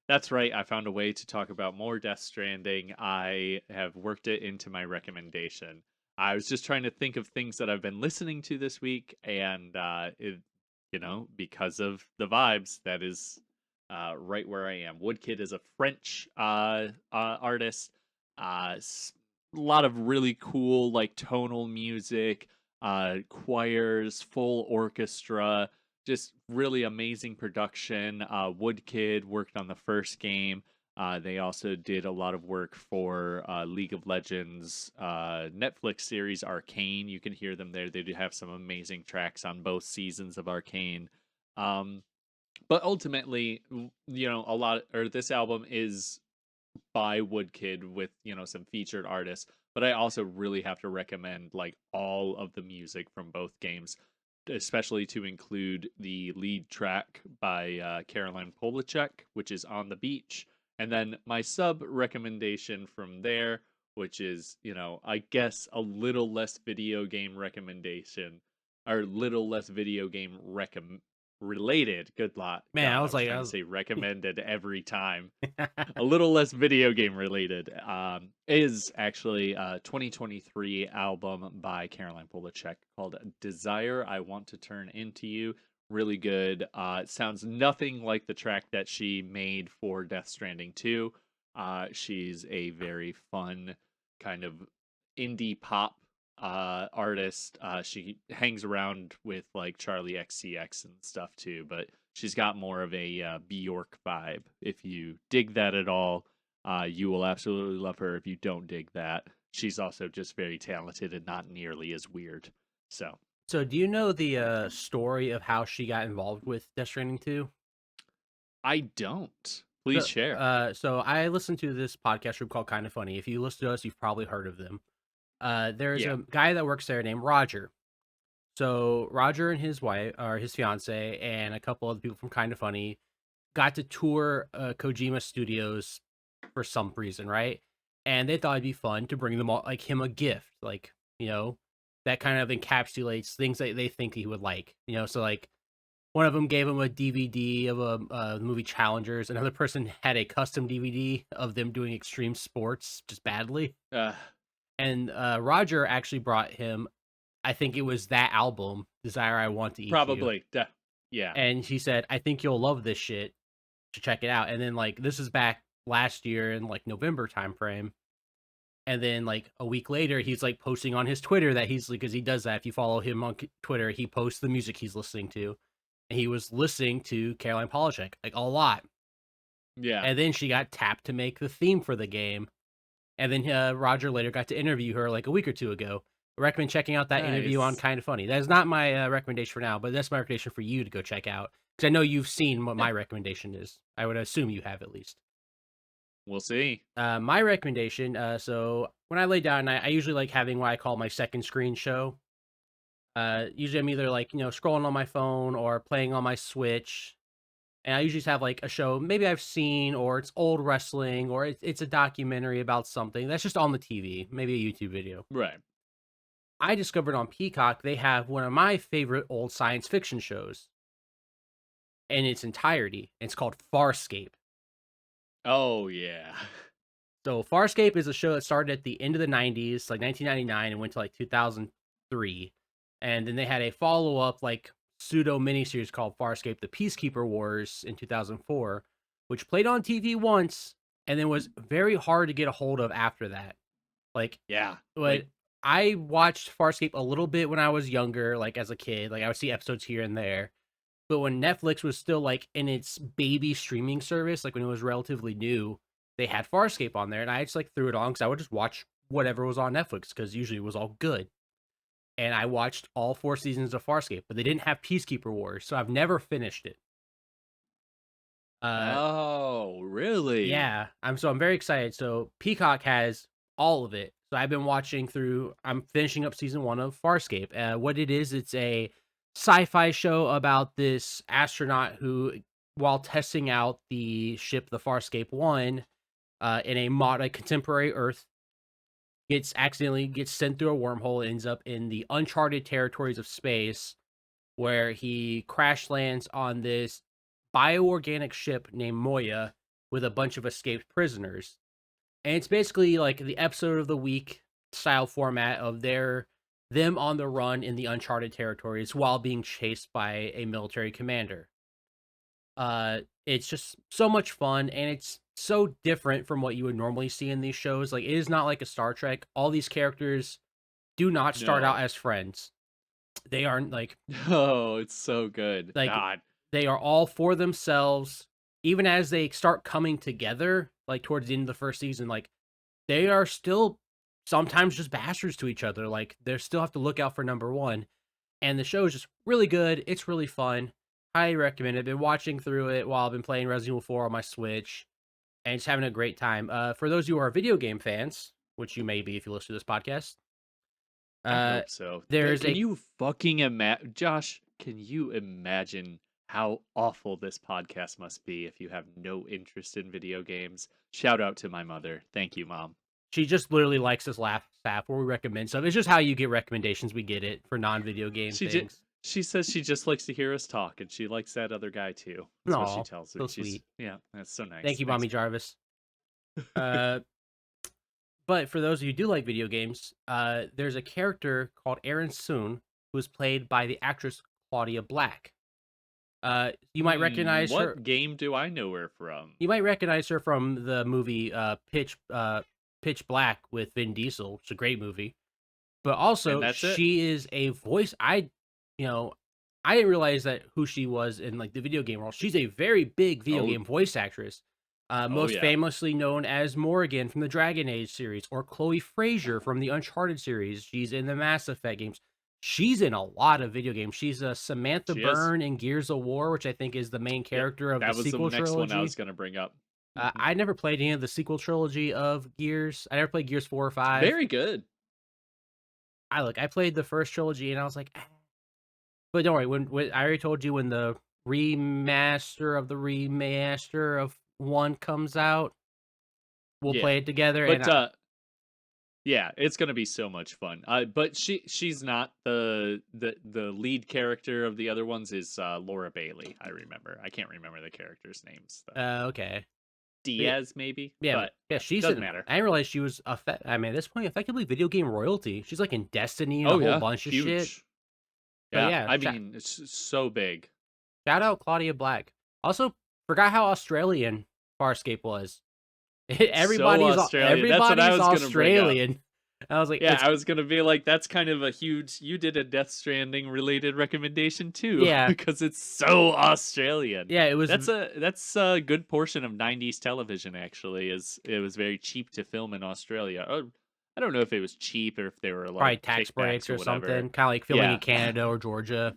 S1: That's right, I found a way to talk about more Death Stranding. I have worked it into my recommendation. I was just trying to think of things that I've been listening to this week, and because of the vibes, that is right where I am. Woodkid is a French artist. A lot of really cool, like, tonal music, choirs, full orchestra, just really amazing production. Woodkid worked on the first game. They also did a lot of work for League of Legends Netflix series Arcane. You can hear them there. They do have some amazing tracks on both seasons of Arcane. Um, but ultimately, a lot or this album is by Woodkid with, some featured artists. But I also really have to recommend, like, all of the music from both games, especially to include the lead track by Caroline Polachek, which is On the Beach. And then my sub recommendation from there, which is, I guess a little less video game recommendation or little less video game related. Good lot.
S2: Man,
S1: God, I was trying
S2: I
S1: to
S2: was
S1: say recommended every time. A little less video game related, is actually a 2023 album by Caroline Polachek called Desire I Want to Turn Into You. Really good. It sounds nothing like the track that she made for Death Stranding 2. She's a very fun kind of indie pop artist. She hangs around with, like, Charlie XCX and stuff too, but she's got more of a Bjork vibe. If you dig that at all, you will absolutely love her. If you don't dig that, she's also just very talented and not nearly as weird. So
S2: so do you know the story of how she got involved with Death Stranding 2?
S1: I don't. Please share.
S2: So I listened to this podcast group called Kind of Funny. If you listen to us, you've probably heard of them. There's
S1: Yeah.
S2: a guy that works there named Roger. So Roger and his wife, or his fiance, and a couple other people from Kind of Funny got to tour Kojima Studios for some reason, right? And they thought it'd be fun to bring them all, like, him a gift, like, you know, that kind of encapsulates things that they think he would like, So like one of them gave him a DVD of a movie Challengers. Another person had a custom DVD of them doing extreme sports just badly.
S1: Uh,
S2: And Roger actually brought him, I think it was that album, Desire I Want to Eat You.
S1: probably. Yeah.
S2: And he said, I think you'll love this shit to check it out. And then, like, this is back last year in, like, November timeframe. And then, like, a week later, he's, like, posting on his Twitter that he's, because he does that. If you follow him on Twitter, he posts the music he's listening to. And he was listening to Caroline Polachek, like, a lot.
S1: Yeah.
S2: And then she got tapped to make the theme for the game. And then Roger later got to interview her, like, a week or two ago. I recommend checking out that interview on
S1: Nice.
S2: Kind of Funny. That is not my recommendation for now, but that's my recommendation for you to go check out. Because I know you've seen what
S1: Yeah.
S2: my recommendation is. I would assume you have at least.
S1: We'll see.
S2: My recommendation, so when I lay down at night, I usually like having what I call my second screen show. Usually I'm either, like, scrolling on my phone or playing on my Switch. And I usually just have, like, a show maybe I've seen, or it's old wrestling, or it's a documentary about something that's just on the TV, maybe a YouTube video.
S1: Right.
S2: I discovered on Peacock they have one of my favorite old science fiction shows in its entirety. It's called Farscape.
S1: Oh, yeah.
S2: So Farscape is a show that started at the end of the 90s, like 1999, and went to like 2003. And then they had a follow-up like pseudo miniseries called Farscape: The Peacekeeper Wars in 2004, which played on TV once and then was very hard to get a hold of after that. Like,
S1: Yeah,
S2: but
S1: like
S2: I watched Farscape a little bit when I was younger, like as a kid. Like I would see episodes here and there. But when Netflix was still like in its baby streaming service, like when it was relatively new, they had Farscape on there, and I just like threw it on because I would just watch whatever was on Netflix because usually it was all good. And I watched all 4 seasons of Farscape, but they didn't have Peacekeeper Wars, so I've never finished it. Uh,
S1: oh, really?
S2: yeah, I'm very excited. So Peacock has all of it. So I've been watching through. I'm finishing up season 1 of Farscape. What it is, it's a sci-fi show about this astronaut who, while testing out the ship, the Farscape One, in a contemporary Earth, gets sent through a wormhole, ends up in the uncharted territories of space, where he crash lands on this bioorganic ship named Moya with a bunch of escaped prisoners. And it's basically like the episode of the week style format of them on the run in the uncharted territories while being chased by a military commander. It's just so much fun, and it's so different from what you would normally see in these shows. Like, it is not like a Star Trek. All these characters do not start out
S1: No.
S2: as friends. They aren't
S1: Oh, it's so good.
S2: like
S1: God.
S2: they are all for themselves. Even as they start coming together, like towards the end of the first season, like they are still sometimes just bastards to each other. Like they still have to look out for number one. And the show is just really good. It's really fun. Highly recommend it. Been watching through it while I've been playing Resident Evil 4 on my Switch and just having a great time. For those who are video game fans, which you may be if you listen to this podcast,
S1: I
S2: uh,
S1: hope so.
S2: there's
S1: Can
S2: a
S1: you fucking imagine, Josh? Can you imagine how awful this podcast must be if you have no interest in video games? Shout out to my mother. Thank you, Mom.
S2: she just literally likes this laugh staff where we recommend stuff. It's just how you get recommendations. We get it for non-video game
S1: She just
S2: things.
S1: she says she just likes to hear us talk, and she likes that other guy too. That's what she
S2: No,
S1: tells me.
S2: so
S1: She's
S2: sweet.
S1: yeah, that's so
S2: Thank
S1: nice.
S2: you,
S1: Thanks,
S2: Mommy
S1: Mom.
S2: Jarvis. Uh, but for those of you who do like video games, there's a character called Aaron Soon who is played by the actress Claudia Black. You might recognize her.
S1: What game do I know her from?
S2: You might recognize her from the movie Pitch Black with Vin Diesel. It's a great movie. But
S1: And
S2: also,
S1: that's it.
S2: she is a voice. You know, I didn't realize that who she was in like the video game world. She's a very big video
S1: Oh,
S2: game voice actress.
S1: oh
S2: Most
S1: yeah.
S2: famously known as Morrigan from the Dragon Age series, or Chloe Frazier from the Uncharted series. She's in the Mass Effect games. She's in a lot of video games. She's a Samantha
S1: She is.
S2: Byrne in Gears of War, which I think is the main
S1: Yep.
S2: character of the
S1: That was the
S2: sequel
S1: next one I
S2: trilogy.
S1: was gonna bring up. Mhm.
S2: I never played any of the sequel trilogy of Gears. I never played Gears 4 or 5.
S1: Very good.
S2: I played the first trilogy and I was like, "Ah." But don't worry, when I already told you when the remaster of one comes out, we'll
S1: Yeah.
S2: play it together. And
S1: But yeah, it's gonna be so much fun. But she's not the lead character of the other ones is Laura Bailey. I remember. I can't remember the characters' names though.
S2: Okay, but
S1: Diaz maybe,
S2: yeah,
S1: but
S2: yeah,
S1: yeah,
S2: she's
S1: doesn't
S2: in.
S1: matter.
S2: I didn't realize she was I mean, at this point, effectively video game royalty. She's like in Destiny and a
S1: Oh
S2: whole
S1: yeah,
S2: bunch of shit.
S1: huge.
S2: But
S1: Yeah,
S2: yeah,
S1: I mean it's so big.
S2: shout out Claudia Black. Also, forgot how Australian Farscape was.
S1: So Australian. That's what I
S2: Everybody's
S1: was gonna bring up.
S2: Australian. I was like,
S1: Yeah,
S2: it's
S1: I was gonna be like, that's kind of a huge. You did a Death Stranding related recommendation too,
S2: yeah,
S1: because it's so Australian.
S2: yeah. It was
S1: That's a good portion of '90s television. Actually, is it was very cheap to film in Australia. I don't know if it was cheap or if they were
S2: probably
S1: like
S2: tax
S1: kickbacks
S2: breaks
S1: or
S2: or
S1: whatever.
S2: something, kind of like filming in
S1: Yeah,
S2: Canada or Georgia.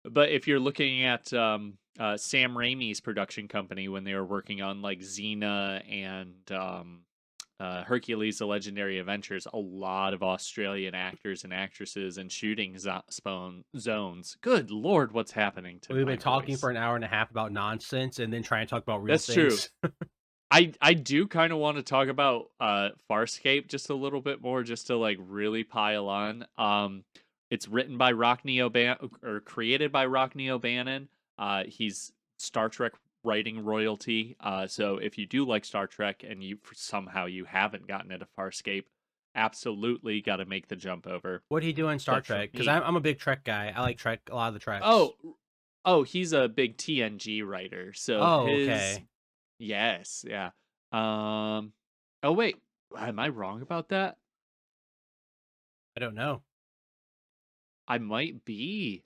S1: but if you're looking at Sam Raimi's production company when they were working on like Xena and Hercules: The Legendary Adventures, a lot of Australian actors and actresses and shooting zones. Good lord, what's happening to
S2: We've
S1: my
S2: been talking for
S1: voice?
S2: an hour and a half about nonsense, and then trying to talk about real
S1: That's true.
S2: things.
S1: I do kind of want to talk about Farscape just a little bit more, just to like really pile on. It's written by Rockney O'Ban or created by Rockney O'Bannon. He's Star Trek writing royalty. So if you do like Star Trek and you somehow you haven't gotten into Farscape, absolutely got to make the jump over.
S2: What'd he do in Star
S1: But for
S2: Trek? Because
S1: me,
S2: I'm a big Trek guy. I like Trek, a lot of the Treks.
S1: oh, oh, he's a big TNG writer. So
S2: Oh,
S1: his
S2: okay.
S1: yes, yeah. Um, oh wait, am I wrong about that?
S2: I don't know.
S1: I might be.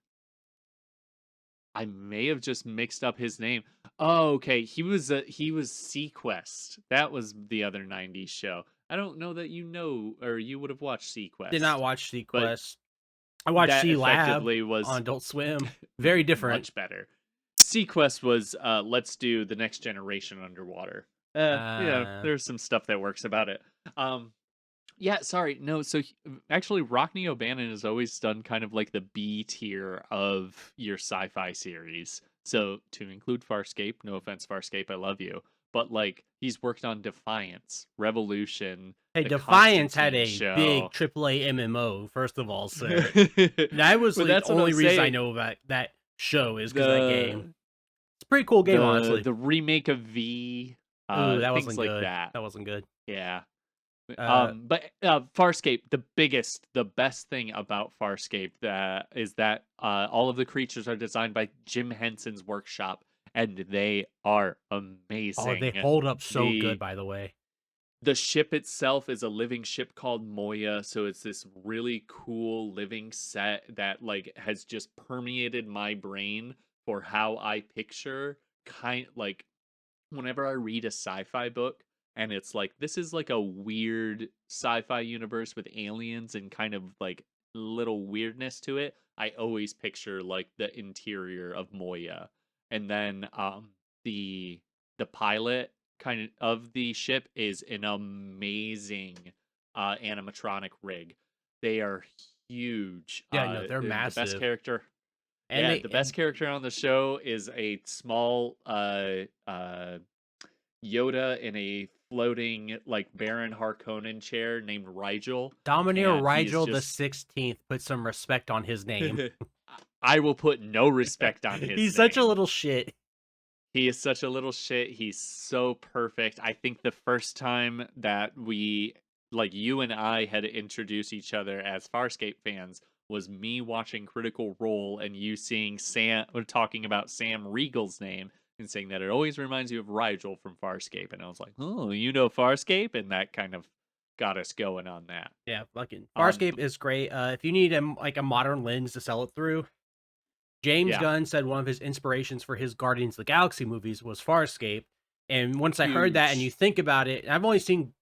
S1: I may have just mixed up his name. Oh, okay. He was Sequest. That was the other '90s show. I don't know that you know or you would have watched
S2: Did not
S1: Sequest,
S2: watch
S1: but
S2: Sequest. I watched
S1: that
S2: C Lab
S1: effectively was
S2: on Adult Swim. Very different.
S1: much better. Sequest was let's do the next generation underwater.
S2: Uh,
S1: There's some stuff that works about it. Um yeah, sorry. No, so actually Rockney O'Bannon has always done kind of like the B tier of your sci-fi series. So to include Farscape, no offense Farscape, I love you, but like he's worked on Defiance, Revolution,
S2: hey,
S1: the
S2: Defiance had
S1: Constantine
S2: a big
S1: show.
S2: AAA MMO. First of all, sir. That was
S1: But
S2: the
S1: that's what I'm
S2: only reason I
S1: saying.
S2: know about that show is because of that game.
S1: The
S2: It's a pretty cool game,
S1: the
S2: honestly.
S1: the remake of V,
S2: Ooh, that
S1: things
S2: wasn't
S1: like
S2: good.
S1: that.
S2: That wasn't good.
S1: Yeah.
S2: Uh,
S1: But Farscape, the best thing about Farscape that is that all of the creatures are designed by Jim Henson's workshop, and they are
S2: oh, they
S1: amazing.
S2: hold up so good,
S1: the
S2: by the way.
S1: The ship itself is a living ship called Moya, so it's this really cool living set that like has just permeated my brain for how I picture kind like whenever I read a sci-fi book and it's like this is like a weird sci-fi universe with aliens and kind of like little weirdness to it, I always picture like the interior of Moya. And then the pilot of the ship is an amazing animatronic rig. They are huge.
S2: Yeah, no, they're
S1: The best
S2: massive,
S1: character
S2: and
S1: yeah,
S2: they
S1: the best character on the show is a small Yoda in a floating like Baron Harkonnen chair named Rigel,
S2: Domineer
S1: and he is
S2: Rigel the
S1: just
S2: 16th. Put some respect on his name.
S1: I will put no respect on his
S2: He's such a
S1: name.
S2: little shit.
S1: He is such a little shit. He's so perfect. I think the first time that we, like you and I, had introduced each other as Farscape fans was me watching Critical Role and you seeing Sam or talking about Sam Riegel's name and saying that it always reminds you of Rigel from Farscape. And I was like, oh, you know Farscape? And that kind of got us going on that.
S2: Yeah, fucking Farscape
S1: Um,
S2: is great. If you need like a modern lens to sell it through, James
S1: yeah,
S2: Gunn said one of his inspirations for his Guardians of the Galaxy movies was Farscape. And once I heard that, and you
S1: huge.
S2: think about it, I've only seen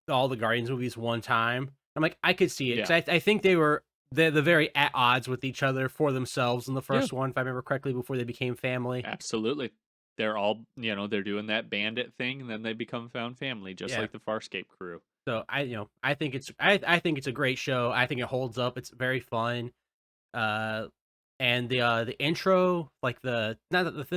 S2: all the Guardians movies one time. I'm like, I could see it
S1: Yeah.
S2: because I think they were the very at odds with each other for themselves in the
S1: Yeah.
S2: first one, if I remember correctly, before they became family.
S1: Absolutely. They're all, they're doing that bandit thing and then they become found family, just
S2: Yeah.
S1: like the Farscape crew.
S2: So I think I think it's a great show. I think it holds up. It's very fun. Uh, and the intro, like the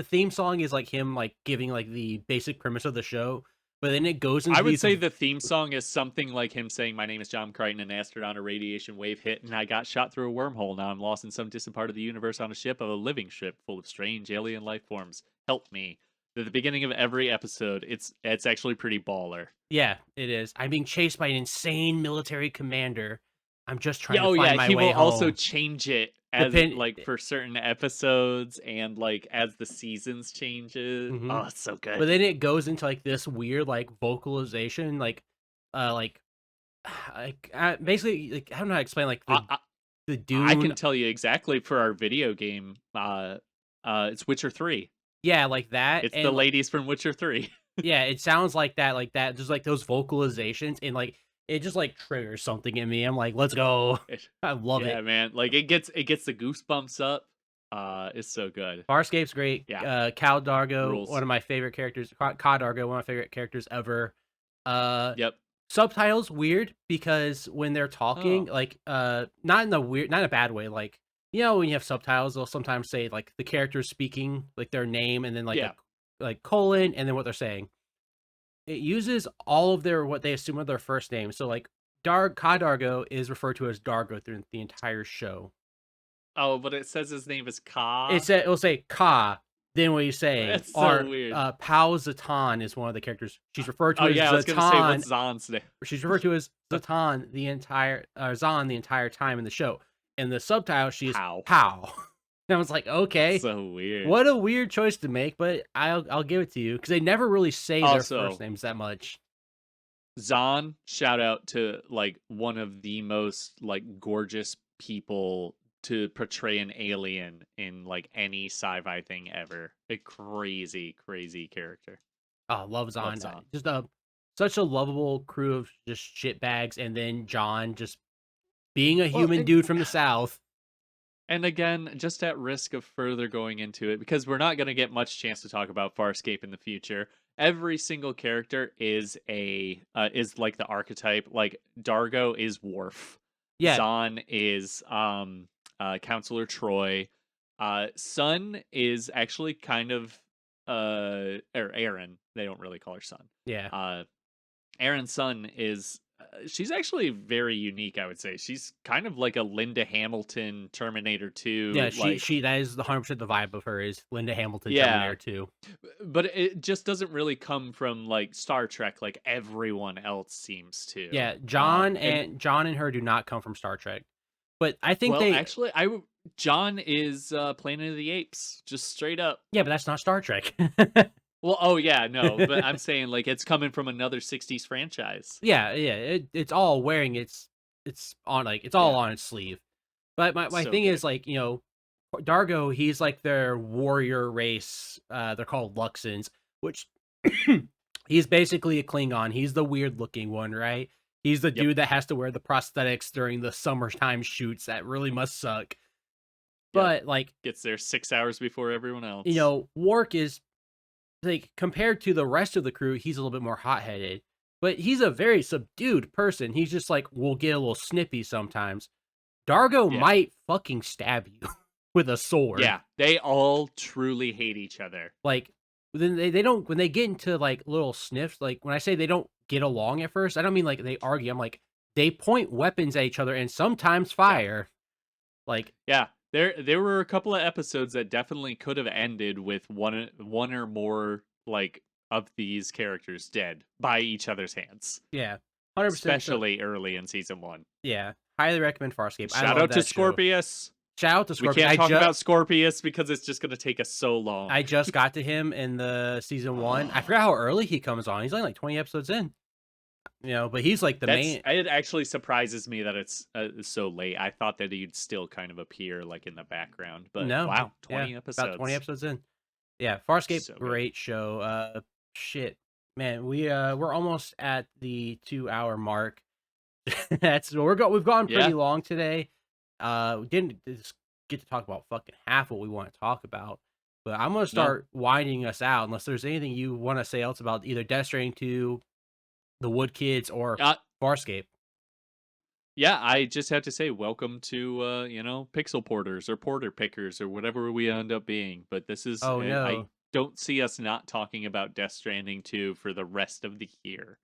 S2: theme song is like him like giving like the basic premise of the show, but then it goes
S1: I
S2: into
S1: would
S2: these.
S1: say the theme song is something like him saying, "My name is John Crichton, an astronaut on a radiation wave hit, and I got shot through a wormhole. Now I'm lost in some distant part of the universe on a ship, of a living ship full of strange alien life forms. Help me." At the beginning of every episode, it's actually pretty baller.
S2: Yeah, it is. I'm being chased by an insane military commander. I'm just trying
S1: Yeah,
S2: to
S1: oh
S2: find
S1: yeah,
S2: my
S1: he
S2: way
S1: will also
S2: home.
S1: change it as
S2: Depend.
S1: like for certain episodes and like as the seasons changes.
S2: Hmm.
S1: Oh, it's so good.
S2: But then it goes into like this weird like vocalization, like basically like I don't know how to explain like
S1: I, I
S2: the
S1: I
S2: Dune.
S1: can tell you exactly for our video game. It's Witcher 3.
S2: Yeah, like that,
S1: It's the
S2: and like
S1: ladies from Witcher 3.
S2: yeah, it sounds like that, like that. Just like those vocalizations, and like it just like triggers something in me. I'm like, let's go. I love
S1: Yeah,
S2: it.
S1: man. Like it gets the goosebumps up. It's so good.
S2: Farscape's great.
S1: Yeah,
S2: Cal Dargo, one
S1: rules.
S2: of my favorite characters. Ka Dargo, one of my favorite characters ever. Uh,
S1: Yep.
S2: Subtitles weird because when they're talking,
S1: Oh,
S2: like not in a weird, not in a bad way. Like when you have subtitles, they'll sometimes say like the character speaking like their name and then like
S1: yeah.
S2: a like colon and then what they're saying. It uses all of their what they assume are their first names. So like Ka Dargo is referred to as Dargo through the entire show.
S1: Oh, but it says his name is Ka.
S2: It'll say Ka, Then what you say?
S1: That's so
S2: Our
S1: weird.
S2: pal Zatan is one of the characters. She's referred
S1: Oh
S2: to as
S1: yeah, I was gonna say
S2: Zatan.
S1: what's Zon's name?
S2: She's referred to as Zatan the entire Zan the entire time in the show. In the subtitle, she is
S1: How?
S2: Pow. And I was like,
S1: That's
S2: okay,
S1: so weird.
S2: what a weird choice to make, but I'll give it to you because they never really say their first
S1: Also,
S2: names that much.
S1: Zon, shout out to like one of the most like gorgeous people to portray an alien in like any sci-fi thing ever. A crazy, crazy character.
S2: Oh, love
S1: Love
S2: Zahn.
S1: Zon.
S2: Just a such a lovable crew of just shitbags, and then John just being a
S1: Well,
S2: human dude from the South.
S1: and again, just at risk of further going into it, because we're not going to get much chance to talk about Farscape in the future. Every single character is like the archetype. Like Dargo is Worf,
S2: Yeah,
S1: Zahn is Counselor Troy, Sun is actually kind of or Aaron. They don't really call her Sun.
S2: yeah,
S1: Aaron's son is she's actually very unique, I would say. She's kind of like a Linda Hamilton Terminator
S2: yeah.
S1: 2
S2: She
S1: like
S2: she that is the 100% the vibe of her is Linda Hamilton
S1: yeah,
S2: Terminator 2.
S1: but it just doesn't really come from like Star Trek like everyone else seems to.
S2: Yeah, John
S1: And
S2: and her do not come from Star Trek, but I think
S1: well,
S2: they.
S1: actually John is Planet of the Apes, just straight up.
S2: Yeah, but that's not Star Trek.
S1: Well, oh yeah, no, but I'm saying like it's coming from another 60s franchise.
S2: Yeah, yeah. It's all wearing it's on like it's all
S1: Yeah,
S2: on its sleeve. But my
S1: so
S2: thing
S1: good.
S2: is like Dargo, he's like their warrior race. They're called Luxons, which he's basically a Klingon. He's the weird looking one, right? He's the
S1: Yep,
S2: dude that has to wear the prosthetics during the summertime shoots that really must suck.
S1: yep.
S2: But like,
S1: Gets there 6 hours before everyone else.
S2: Wark is like compared to the rest of the crew, he's a little bit more hot-headed. But he's a very subdued person. He's just like will get a little snippy sometimes. Dargo
S1: Yeah.
S2: might fucking stab you with a sword.
S1: Yeah, they all truly hate each other.
S2: Like then they don't when they get into like little sniffs, like when I say they don't get along at first, I don't mean like they argue. I'm like they point weapons at each other and sometimes
S1: Yeah.
S2: fire. Like
S1: Yeah. There were a couple of episodes that definitely could have ended with one or more like of these characters dead by each other's hands,
S2: yeah, 100%. So
S1: especially early in season 1.
S2: yeah, highly recommend Farscape. I
S1: Shout
S2: love
S1: out to
S2: that show.
S1: Scorpius.
S2: Shout out to
S1: We
S2: Scorpion.
S1: can't talk about Scorpius because it's just going to take us so long.
S2: I just got to him in the season 1. I forgot how early he comes on. He's only like 20 episodes in. But he's like the main.
S1: It actually surprises me that it's so late. I thought that he'd still kind of appear like in the background, but
S2: No,
S1: wow,
S2: yeah,
S1: 20
S2: about 20
S1: episodes.
S2: episodes in. Yeah, Farscape,
S1: So good.
S2: great show. Shit, man, we're almost at the 2 hour mark. We've gone
S1: Yeah.
S2: pretty long today. We didn't just get to talk about fucking half what we want to talk about, but I'm gonna start winding us out. Unless there's anything you want to say else about either Death Stranding 2, The Wood Kids, or Farscape.
S1: Yeah, I just have to say welcome to Pixel Porters or Porter Pickers or whatever we end up being. But this is
S2: Oh
S1: I
S2: no,
S1: don't see us not talking about Death Stranding 2 for the rest of the year.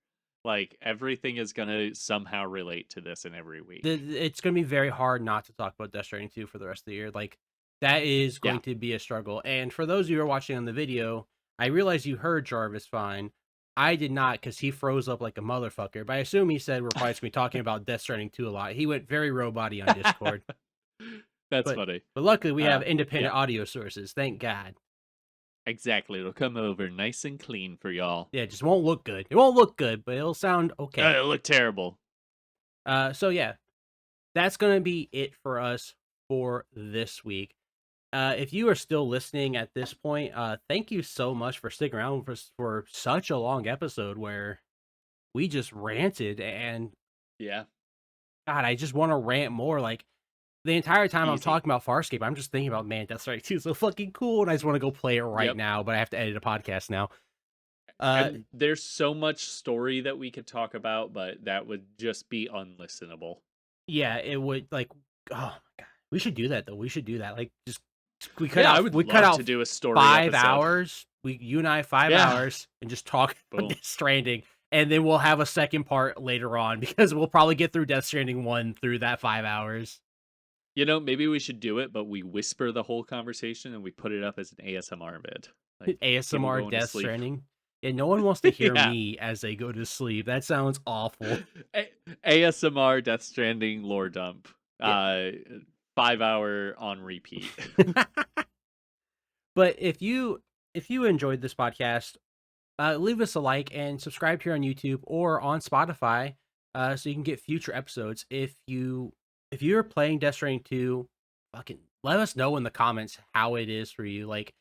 S1: Like everything is gonna somehow relate to this in every week.
S2: it's gonna be very hard not to talk about Death Stranding 2 for the rest of the year. Like that is
S1: Yeah.
S2: going to be a struggle. And for those of you who are watching on the video, I realize you heard Jarvis fine. I did not because he froze up like a motherfucker. But I assume he said we're probably going to be talking about Death Stranding 2 a lot. He went very robot-y on Discord.
S1: That's
S2: but
S1: funny.
S2: but luckily we have
S1: Yeah.
S2: independent audio sources. Thank God.
S1: Exactly. It'll come over nice and clean for y'all.
S2: Yeah, it just won't look good. It won't look good, but it'll sound okay.
S1: It'll look terrible.
S2: So yeah, that's gonna be it for us for this week. If you are still listening at this point, thank you so much for sticking around for such a long episode where we just ranted and
S1: Yeah.
S2: God, I just want to rant more. Like the entire time I'm
S1: Easy.
S2: talking about Farscape, I'm just thinking about man, Death Stranding 2 is so fucking cool, and I just want to go play it right
S1: Yep.
S2: now. But I have to edit a podcast now.
S1: And there's so much story that we could talk about, but that would just be unlistenable.
S2: Yeah, it would like. Oh my God, we should do that though. We should do that. Like just we cut
S1: Yeah,
S2: out.
S1: I would
S2: we
S1: love
S2: cut out
S1: to do a story
S2: 5
S1: episode.
S2: hours. You and I 5
S1: Yeah.
S2: hours and just talk about
S1: Boom.
S2: Death Stranding, and then we'll have a second part later on because we'll probably get through Death Stranding 1 through that 5 hours.
S1: Maybe we should do it, but we whisper the whole conversation and we put it up as an ASMR vid. Like people
S2: ASMR
S1: going to
S2: Death
S1: sleep.
S2: Stranding. Yeah, no one wants to hear
S1: Yeah.
S2: me as they go to sleep. That sounds awful.
S1: ASMR Death Stranding lore dump.
S2: Yeah.
S1: 5 hour on repeat.
S2: But if you enjoyed this podcast, leave us a like and subscribe here on YouTube or on Spotify, so you can get future episodes. If you're playing Death Stranding 2, fucking let us know in the comments how it is for you. Like,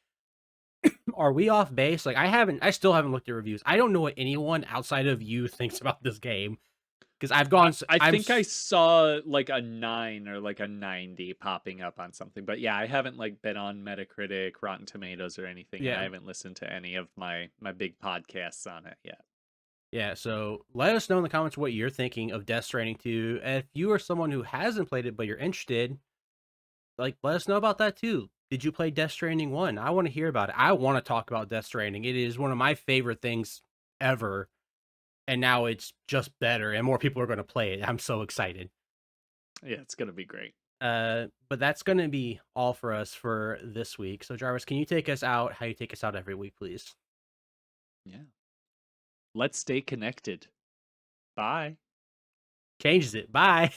S2: are we off base? Like, I still haven't looked at reviews. I don't know what anyone outside of you thinks about this game because I've gone.
S1: I,
S2: s-
S1: I
S2: I'm
S1: think I
S2: s-
S1: saw like a 9 or like a 90 popping up on something. But yeah, I haven't like been on Metacritic, Rotten Tomatoes or anything, and I
S2: yeah.
S1: haven't listened to any of my big podcasts on it yet.
S2: Yeah, so let us know in the comments what you're thinking of Death Stranding 2. If you are someone who hasn't played it but you're interested, like let us know about that too. Did you play Death Stranding 1? I want to hear about it. I want to talk about Death Stranding. It is one of my favorite things ever, and now it's just better and more people are going to play it. I'm so excited.
S1: Yeah, it's gonna be great.
S2: But that's going to be all for us for this week. So Jarvis, can you take us out how you take us out every week, please?
S1: Yeah. Let's stay connected. Bye.
S2: Changes it. Bye.